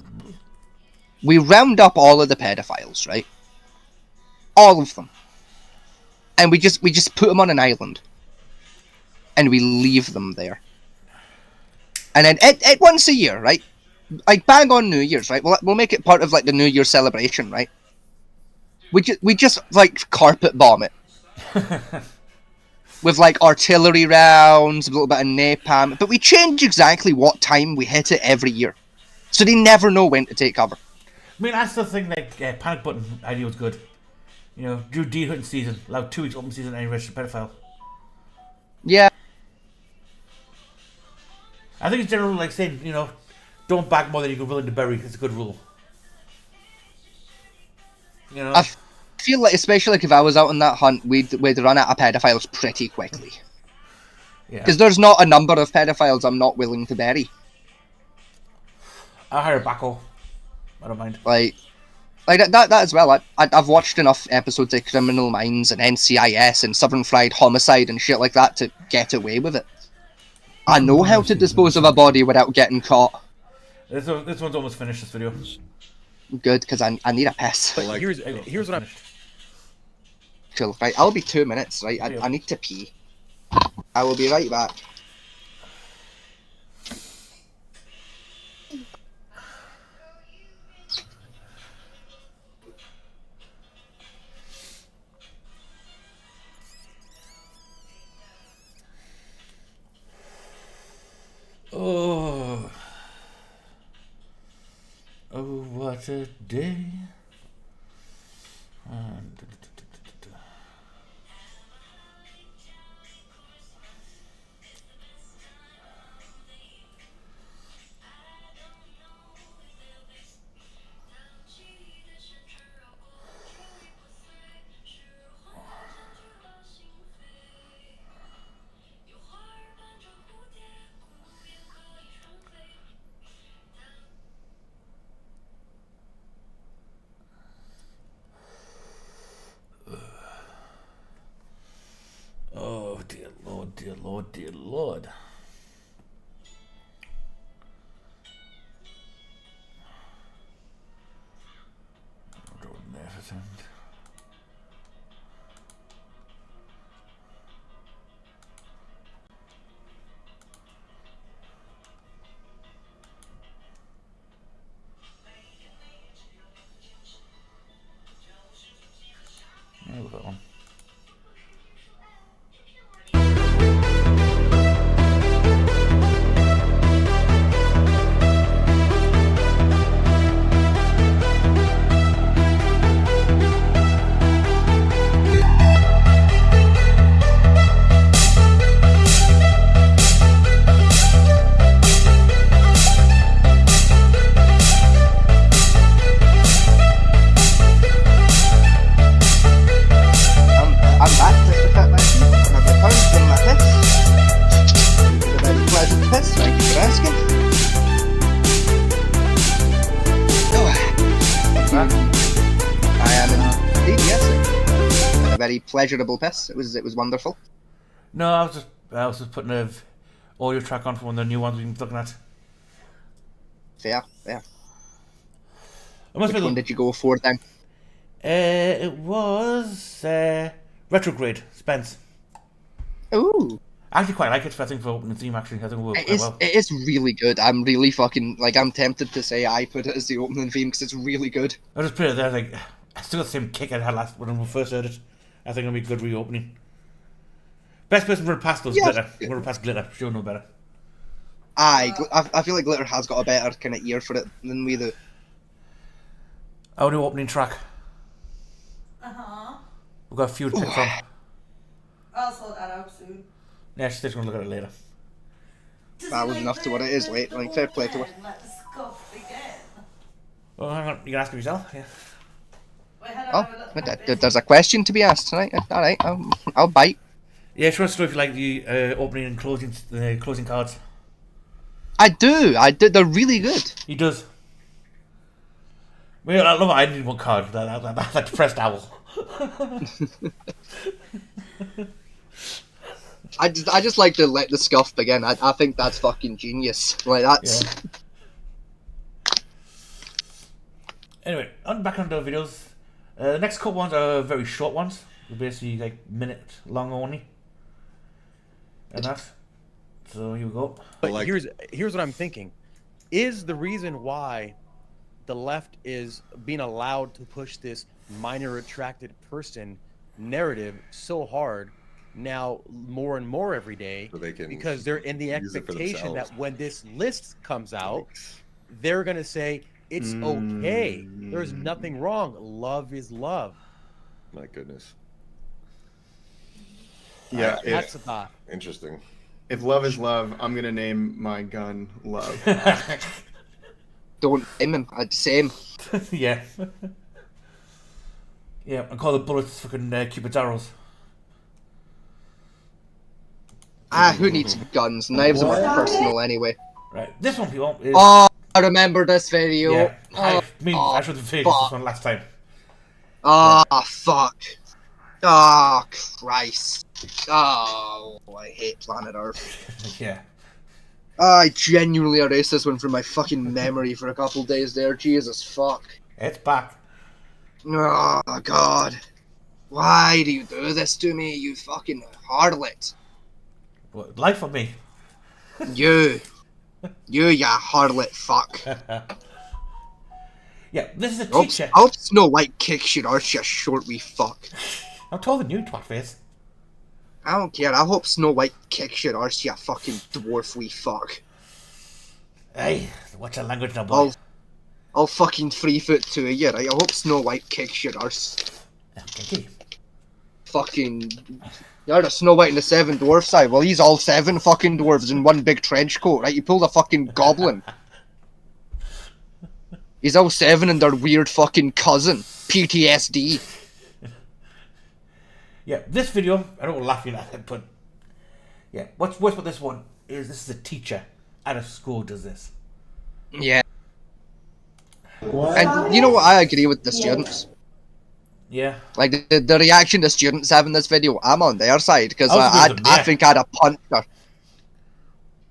We round up all of the pedophiles, right? All of them. And we just put them on an island. And we leave them there. And then at once a year, right? Like bang on New Year's, right? We'll make it part of like the New Year celebration, right? We just like carpet bomb it. With like artillery rounds, a little bit of napalm, but we change exactly what time we hit it every year. So they never know when to take cover. I mean, that's the thing, like, panic button idea was good. You know, do deer hunting season, allow 2 weeks open season, any registered pedophile. Yeah. I think it's generally like saying, you know, don't bag more than you're willing to bury. It's a good rule. You know? I feel like, especially like if I was out on that hunt, we'd run out of pedophiles pretty quickly. Yeah. Because there's not a number of pedophiles I'm not willing to bury. I'll hire a backhoe. I don't mind. Like that as well. I've watched enough episodes of Criminal Minds and NCIS and Southern Fried Homicide and shit like that to get away with it. I know how to dispose of a body without getting caught. This one's almost finished, this video. Good, because I need a piss. But here's what I'm... Cool, right, I'll be 2 minutes, right? I need to pee. I will be right back. Oh, what a day. Lord, dear Lord. Yeah, we've got one. I'm back, Mr. Fatman. I've returned from my piss. It was a very pleasant piss, thank you for asking. Oh, I am indeed, yes. A very pleasurable piss. It was wonderful. No, I was just putting a audio track on for one of the new ones we've been looking at. Fair. Which one did you go for then? It was Retrograde, Spence. Ooh. I actually quite like it. I think for opening theme, actually, I think it worked quite well. It is really good. I'm really fucking I'm tempted to say I put it as the opening theme because it's really good. I just put it there. Like, I still got the same kick I had when we first heard it. I think it'll be a good reopening. Best person to run past those Glitter. Run past Glitter. She'll know better. I feel like Glitter has got a better kind of ear for it than we do. Our new opening track. We've got a few to pick from. I'll sort that out soon. Yeah, she's just going to look at it later. Well, enough to what it is, wait. Like, fair play to her. Let the scuff begin. Oh, hang on. You can ask her yourself. Yeah. Oh, there's a question to be asked tonight. Alright, I'll bite. Yeah, she wants to know if you like the opening and closing cards. I do. They're really good. He does. Well, I love it. I need one card. That depressed owl. I just like to let the scuff begin. I think that's fucking genius. Like that's. Yeah. Anyway, back on the videos. The next couple ones are very short ones. They're basically like minute long only. And that. So here we go. But here's what I'm thinking. Is the reason why the left is being allowed to push this minor attracted person narrative so hard now more and more every day because they're in the expectation that when this list comes out, they're going to say, it's okay. There's nothing wrong. Love is love. My goodness. Yeah, that's a thought. Interesting. If love is love, I'm gonna name my gun Love. Don't name him. Same. Yeah. Yeah, and call the bullets fucking Cupid's arrows. Who needs guns? Knives are personal anyway. Right, this one, people, is... Oh, I remember this video. Yeah, I should have finished this one last time. Oh, fuck. Oh, Christ. Oh, I hate planet Earth. Yeah. I genuinely erased this one from my fucking memory for a couple days there. Jesus fuck. It's back. Oh, God. Why do you do this to me, you fucking harlot? What, life for me? You, ya harlot fuck. Yeah, this is a teacher. I hope Snow White kicks your arse, you short wee fuck. I'm told the new twat face. I don't care. I hope Snow White kicks your arse, you fucking dwarf wee fuck. Hey, watch your language now, boy. I'll fucking 3 foot 2 of you, right? I hope Snow White kicks your arse. Okay. Fucking... You're the Snow White and the 7 dwarfs side. Well, he's all 7 fucking dwarves in one big trench coat, right? You pulled a fucking goblin. He's all 7 and their weird fucking cousin. PTSD. Yeah, this video, I don't laugh at it, but... Yeah, what's worse about this one is this is a teacher at a school does this. Yeah. What? And you know what? I agree with the students. Yeah. Like the reaction the students have in this video, I'm on their side because I think I'd have punched her.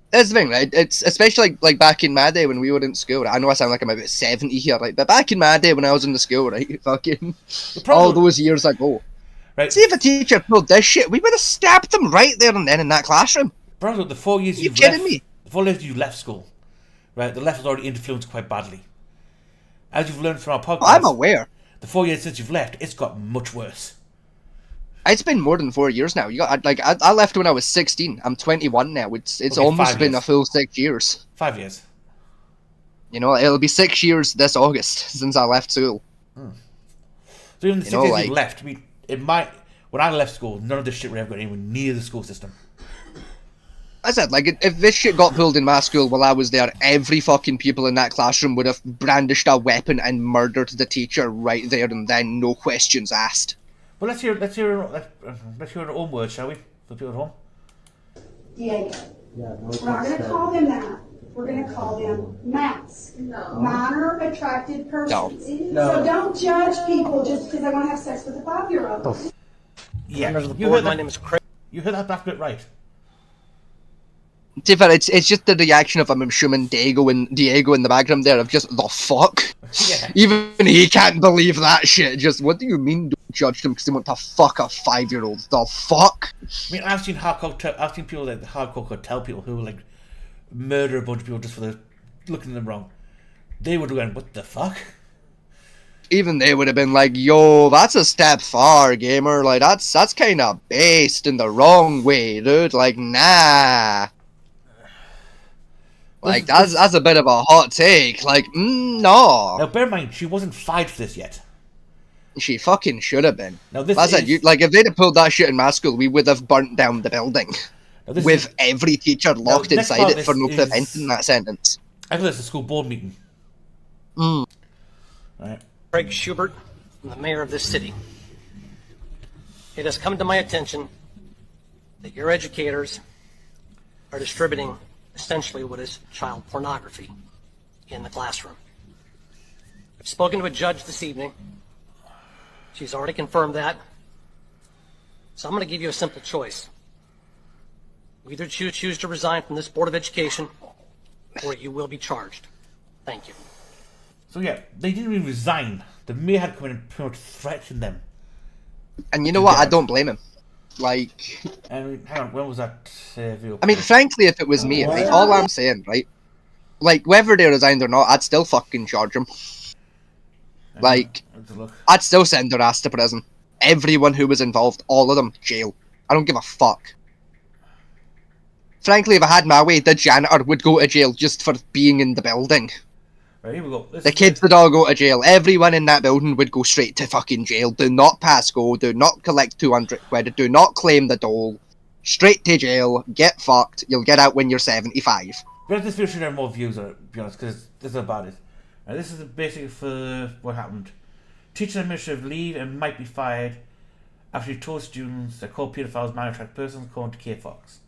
That's the thing, right? It's especially like back in my day when we were in school. Right? I know I sound like I'm about 70 here, right? But back in my day when I was in the school, right? Fucking all those years ago. Right. See if a teacher pulled this shit, we would have stabbed them right there and then in that classroom. Bro, the 4 years you've kidding me? The 4 years you left school, right? The left has already influenced quite badly. As you've learned from our podcast, I'm aware. The 4 years since you've left, it's got much worse. It's been more than 4 years now. I left when I was 16. I'm 21 now. It's okay, almost been a full 6 years. 5 years. You know, it'll be 6 years this August since I left school. So even the 6 years you left, I mean, when I left school, none of this shit would ever got anywhere near the school system. I said, like, if this shit got pulled in my school while I was there, every fucking people in that classroom would have brandished a weapon and murdered the teacher right there and then, no questions asked. Well, let's hear our own words, shall we, for people at home? Diego. We're not going to call them that. We're going to call them MATs. No. Minor attracted persons. No. So don't judge people just because they want to have sex with a 5-year-old. Yeah, my name is Craig. You heard that back bit right. Tifa, it's just the reaction of I'm assuming Diego in the background there of just the fuck. Yeah. Even he can't believe that shit. Just what do you mean don't judge them because they want to fuck a 5-year-old? The fuck? I mean, I've seen people that hardcore could tell people who like murder a bunch of people just for the looking at them wrong. They would have gone, what the fuck? Even they would have been like, yo, that's a step far, gamer. Like that's kind of based in the wrong way, dude. Like, nah. Like, that's a bit of a hot take. Like, no. Now, bear in mind, she wasn't fired for this yet. She fucking should have been. Now, this like, if they'd have pulled that shit in my school, we would have burnt down the building. With every teacher locked inside it for no preventing that sentence. I think that's a school board meeting. Right. Craig Schubert, I'm the mayor of this city. It has come to my attention that your educators are distributing essentially what is child pornography in the classroom. I've spoken to a judge this evening. She's already confirmed that. So I'm going to give you a simple choice. You either choose to resign from this Board of Education, or you will be charged. Thank you. So yeah, they didn't even resign. The mayor had come in and pretty much threatened them. And you know what? I don't blame him. Like, hang on, when was that video? I mean, frankly, if it was me, right, all I'm saying, right, like, whether they resigned or not, I'd still fucking charge them. Like, I'd still send their ass to prison. Everyone who was involved, all of them, jail. I don't give a fuck. Frankly, if I had my way, the janitor would go to jail just for being in the building. Right, here we go. The kids would all go to jail. Everyone in that building would go straight to fucking jail. Do not pass go. Do not collect 200 quid. Do not claim the dole. Straight to jail. Get fucked. You'll get out when you're 75. But this video should have more views on it, to be honest, because this is about it. Now, this is basically for what happened. Teacher administrative leave and might be fired after he told students that called pedophiles minor attracted persons according to K Fox.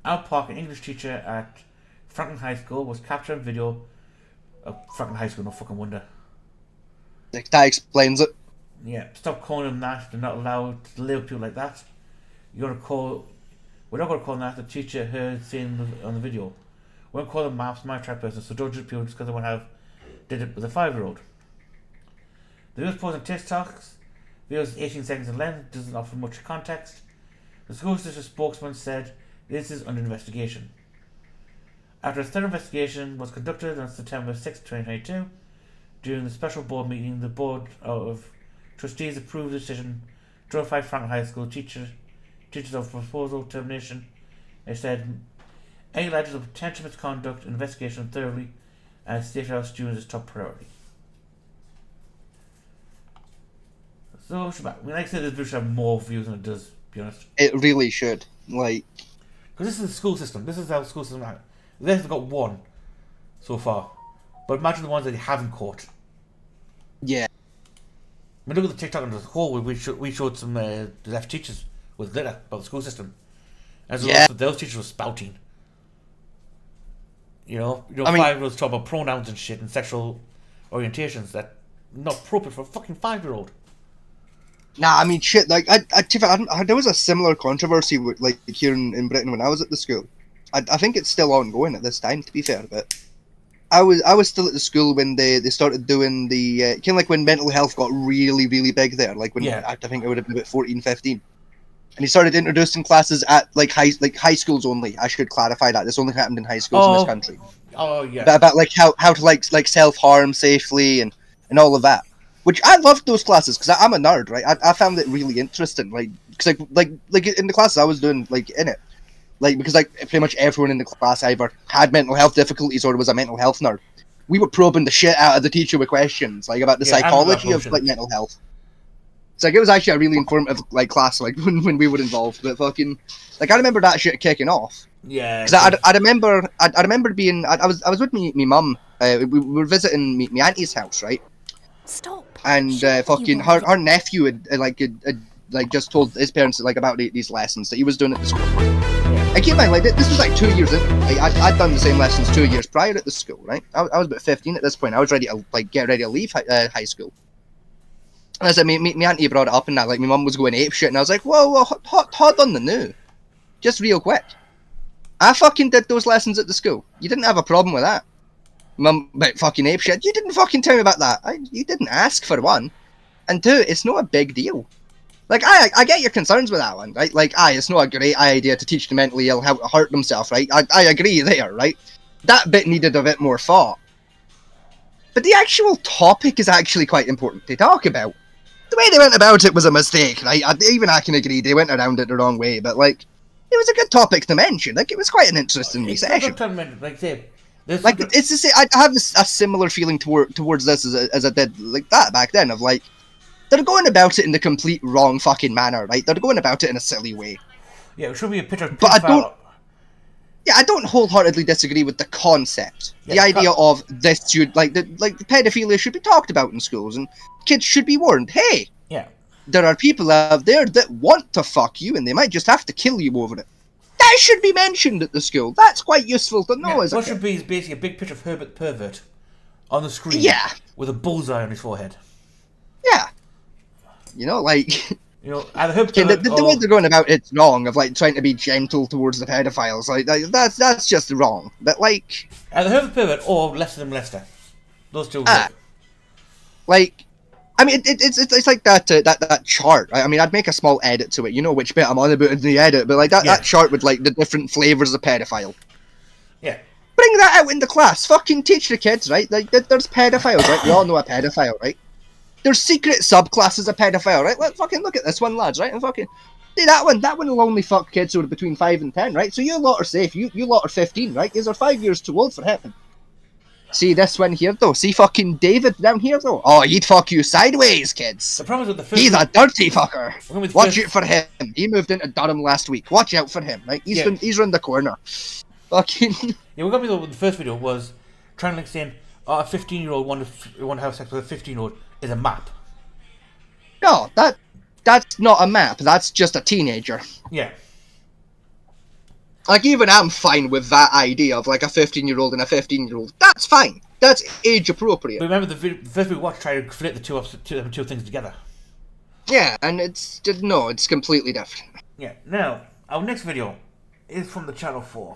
Al Park, an English teacher at Franklin High School, was captured on video. Franklin High School, no fucking wonder. That explains it. Yeah, stop calling them that. They're not allowed to label people like that. We're not going to call them that. The teacher heard saying on the video. We won't call them maps, my trap person, so don't judge people just because they want to have did it with a 5-year-old. The videos posted on TikToks. Videos 18 seconds in length, doesn't offer much context. The school district spokesman said this is under investigation. After a thorough investigation was conducted on September 6, 2022, during the special board meeting, the Board of Trustees approved the decision to notify Franklin High School teachers of proposal termination. They said any allegations of potential misconduct investigation thoroughly and safety of students is top priority. So, like I said, this video should have more views than it does, to be honest. It really should. Like, because this is the school system. This is how the school system is. They've got one so far. But imagine the ones that they haven't caught. Yeah. I mean, look at the TikTok as a whole. We showed some left teachers with glitter about the school system. As well, those teachers were spouting. You know, I mean, 5-year-olds talk about pronouns and shit and sexual orientations that not appropriate for a fucking 5-year-old. Nah, I mean, shit, like, there was a similar controversy with, like, here in Britain when I was at the school. I think it's still ongoing at this time, to be fair, but I was still at the school when they started doing the, kind of like when mental health got really, really big there, like when, I think it would have been about 14, 15. And he started introducing classes at, like, high schools only. I should clarify that. This only happened in high schools in this country. Oh, yeah. But about, like, how to, like self-harm safely and all of that. Which I loved those classes because I'm a nerd, right? I found it really interesting, like, cause like in the classes I was doing, like, in it, like, because like pretty much everyone in the class either had mental health difficulties or was a mental health nerd. We were probing the shit out of the teacher with questions, like, about the psychology of, like, mental health. It's like, it was actually a really informative, like, class, like, when we were involved. But fucking, like, I remember that shit kicking off. Yeah. Because I remember being, I was with me mum. We were visiting me auntie's house, right? Stop. And fucking her nephew had just told his parents, like, about these lessons that he was doing at the school. I keep in mind, like, this was like 2 years in. Like, I'd done the same lessons 2 years prior at the school, right? I was about 15 at this point. I was ready to, like, get ready to leave high school. And I said, me auntie brought it up, and that, like, my mum was going ape shit, and I was like, whoa, hold on the new, just real quick. I fucking did those lessons at the school. You didn't have a problem with that. Mum, about fucking ape shit. You didn't fucking tell me about that. You didn't ask, for one. And two, it's not a big deal. Like, I get your concerns with that one, right? Like, it's not a great idea to teach the mentally ill how to hurt themselves, right? I agree there, right? That bit needed a bit more thought. But the actual topic is actually quite important to talk about. The way they went about it was a mistake, right? Even I can agree they went around it the wrong way, but, like, it was a good topic to mention. Like, it was quite an interesting session. Like, it's the same. I have a similar feeling towards this as I did, like, that back then, of, like, they're going about it in the complete wrong fucking manner, right? They're going about it in a silly way. Yeah, it should be a picture of... But I don't wholeheartedly disagree with the concept. The idea of this should, like, the pedophilia should be talked about in schools, and kids should be warned, hey, there are people out there that want to fuck you, and they might just have to kill you over it. That should be mentioned at the school. That's quite useful to know as a kid. What should be is basically a big picture of Herbert the Pervert on the screen. Yeah. With a bullseye on his forehead. Yeah. You know, like... You know, either Herbert the way they're going about it's wrong, of, like, trying to be gentle towards the pedophiles. Like, that's just wrong. But, like... Either Herbert Pervert or Lester than Lester. Those two. Like... I mean, it's like that chart, right? I mean, I'd make a small edit to it. You know which bit I'm on about in the edit, but, like, that chart with, like, the different flavours of pedophile. Yeah. Bring that out in the class. Fucking teach the kids, right? Like, there's pedophiles, right? We all know a pedophile, right? There's secret subclasses of pedophile, right? Let's fucking look at this one, lads, right? And fucking do that one. That one will only fuck kids who are between 5 and 10, right? So you lot are safe. You lot are 15, right? Yous are 5 years too old for him. See this one here, though? See fucking David down here, though? Oh, he'd fuck you sideways, kids. The problem is with the first... He's a dirty fucker. Watch out for him. He moved into Durham last week. Watch out for him, right? He's round the corner. Fucking... Yeah, what got me, though, with the first video was trying to, like, saying, a 15-year-old want to have sex with a 15-year-old is a map. No, that's not a map. That's just a teenager. Yeah. Like, even I'm fine with that idea of, like, a 15-year-old and a 15-year-old. That's fine. That's age appropriate. But remember, the first we watched tried to flip the two things together. Yeah, and it's just, no, it's completely different. Yeah. Now, our next video is from the Channel 4.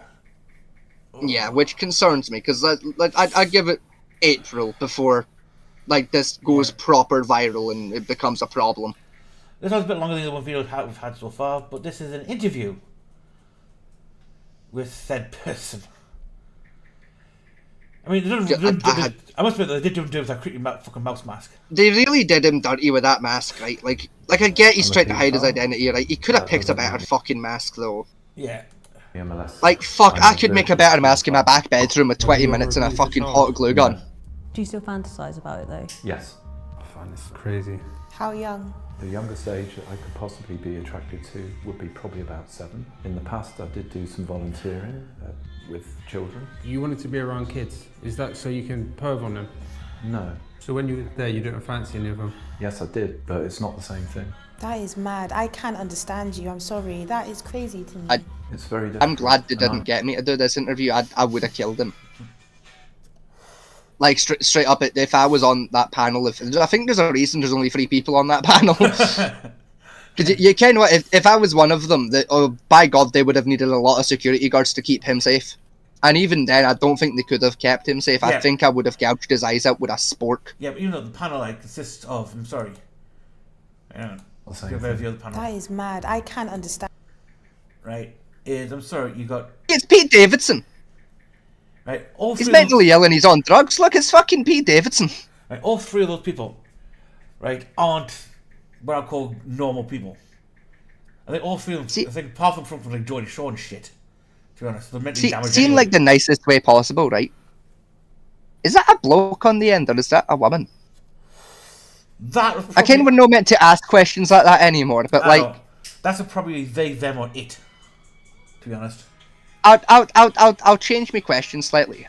Yeah, which concerns me, because, like, I give it April before, like, this goes proper viral and it becomes a problem. This one's a bit longer than the one video we've had so far, but this is an interview with said person. I mean, I must admit, they did do with that creepy fucking mouse mask. They really did him dirty with that mask, right? Like I get he's trying to hide his identity, right? He could have picked a better fucking mask, though. Yeah. Like, fuck, I could make a better mask in my back bedroom with 20 minutes and a fucking hot glue gun. Do you still fantasize about it, though? Yes. I find this crazy. How young? The youngest age I could possibly be attracted to would be probably about 7. In the past, I did do some volunteering with children. You wanted to be around kids? Is that so you can perv on them? No. So when you were there, you didn't fancy any of them? Yes, I did, but it's not the same thing. That is mad. I can't understand you. I'm sorry. That is crazy to me. It's very different. I'm glad they didn't get me to do this interview. I would have killed him. Like straight up, if I was on that panel, I think there's a reason there's only 3 people on that panel. Because you can, if I was one of them, by God, they would have needed a lot of security guards to keep him safe. And even then, I don't think they could have kept him safe. Yeah. I think I would have gouged his eyes out with a spork. Yeah, but even though the panel consists of, I'm sorry. Yeah. That is mad. I can't understand. Right. I'm sorry, you got... It's Pete Davidson. Right. He's mentally ill and he's on drugs. Look, it's fucking Pete Davidson. Right. All 3 of those people, right, aren't what I call normal people. I think all 3 of them, I think apart from like Geordie Shaw and shit, to be honest, they're mentally damaged. Seem like the nicest way possible, right? Is that a bloke on the end or is that a woman? I kind of not meant to ask questions like that anymore, but like... That's probably they, them, or it, to be honest. I'll change my question slightly.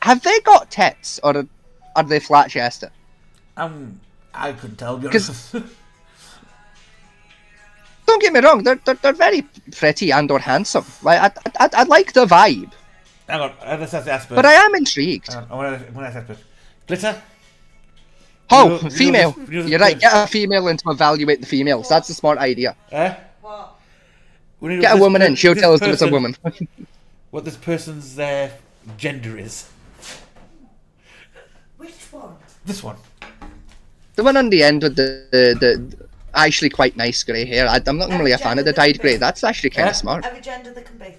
Have they got tits, or are they flat-chested? I couldn't tell, to be honest. Don't get me wrong, they're very pretty and/or handsome. Like I like the vibe. Hang on, let's ask. But I am intrigued. I want to ask. Glitter. Oh, female. You're right. Get a female in to evaluate the females. That's a smart idea. What? Get a woman in. She'll tell us if it's a woman. What this person's gender is. Which one? This one. The one on the end with the actually quite nice grey hair. I'm not really a fan of the dyed grey. That's actually kind of smart. Every gender that can be.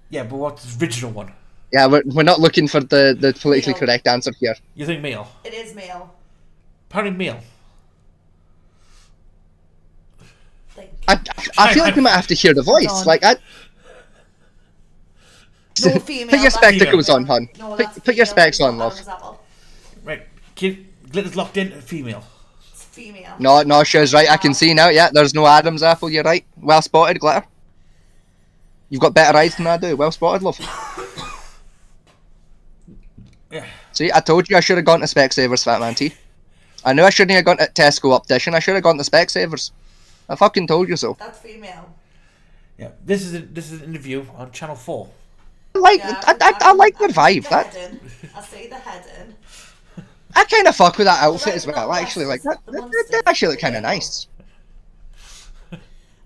Yeah, but what's the original one? Yeah, we're not looking for the politically correct answer here. You think male? It is male. Apparently male. I feel like we might have to hear the voice. Like No, female. Put your spectacles on, hon. No, put your specs on, love. Right, Glitter's locked in. Female. It's female. No, she's right. I can see now. Yeah, there's no Adam's apple. You're right. Well spotted, Glitter. You've got better eyes than I do. Well spotted, love. Yeah. See, I told you I should have gone to Specsavers, Fat Man T. I knew I shouldn't have gone to Tesco Optician. I should have gone to Specsavers. I fucking told you so. That's female. Yeah, this is an interview on Channel 4. I like their vibe. I see the head in. I kind of fuck with that outfit as well. Actually, like that actually look kind of nice.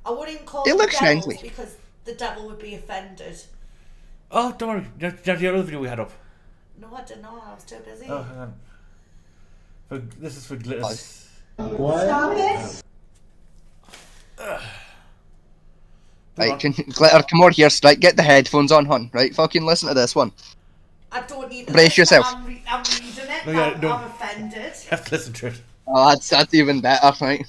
I wouldn't call it them looks devils friendly because the devil would be offended. Oh, don't worry. Did you have the other video we had up? No, I didn't know. I was too busy. Oh, hang on. This is for Glitters. What? Stop it! Right, Glitter, come over here, Strike. Get the headphones on, hon. Right, fucking listen to this one. I don't need to brace yourself. I'm reading it. No, I'm offended. You have to listen to it. Oh, that's even better, right?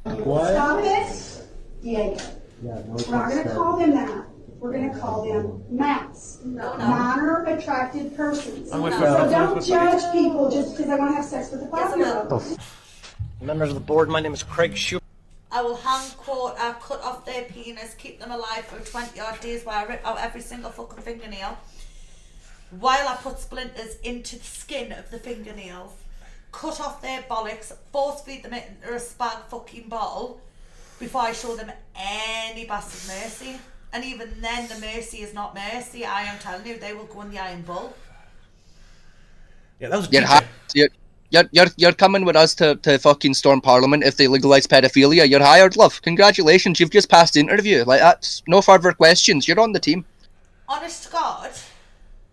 What? Stop it, Diego. We're not going to call them that. We're going to call them MATs. Minor attracted persons. So don't judge people just because they want to have sex with a 5-year-old. Members of the board, my name is Craig Schubert. I will hand quote, cut off their penis, keep them alive for 20 odd days while I rip out every single fucking fingernail. While I put splinters into the skin of the fingernails, cut off their bollocks, force feed them into a spag fucking bottle before I show them any bastard mercy. And even then, the mercy is not mercy. I am telling you, they will go in the Iron Bull. Yeah, that was You're coming with us to fucking storm Parliament if they legalise pedophilia. You're hired, love. Congratulations, you've just passed the interview. Like, that's no further questions. You're on the team. Honest to God.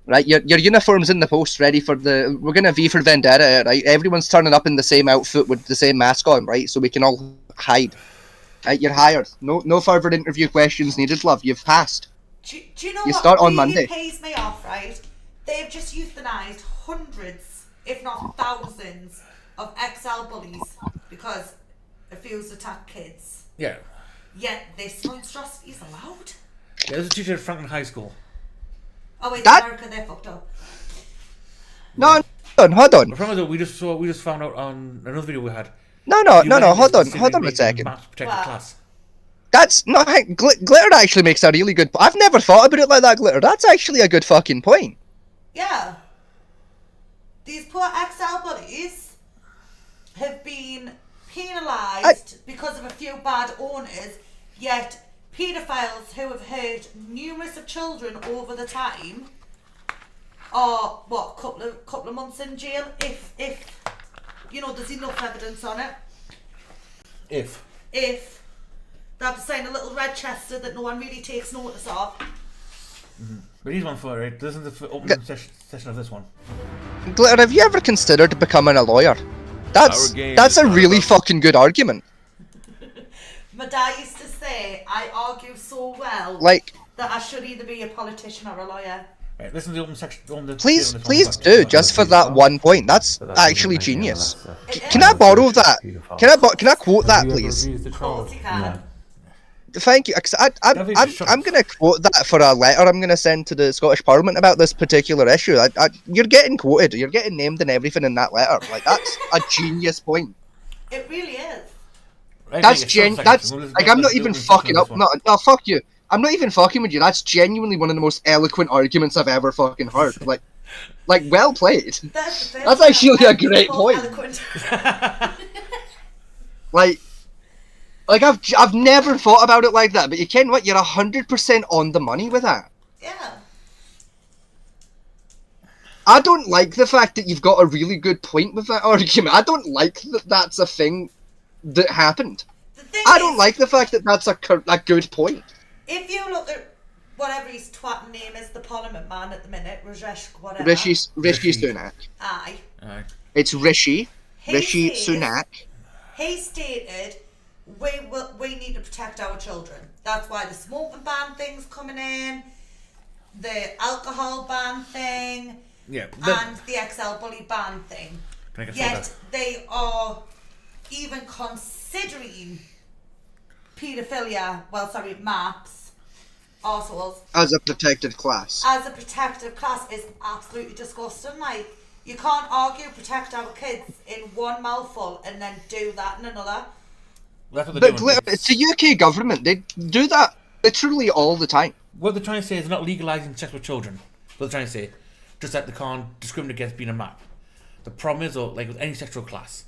Right, your uniform's in the post, ready for the... We're gonna V for Vendetta, right? Everyone's turning up in the same outfit with the same mask on, right? So we can all hide. Right, you're hired. No further interview questions needed, love. You've passed. Do you know you what start on really Monday. Pays me off, right? They've just euthanized hundreds, if not thousands, of XL bullies because abuse attack kids. Yeah. Yet this monstrosity is allowed. Yeah, there's a teacher at Franklin High School. Oh wait, America, they're fucked up. No, hold on. The problem is that we just found out on another video we had. No, hold on a second. Class. That's not... Glitter actually makes a really good... I've never thought about it like that, Glitter. That's actually a good fucking point. Yeah. These poor XL bullies have been penalised because of a few bad owners, yet paedophiles who have hurt numerous of children over the time or what, couple of months in jail if you know there's enough evidence on it. If they have to sign a little red Chester that no one really takes notice of. But here's one for it. This is the opening session of this one. Glitter, have you ever considered becoming a lawyer? That's a really fucking good argument. My dad used to say I argue so well that I should either be a politician or a lawyer. Right, listen to the open section. Please do, just for that one point. That's actually genius. Can I borrow that? Can I quote that, please? Of course you can. Thank you. Cause I'm going to quote that for a letter I'm going to send to the Scottish Parliament about this particular issue. You're getting quoted. You're getting named and everything in that letter. Like, that's a genius point. It really is. That's like, I'm not even fucking up. No, fuck you. I'm not even fucking with you. That's genuinely one of the most eloquent arguments I've ever fucking heard. Like well played. That's actually a great point. Like I've never thought about it like that, but you can what? You're 100% on the money with that. Yeah. I don't like the fact that you've got a really good point with that argument. I don't like that that's a thing that happened. I don't like the fact that that's a good point. If you look at whatever his twat name is, the Parliament man at the minute, Rajesh, whatever. Rishi Sunak. Aye. It's Rishi Sunak. He stated, we need to protect our children. That's why the smoking ban thing's coming in, the alcohol ban thing, and the XL bully ban thing. Yet they are even considering paedophilia, MAPS, arseholes. As a protected class. As a protected class is absolutely disgusting. Like, you can't argue protect our kids in one mouthful and then do that in another. That's what they're doing. It's the UK government. They do that literally all the time. What they're trying to say is they're not legalising sex with children. What they're trying to say, just that they can't discriminate against being a MAP. The problem is, like with any sexual class,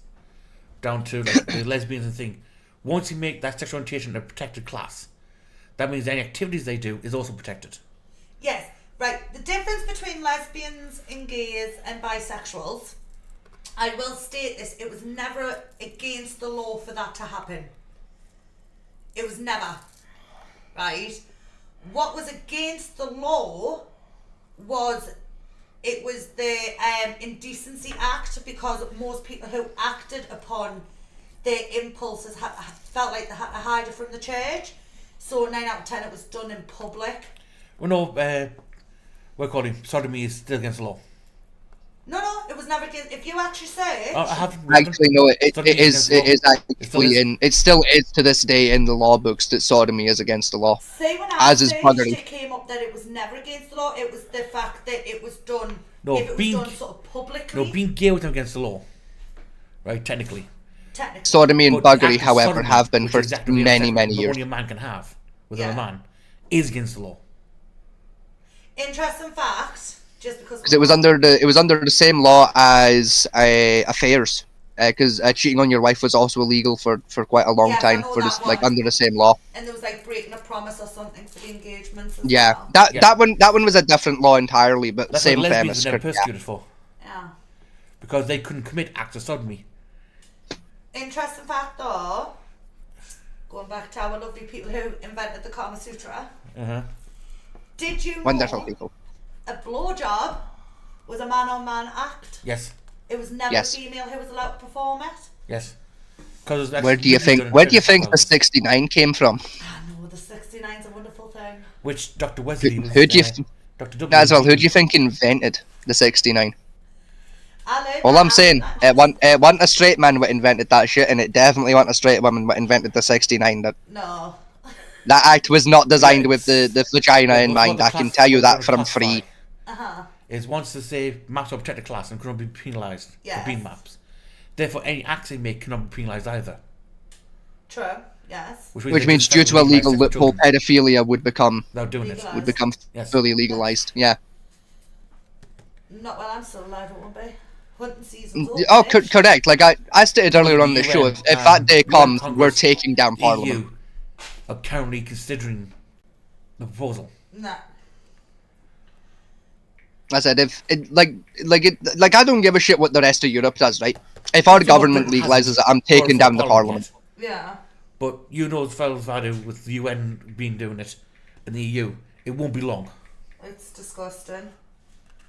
down to like the lesbians and thing, once you make that sexual orientation a protected class, that means any activities they do is also protected. Yes, right. The difference between lesbians and gays and bisexuals, I will state this, it was never against the law for that to happen. It was never. Right? What was against the law was the Indecency Act, because most people who acted upon their impulses felt like they had to hide it from the church. So 9 out of 10 it was done in public. Well, no, we're calling sodomy is still against the law. No, it was never against. If you actually say it, actually no, it is actually it still is to this day in the law books that sodomy is against the law. See, when it came up that it was never against the law, it was the fact that it was done. No, if it was done sort of publicly. No, being gay was against the law, right? Technically. Sodomy and buggery, however, have been for many years. Only a man can have with another man is against the law. Interesting fact. Just because it was under the same law as affairs, because cheating on your wife was also illegal for quite a long time under the same law. And there was like breaking a promise or something for the engagements. That one was a different law entirely, but that's same what premise. Lesbians were persecuted for. Yeah. Because they couldn't commit acts of sodomy. Interesting fact though, going back to our lovely people who invented the Kama Sutra. Did you know wonderful people? A blowjob was a man-on-man act. Yes. It was never a female who was allowed to perform it. Yes. Where do you think the 69 came from? I know the 69's a wonderful thing. Which Dr. Wesley was. Who do you think invented the 69? All I'm saying, it wasn't a straight man who invented that shit, and it definitely wasn't a straight woman who invented the 69. No. That act was not designed with the vagina in mind. I can tell you that from free. Is once to say maps are protected class and cannot be penalised for being maps. Therefore, any acts they make cannot be penalised either. True. Yes. Which means due to a legal loophole, pedophilia would become fully legalised. Yeah. Not while I'm still alive, it won't be. Hunting season's over. Oh, correct. Like I stated earlier on the show, if that day comes, we're taking down Parliament. Are currently considering the proposal. No. I said, I don't give a shit what the rest of Europe does, right? If our government legalises it, I'm taking down the parliament. Yeah. But you know as well as I do, with the UN being doing it, and the EU, it won't be long. It's disgusting.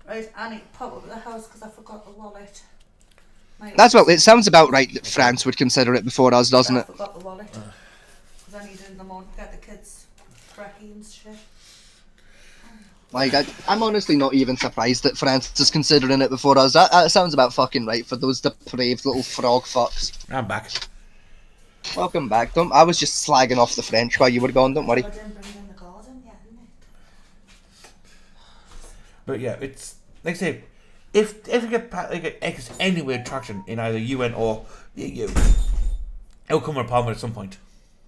Right, Annie, pop up at the house because I forgot the wallet. That's well, it sounds about right that France would consider it before us, doesn't it? I forgot the wallet. Because I needed in the morning to get the kids brekkie and shit. Like, I'm honestly not even surprised that France is considering it before us. That sounds about fucking right for those depraved little frog fucks. I'm back. Welcome back. I was just slagging off the French while you were gone, don't worry. But yeah, it's like I say, if you get any way of traction in either UN or the EU, it'll come to Parliament at some point.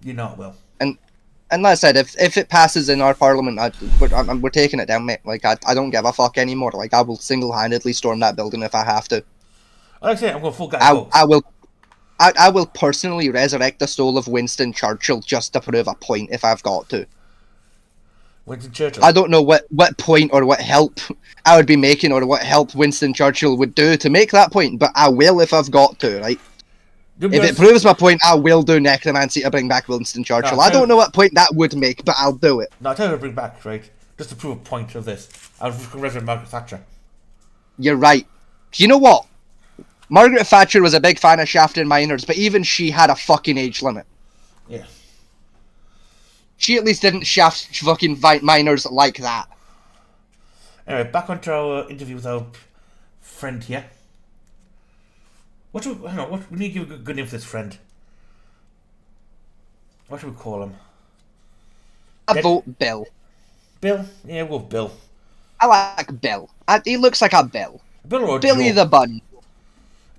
You know it will. And like I said, if it passes in our Parliament, we're taking it down, mate. Like, I don't give a fuck anymore. Like, I will single-handedly storm that building if I have to. Like I say, I'm going full gas. I will personally resurrect the soul of Winston Churchill just to prove a point if I've got to. Winston Churchill? I don't know what point or what help I would be making or what help Winston Churchill would do to make that point, but I will if I've got to, right? If it proves my point, I will do necromancy to bring back Winston Churchill. I don't know what point that would make, but I'll do it. No, I'll tell you what to bring back, right? Just to prove a point of this. I'll resurrect Margaret Thatcher. You're right. Do you know what? Margaret Thatcher was a big fan of shafting minors, but even she had a fucking age limit. Yeah. She at least didn't shaft fucking minors like that. Anyway, back onto our interview with our friend here. We need to give a good name for this friend. What should we call him? I vote Bill. Bill? Yeah, we'll go Bill. I like Bill. He looks like a Bill. Bill or Billy Joe? the Bunny.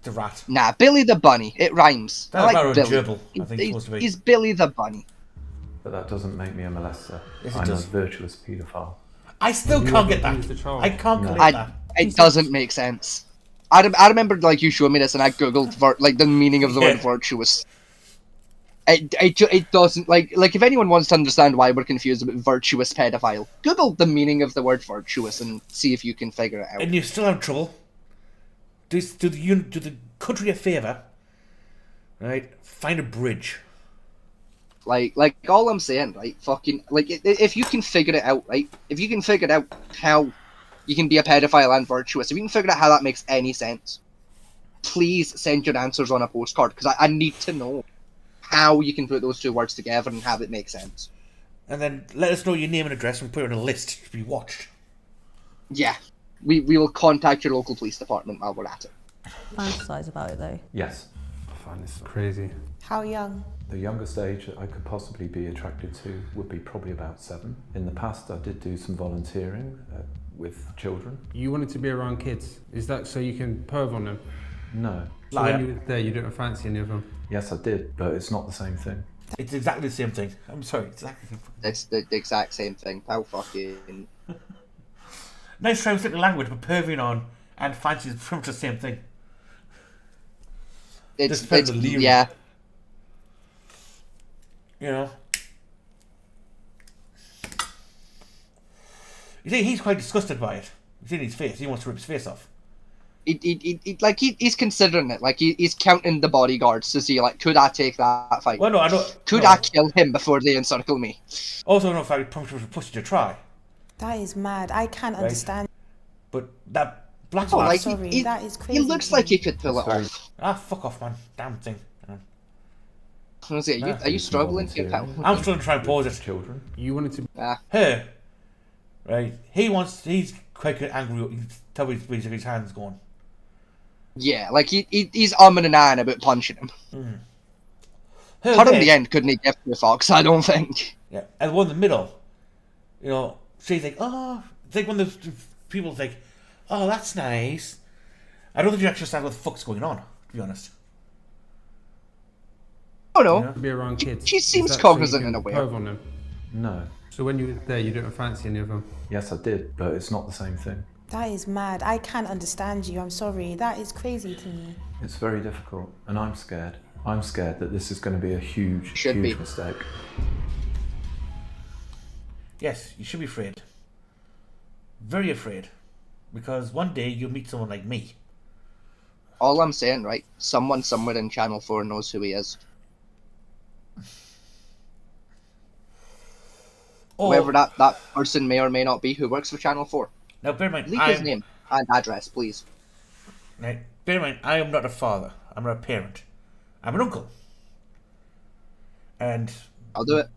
The rat. Nah, Billy the Bunny. It rhymes. That's I like Billy. gerbil, I think it's supposed to be. He's Billy the Bunny. But that doesn't make me a molester. Yes, it I'm does. a virtuous paedophile. I still can't get that. I can't believe that. It doesn't make sense. I remember like you showed me this and I googled like the meaning of the word virtuous. It doesn't like if anyone wants to understand why we're confused about virtuous pedophile, Google the meaning of the word virtuous and see if you can figure it out. And you still have trouble. Do the country a favour, right? Find a bridge. Like all I'm saying, right? Fucking like if you can figure it out, right? If you can figure out how you can be a pedophile and virtuous, if you can figure out how that makes any sense, please send your answers on a postcard because I need to know how you can put those two words together and have it make sense. And then let us know your name and address and put it on a list to be watched. Yeah, we will contact your local police department while we're at it. Fantasize about it though. Yes. I find this crazy. How young? The youngest age I could possibly be attracted to would be probably about 7. In the past, I did do some volunteering with children. You wanted to be around kids. Is that so you can perv on them? No. So when you were there, you didn't fancy any of them? Yes, I did, but it's not the same thing. It's exactly the same thing. I'm sorry, exactly. It's the exact same thing. How fucking... Nice try with the language, but perving on and fancy is pretty much the same thing. It's yeah. You know. You see, he's quite disgusted by it. You see in his face. He wants to rip his face off. He's considering it. Like he's counting the bodyguards to see like, could I take that fight? Well, no, I don't. Could I kill him before they encircle me? Also, no, if I promise to push you to try. That is mad. I can't understand. But that black Oh, man. like Sorry, that is crazy. He looks like he could pull it off. Ah, fuck off, man. Damn thing. Are you struggling here, pal? I'm still trying to pause it. Children. You wanted to... Her. Right. He's quite angry. He's tell his hands going. Yeah, like he's umming and ahhing about punching him. Mm. Her in the end couldn't he give a fox, I don't think. Yeah, and one in the middle, you know, she's like, oh, it's like when the people think, oh, that's nice. I don't think you actually understand what the fuck's going on, to be honest. Oh no. To be around kids. She seems cognizant in a way. Perv on them? No. So when you were there, you didn't fancy any of them? Yes, I did, but it's not the same thing. That is mad. I can't understand you. I'm sorry. That is crazy to me. It's very difficult, and I'm scared. I'm scared that this is going to be a huge mistake. Yes, you should be afraid. Very afraid. Because one day you'll meet someone like me. All I'm saying, right? Someone somewhere in Channel 4 knows who he is. Whoever that person may or may not be who works for Channel 4. Now, bear in mind, leak his name and address, please. Right, bear in mind, I am not a father. I'm not a parent. I'm an uncle. And I'll do it.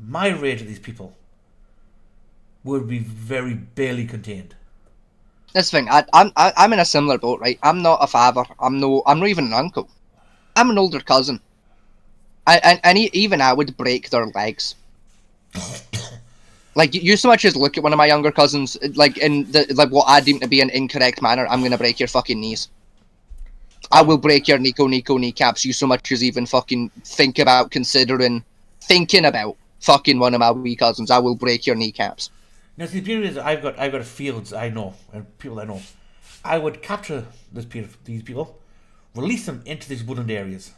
My rage of these people would be very barely contained. This thing, I'm in a similar boat, right? I'm not a father. I'm not even an uncle. I'm an older cousin. Even I would break their legs. Like, you so much as look at one of my younger cousins, like in what I deem to be an incorrect manner, I'm gonna break your fucking knees. I will break your Nico kneecaps. You so much as even fucking thinking about fucking one of my wee cousins, I will break your kneecaps. Now, see, the beauty is I've got fields I know and people I know. I would capture these people, release them into these woodland areas,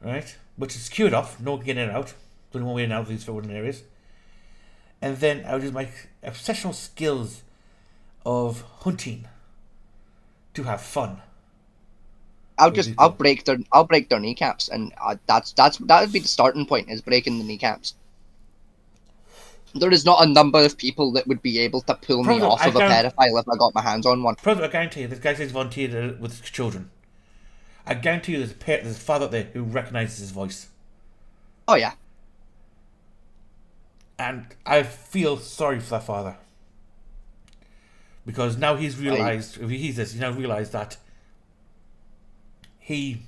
right, which is secured off, no one can get in and out. There's only one way in and out of these woodland areas. And then I would use my exceptional skills of hunting to have fun. I'll break their kneecaps, and that would be the starting point, is breaking the kneecaps. There is not a number of people that would be able to pull me off of a pedophile if I got my hands on one. I guarantee you, this guy says volunteered with children. I guarantee you there's a father there who recognises his voice. Oh yeah. And I feel sorry for that father. Because now he's realised, he's now realised that he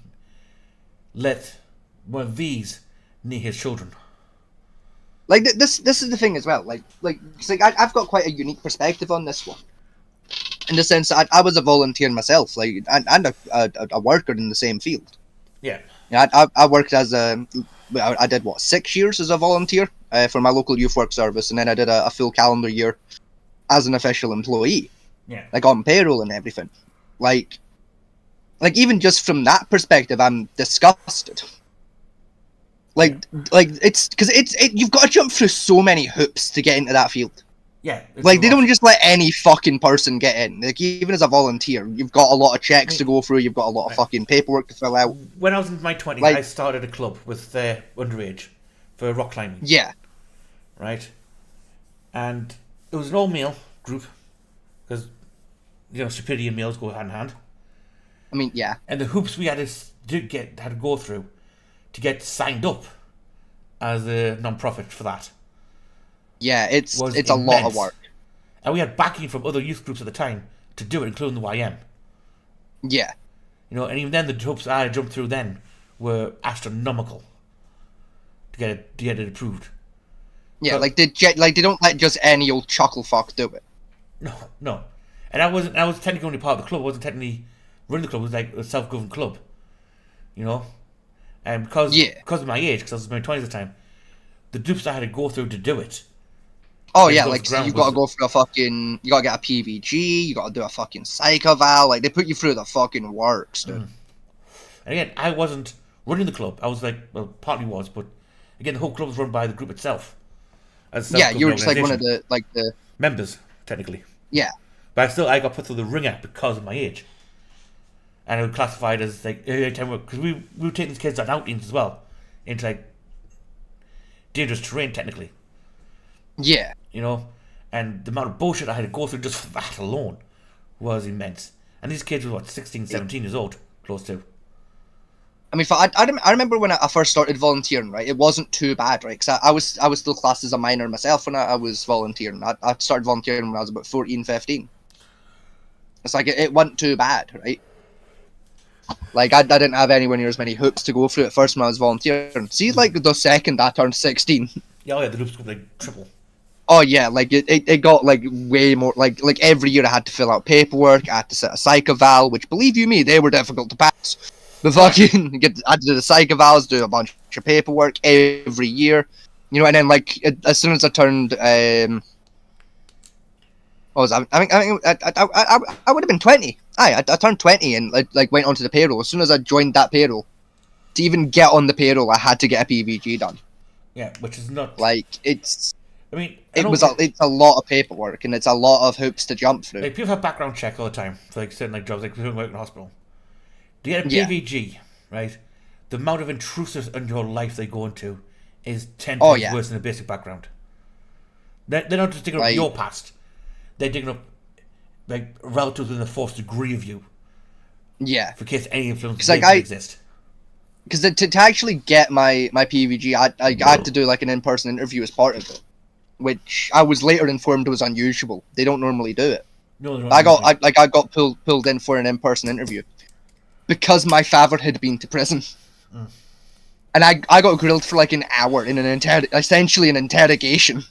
let one of these near his children. Like, this is the thing as well. I've got quite a unique perspective on this one, in the sense that I was a volunteer myself, and a worker in the same field. Yeah. I worked as I did 6 years as a volunteer for my local youth work service, and then I did a full calendar year as an official employee. Yeah. Like, on payroll and everything. Like even just from that perspective, I'm disgusted. It's because you've got to jump through so many hoops to get into that field. Yeah. They don't just let any fucking person get in. Like, even as a volunteer, you've got a lot of checks to go through. You've got a lot of fucking paperwork to fill out. When I was in my 20s, I started a club with underage for rock climbing. Yeah. Right. And it was an all-male group because stupidity and males go hand in hand. I mean, yeah. And the hoops we had to go through to get signed up as a non-profit for that. Yeah, it's a lot of work. And we had backing from other youth groups at the time to do it, including the YM. Yeah. And even then the hoops I jumped through then were astronomical to get it approved. Yeah, they don't let just any old chuckle fuck do it. No. And I was technically only part of the club. I wasn't technically running the club. It was like a self-governed club. And because of my age, because I was in my 20s at the time, the dupes I had to go through to do it. Oh yeah, so you got to go through you got to get a PVG, you got to do a fucking psych eval, they put you through the fucking works, dude. And again, I wasn't running the club. I was partly was, but again, the whole club was run by the group itself. Yeah, you were just one of the members, technically. Yeah. But I got put through the ringer because of my age. And it was classified as because we were taking these kids on outings as well, into dangerous terrain technically. Yeah. And the amount of bullshit I had to go through just for that alone was immense. And these kids were 16, 17 years old, close to. I mean, I remember when I first started volunteering, right? It wasn't too bad, right? Because I was still classed as a minor myself when I was volunteering. I started volunteering when I was about 14, 15. It's it wasn't too bad, right? I didn't have anywhere near as many hoops to go through at first when I was volunteering. See, the second I turned 16. Yeah, the hoops go triple. Oh yeah, it got way more, every year I had to fill out paperwork, I had to set a psych eval, which, believe you me, they were difficult to pass. The fucking, I had to do the psych evals, do a bunch of paperwork every year, and then as soon as I turned, I would have been 20. I turned 20 and went onto the payroll. As soon as I joined that payroll, to even get on the payroll, I had to get a PVG done. Yeah, which is not it's. I mean, it's a lot of paperwork and it's a lot of hoops to jump through. Like, people have background check all the time for like certain jobs, like people work in a hospital. Do you get a PVG, right? The amount of intrusives in your life they go into is 10 times worse than a basic background. They're not just digging up your past; they're digging up like relatives within the fourth degree of you. Yeah, for case any influence exist. Because to actually get my PVG, I had to do like an in-person interview as part of it, which I was later informed was unusual. They don't normally do it. No, I got pulled in for an in-person interview because my father had been to prison, and I got grilled for like an hour in essentially an interrogation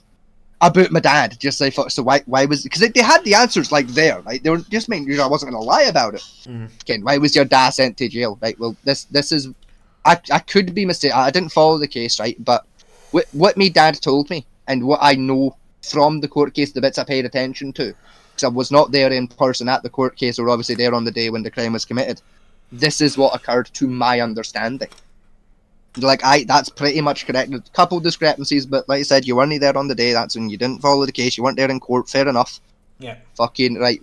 about my dad. Just like, so why was, because they had the answers like there, right? They were just making sure I wasn't gonna lie about it. Again, why was your dad sent to jail? Right. Well, this is. I could be mistaken. I didn't follow the case, right? But what my dad told me and what I know from the court case, the bits I paid attention to, because I was not there in person at the court case, or obviously there on the day when the crime was committed. This is what occurred to my understanding. Like, that's pretty much correct. A couple discrepancies, but like I said, you weren't there on the day. That's when you didn't follow the case. You weren't there in court. Fair enough. Yeah. Fucking right.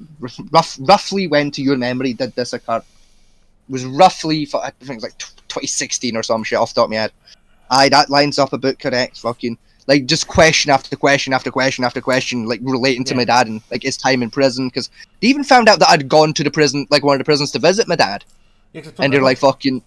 Roughly when, to your memory, did this occur? It was roughly, I think it was like 2016 or some shit off the top of my head. That lines up a bit correct. Fucking, like, just question after question after question after question, like, relating to my dad and, like, his time in prison. Because they even found out that I'd gone to the prison, like, one of the prisons to visit my dad. And they're like, fucking...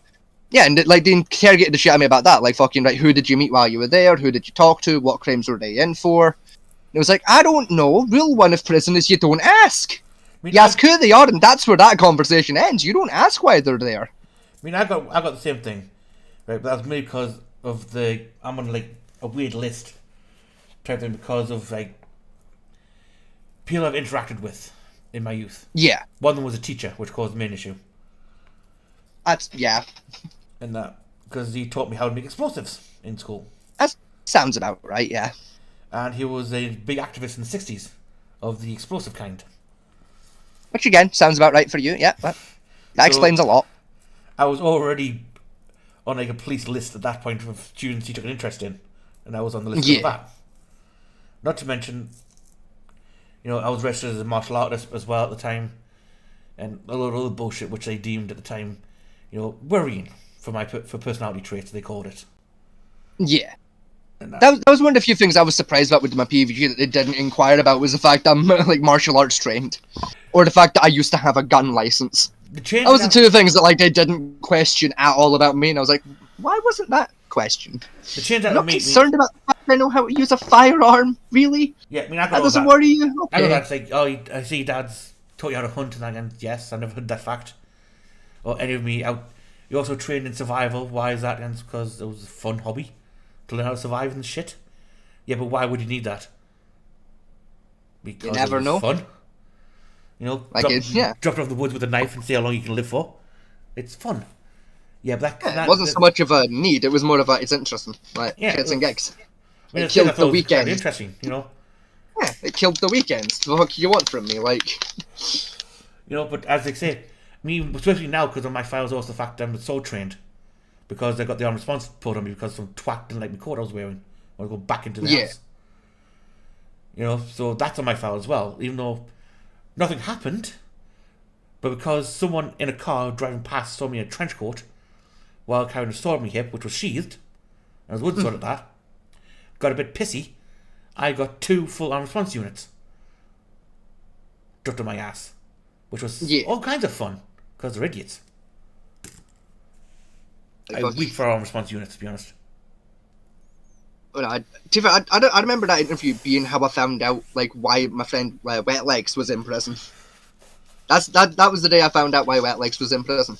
Yeah, and like, they interrogated the shit out of me about that. Like, fucking, right, who did you meet while you were there? Who did you talk to? What crimes were they in for? And it was like, I don't know. Rule one of prison is you don't ask. You ask who they are, and that's where that conversation ends. You don't ask why they're there. I mean, I got the same thing, right? But that's maybe because of I'm on like a weird list type thing because of like people I've interacted with in my youth. Yeah. One of them was a teacher, which caused the main issue. And that because he taught me how to make explosives in school. That sounds about right, yeah. And he was a big activist in the 60s of the explosive kind. Which again sounds about right for you, yeah. That explains a lot. I was already on like a police list at that point of students he took an interest in, and I was on the list of that. Not to mention, you know, I was registered as a martial artist as well at the time, and a lot of other bullshit which they deemed at the time, you know, worrying for personality traits they called it. Yeah. That was one of the few things I was surprised about with my PVG that they didn't inquire about, was the fact I'm like martial arts trained, or the fact that I used to have a gun license. That was the two things that like they didn't question at all about me, and I was like, why wasn't that questioned? The change that I'm not concerned about the fact I know how to use a firearm, really? Yeah, I mean, I that doesn't worry you? Okay. I know that's like, oh, I see Dad's taught you how to hunt, and again, yes, I never heard that fact. Or any of me out. You also trained in survival. Why is that? And it's because it was a fun hobby to learn how to survive and shit. Yeah, but why would you need that? Because you never know. Fun. You know, drop off the woods with a knife and see how long you can live for. It's fun. Yeah, but it wasn't so much of a need. It was more of a it's interesting, like shits and gigs. I mean, it killed the weekend. Interesting, you know. Yeah, it killed the weekends. What do you want from me, like? You know, but as they say, I mean, especially now because on my files also the fact I'm so trained, because I got the armed response put on me because some twat didn't like the coat I was wearing. I want to go back into the house. You know, so that's on my file as well, even though nothing happened, but because someone in a car driving past saw me in a trench coat while carrying a sword on my hip, which was sheathed, and I was wooden sword at that, got a bit pissy, I got 2 full arm response units dropped on my ass, which was all kinds of fun, because they're idiots. I'm weak for arm response units, to be honest. Well, I remember that interview being how I found out like why my friend Wet Legs was in prison. That was the day I found out why Wet Legs was in prison.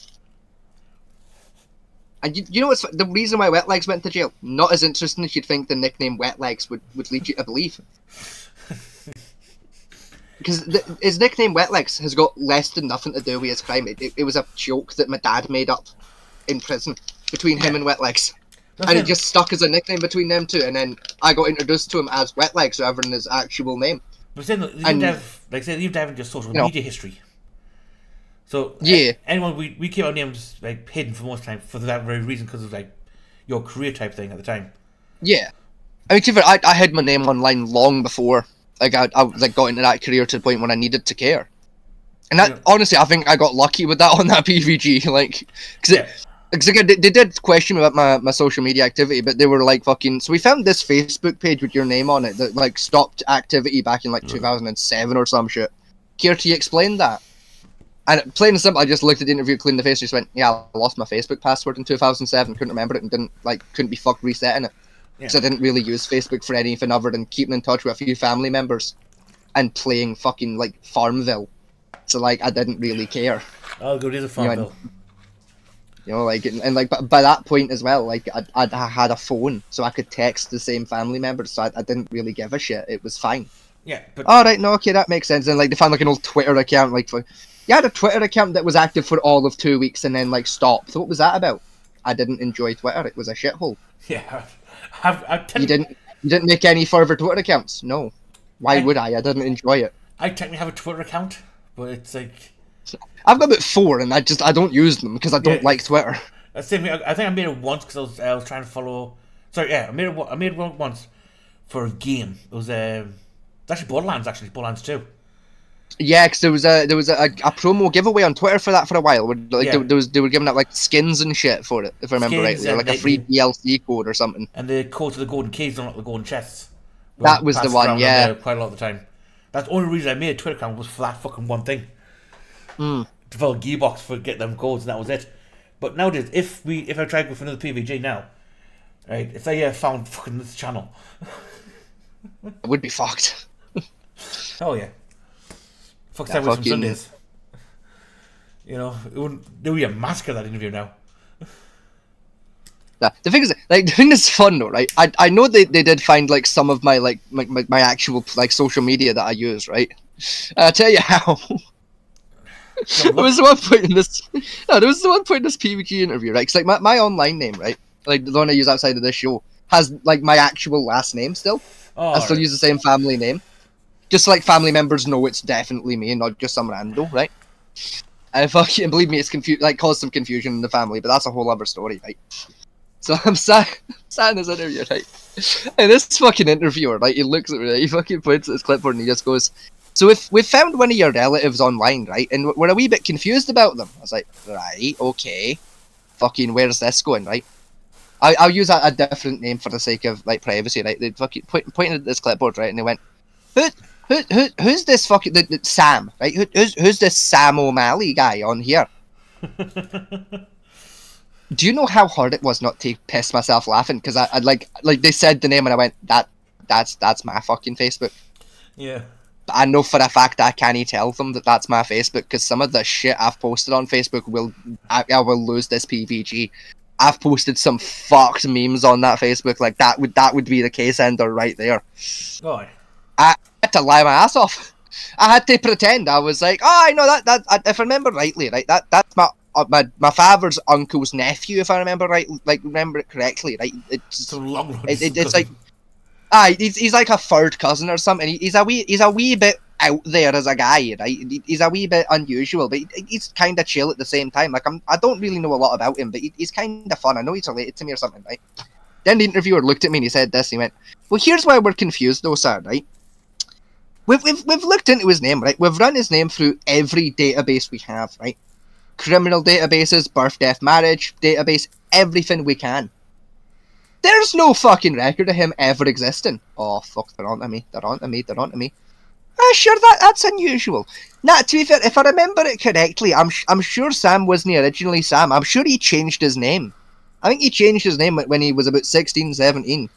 And you know what's the reason why Wet Legs went to jail? Not as interesting as you'd think the nickname Wet Legs would lead you to believe. Because his nickname Wet Legs has got less than nothing to do with his crime. It was a joke that my dad made up in prison between him and Wet Legs. And it just stuck as a nickname between them two, and then I got introduced to him as Wet Legs rather than his actual name. But then you have in your social media history. So anyone we keep our names like hidden for most time for that very reason, because of like your career type thing at the time. Yeah. I mean, to be fair, I had my name online long before like I was like got into that career to the point when I needed to care. And that honestly, I think I got lucky with that on that PVG, like, because again, they did question me about my social media activity, but they were like fucking. So we found this Facebook page with your name on it that like stopped activity back in like 2007 or some shit. Care to explain that? And plain and simple, I just looked at the interview, cleaned the face, just went, yeah, I lost my Facebook password in 2007, couldn't remember it, and couldn't be fucked resetting it. Because I didn't really use Facebook for anything other than keeping in touch with a few family members and playing fucking like Farmville. So like I didn't really care. Oh, good, is a Farmville. You know, like and like by that point as well, like I had a phone, so I could text the same family members, so I didn't really give a shit. It was fine. Yeah, but all right, no, okay, that makes sense. And like they found like an old Twitter account, like you had a Twitter account that was active for all of 2 weeks and then like stopped. So what was that about? I didn't enjoy Twitter. It was a shithole. Yeah. You didn't make any further Twitter accounts? No. Why would I? I didn't enjoy it. I technically have a Twitter account, but it's like I've got about 4, and I don't use them because I don't like Twitter. I think I made it once because I was trying to follow. Sorry, yeah, I made it once for a game. It was actually Borderlands 2. Yeah, because there was a promo giveaway on Twitter for that for a while. Where, like they were giving out like skins and shit for it, if I remember rightly, like a free DLC code or something. And the code to the golden keys, not the golden chests. That was the one, yeah. Quite a lot of the time. That's the only reason I made a Twitter account was for that fucking one thing. To fill Gearbox for get them codes, and that was it. But nowadays, if I try to go for another PVG now, right? If they found fucking this channel, it would be fucked. Oh yeah. Fuck that with some Sundays. You know, there would be a massacre that interview now. The thing is, like, the thing that's fun though, right? I know they did find like some of my like my actual like social media that I use, right? I'll tell you how. There was one point in this PVG interview, right? Cause like my online name, right? Like the one I use outside of this show has like my actual last name still. I still use the same family name. Just so, like, family members know it's definitely me and not just some rando, right? And fucking believe me, it's caused some confusion in the family, but that's a whole other story, right? So I'm sat in this interview, right? And this fucking interviewer, like, he looks at me, right? He fucking points at his clipboard and he just goes, so if we found one of your relatives online, right, and we're a wee bit confused about them. I was like, right, okay. Fucking, where's this going, right? I'll use a different name for the sake of, like, privacy, right? They fucking pointed at this clipboard, right, and they went, Who's this fucking Sam, right? Who's this Sam O'Malley guy on here? Do you know how hard it was not to piss myself laughing? Because I like they said the name and I went, that's my fucking Facebook. Yeah. But I know for a fact I can't tell them that that's my Facebook because some of the shit I've posted on Facebook I will lose this PVG. I've posted some fucked memes on that Facebook, like that would be the case ender right there. Oh. I had to lie my ass off. I had to pretend I was like, oh, I know that if I remember rightly, right? That's my father's uncle's nephew, if I remember right, like remember it correctly, right? It's like, he's like a third cousin or something. He's a wee bit out there as a guy, right? He's a wee bit unusual, but he's kind of chill at the same time. Like I don't really know a lot about him, but he's kind of fun. I know he's related to me or something, right? Then the interviewer looked at me and he said this. He went, "Well, here's why we're confused, though, sir, right? We've looked into his name, right? We've run his name through every database we have, right? Criminal databases, birth, death, marriage database, everything we can. There's no fucking record of him ever existing." Oh fuck! They're onto me. Sure, that's unusual. Now, to be fair, if I remember it correctly, I'm sure Sam wasn't originally Sam. I'm sure he changed his name. I think he changed his name when he was about 16, 17.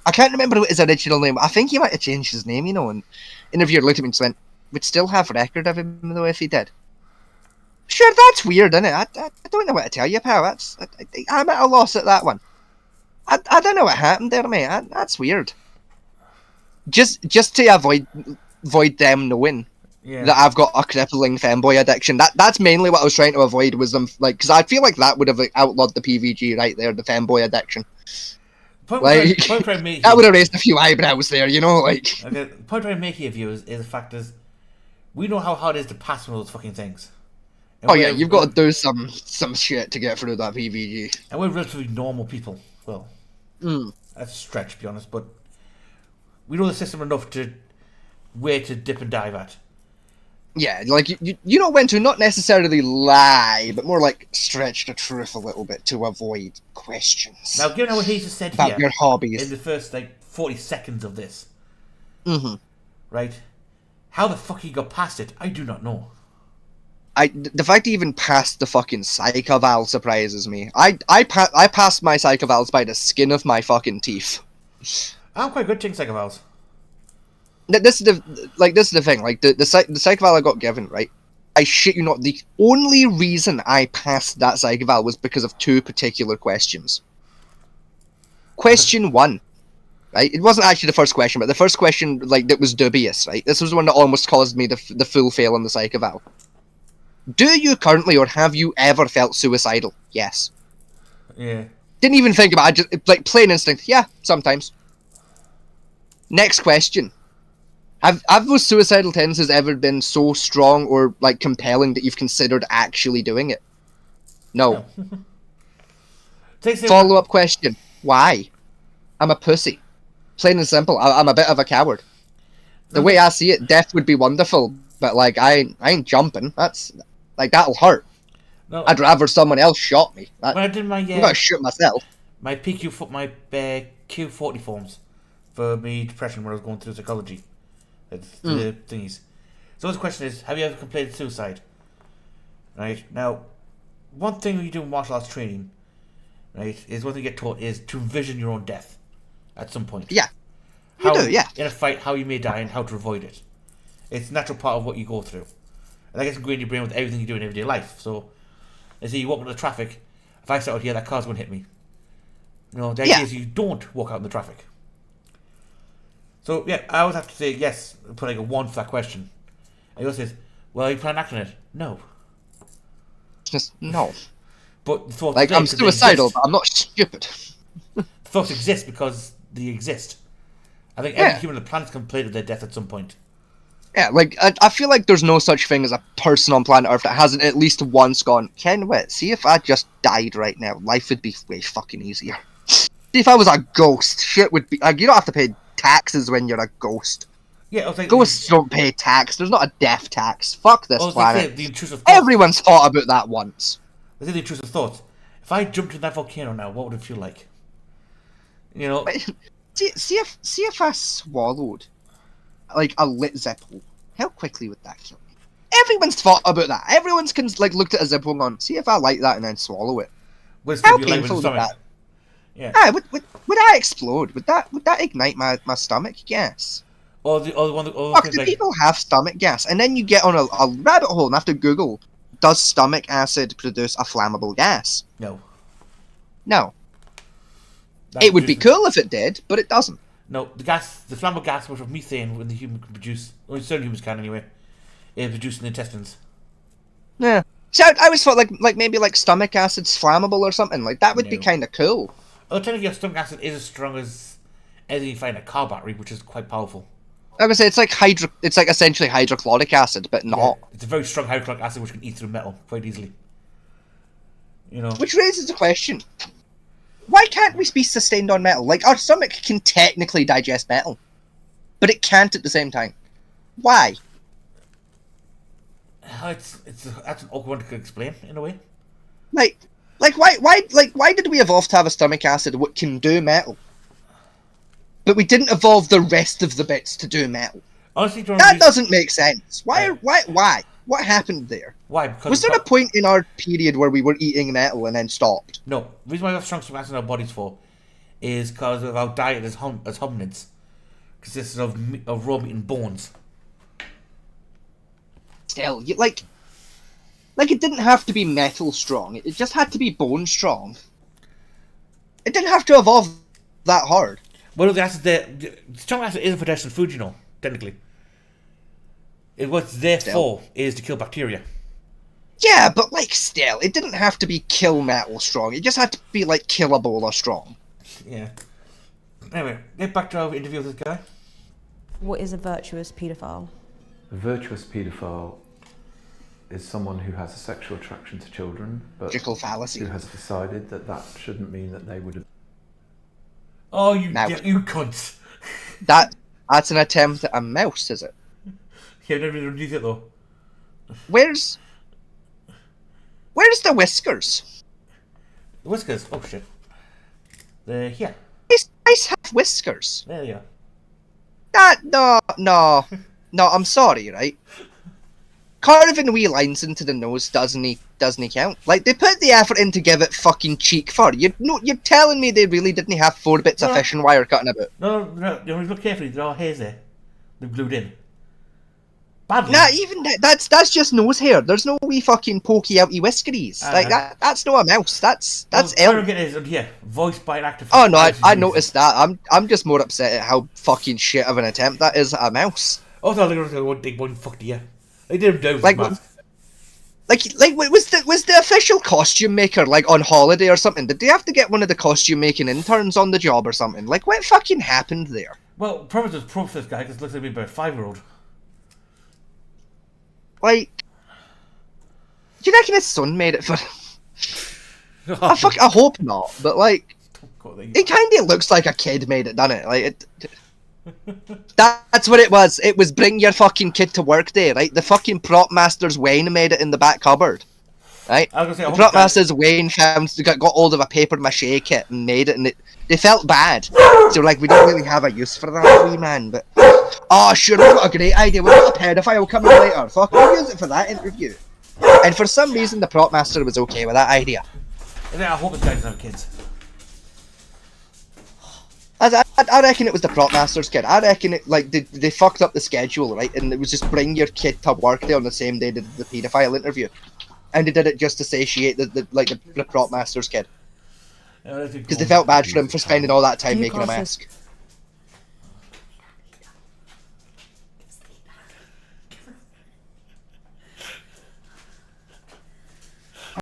I can't remember what his original name. I think he might have changed his name, you know. And interviewer looked at me and went, "We'd still have record of him though if he did." Sure, that's weird, isn't it? I don't know what to tell you, pal. I'm at a loss at that one. I don't know what happened there, mate. That's weird. Just to avoid them knowing that I've got a crippling femboy addiction. That's mainly what I was trying to avoid, was them, like, because I feel like that would have outlawed the PVG right there, the femboy addiction. That would have raised a few eyebrows there, you know, like. Okay, the point I'm making of you is the fact is, we know how hard it is to pass one of those fucking things. And you've got to do some shit to get through that PVG. And we're relatively normal people. Well, that's a stretch, to be honest, but we know the system enough to where to dip and dive at. Yeah, like you know when to not necessarily lie, but more like stretch the truth a little bit to avoid questions. Now, given what he just said about here, your hobbies in the first 40 seconds of this, right? How the fuck he got past it, I do not know. The fact he even passed the fucking psych eval surprises me. I passed my psych evals by the skin of my fucking teeth. I'm quite good taking psych evals. This is the thing. Like the psych eval I got given, right? I shit you not. The only reason I passed that psych eval was because of 2 particular questions. Question 1, right? It wasn't actually the first question, but the first question that was dubious, right? This was the one that almost caused me the full fail on the psych eval. Do you currently or have you ever felt suicidal? Yes. Yeah. Didn't even think about it. Just plain instinct. Yeah, sometimes. Next question. Have those suicidal tendencies ever been so strong or compelling that you've considered actually doing it? No. Follow-up question. Why? I'm a pussy. Plain and simple. I'm a bit of a coward. The way I see it, death would be wonderful, but I ain't jumping. That's that'll hurt. No. I'd rather someone else shot me. When I did my I'm gonna shoot myself. My Q40 forms for me depression when I was going through psychology. The thingies. So the question is, have you ever completed suicide? Right? Now, one thing when you do martial arts training, right, is one thing you get taught is to envision your own death at some point. Yeah. In a fight, how you may die and how to avoid it. It's a natural part of what you go through. And that gets ingrained in your brain with everything you do in everyday life. So, let's say you walk into the traffic, if I start out here, that car's going to hit me. The idea is you don't walk out in the traffic. So, yeah, I always have to say yes, put a 1 for that question. And he always says, well, you plan on acting it? No. Just, no. But the thoughts I'm suicidal, but I'm not stupid. The thoughts exist because they exist. I think every human on the planet's completed their death at some point. Yeah, I feel like there's no such thing as a person on planet Earth that hasn't at least once gone, Ken Witt, see if I just died right now, life would be way fucking easier. See if I was a ghost, shit would be... you don't have to pay taxes when you're a ghost. Yeah, ghosts don't pay tax. There's not a death tax. Fuck this planet. The intrusive Everyone's thought about that once. I think the intrusive thoughts. If I jumped in that volcano now, what would it feel like? You know. See if I swallowed a lit Zippo, how quickly would that kill me? Everyone's thought about that. Everyone's looked at a Zippo and gone, see if I light that and then swallow it. How painful would that? Yeah. Would I explode? Would that ignite my stomach gas? Or the other one. Do people have stomach gas? And then you get on a rabbit hole and have to Google, does stomach acid produce a flammable gas? No. No. It would be cool if it did, but it doesn't. No, the flammable gas, which of methane, when the human can produce, or certain humans can anyway, is produced in the intestines. Yeah. See, I always thought maybe stomach acid's flammable or something. That would be kind of cool. Oh, technically, stomach acid is as strong as anything you find in a car battery, which is quite powerful. I would say it's essentially hydrochloric acid, but not. Yeah, it's a very strong hydrochloric acid which can eat through metal quite easily. Which raises the question: why can't we be sustained on metal? Our stomach can technically digest metal, but it can't at the same time. Why? That's an awkward one to explain in a way. Why did we evolve to have a stomach acid what can do metal? But we didn't evolve the rest of the bits to do metal. Honestly, that doesn't make sense. Why? What happened there? Why? Because was there a point in our period where we were eating metal and then stopped? No. The reason why we have strong stomach acid in our bodies for is because of our diet as hominids. Consists of raw meat and bones. Still, it didn't have to be metal strong. It just had to be bone strong. It didn't have to evolve that hard. Well, the stomach acid is a pedestrian food, technically. What's there for is to kill bacteria. Yeah, but still, it didn't have to be kill metal strong. It just had to be kill Ebola strong. Yeah. Anyway, get back to our interview with this guy. What is a virtuous paedophile? A virtuous paedophile is someone who has a sexual attraction to children, but who has decided that shouldn't mean that they would have. Oh, you cunts! That's an attempt at a mouse, is it? Yeah, never used it though. Where's the whiskers? The whiskers? Oh shit. They're here. Mice have whiskers. There you are. No, I'm sorry, right? Carving wee lines into the nose doesn't count. Like, they put the effort in to give it fucking cheek fur. You're telling me they really didn't have 4 bits of fishing wire cutting about? No, you look carefully, there are hairs there. They're glued in. Badly. Nah, even that's just nose hair. There's no wee fucking pokey outy whiskeries. Like, that's not a mouse. That's L. Yeah, voiced by an actor. Oh no, I noticed that. I'm just more upset at how fucking shit of an attempt that is at a mouse. Oh, they're going to dig one fuck to you. They did him down with the mask. Like was the official costume maker like on holiday or something? Did they have to get one of the costume making interns on the job or something? Like, what fucking happened there? Well, probably just pro for this guy because it looks like he's about a 5-year-old. Like, do you reckon his son made it for? I hope not. But like, it kind of looks like a kid made it, doesn't it? Like that's what it was. It was bring your fucking kid to work day, right? The fucking prop master's Wayne made it in the back cupboard, right? The prop master's Wayne got hold of a paper mache kit and made it, and they felt bad. So like, we don't really have a use for that wee man, but oh sure, we've got a great idea. We've got a pedophile coming later. Fuck, we'll use it for that interview. And for some reason, the prop master was okay with that idea. I hope this guy doesn't have kids. I reckon it was the prop master's kid. I reckon it they fucked up the schedule, right? And it was just bring your kid to work day on the same day they did the paedophile interview, and they did it just to satiate the prop master's kid, because they felt bad for him for spending all that time making a mask.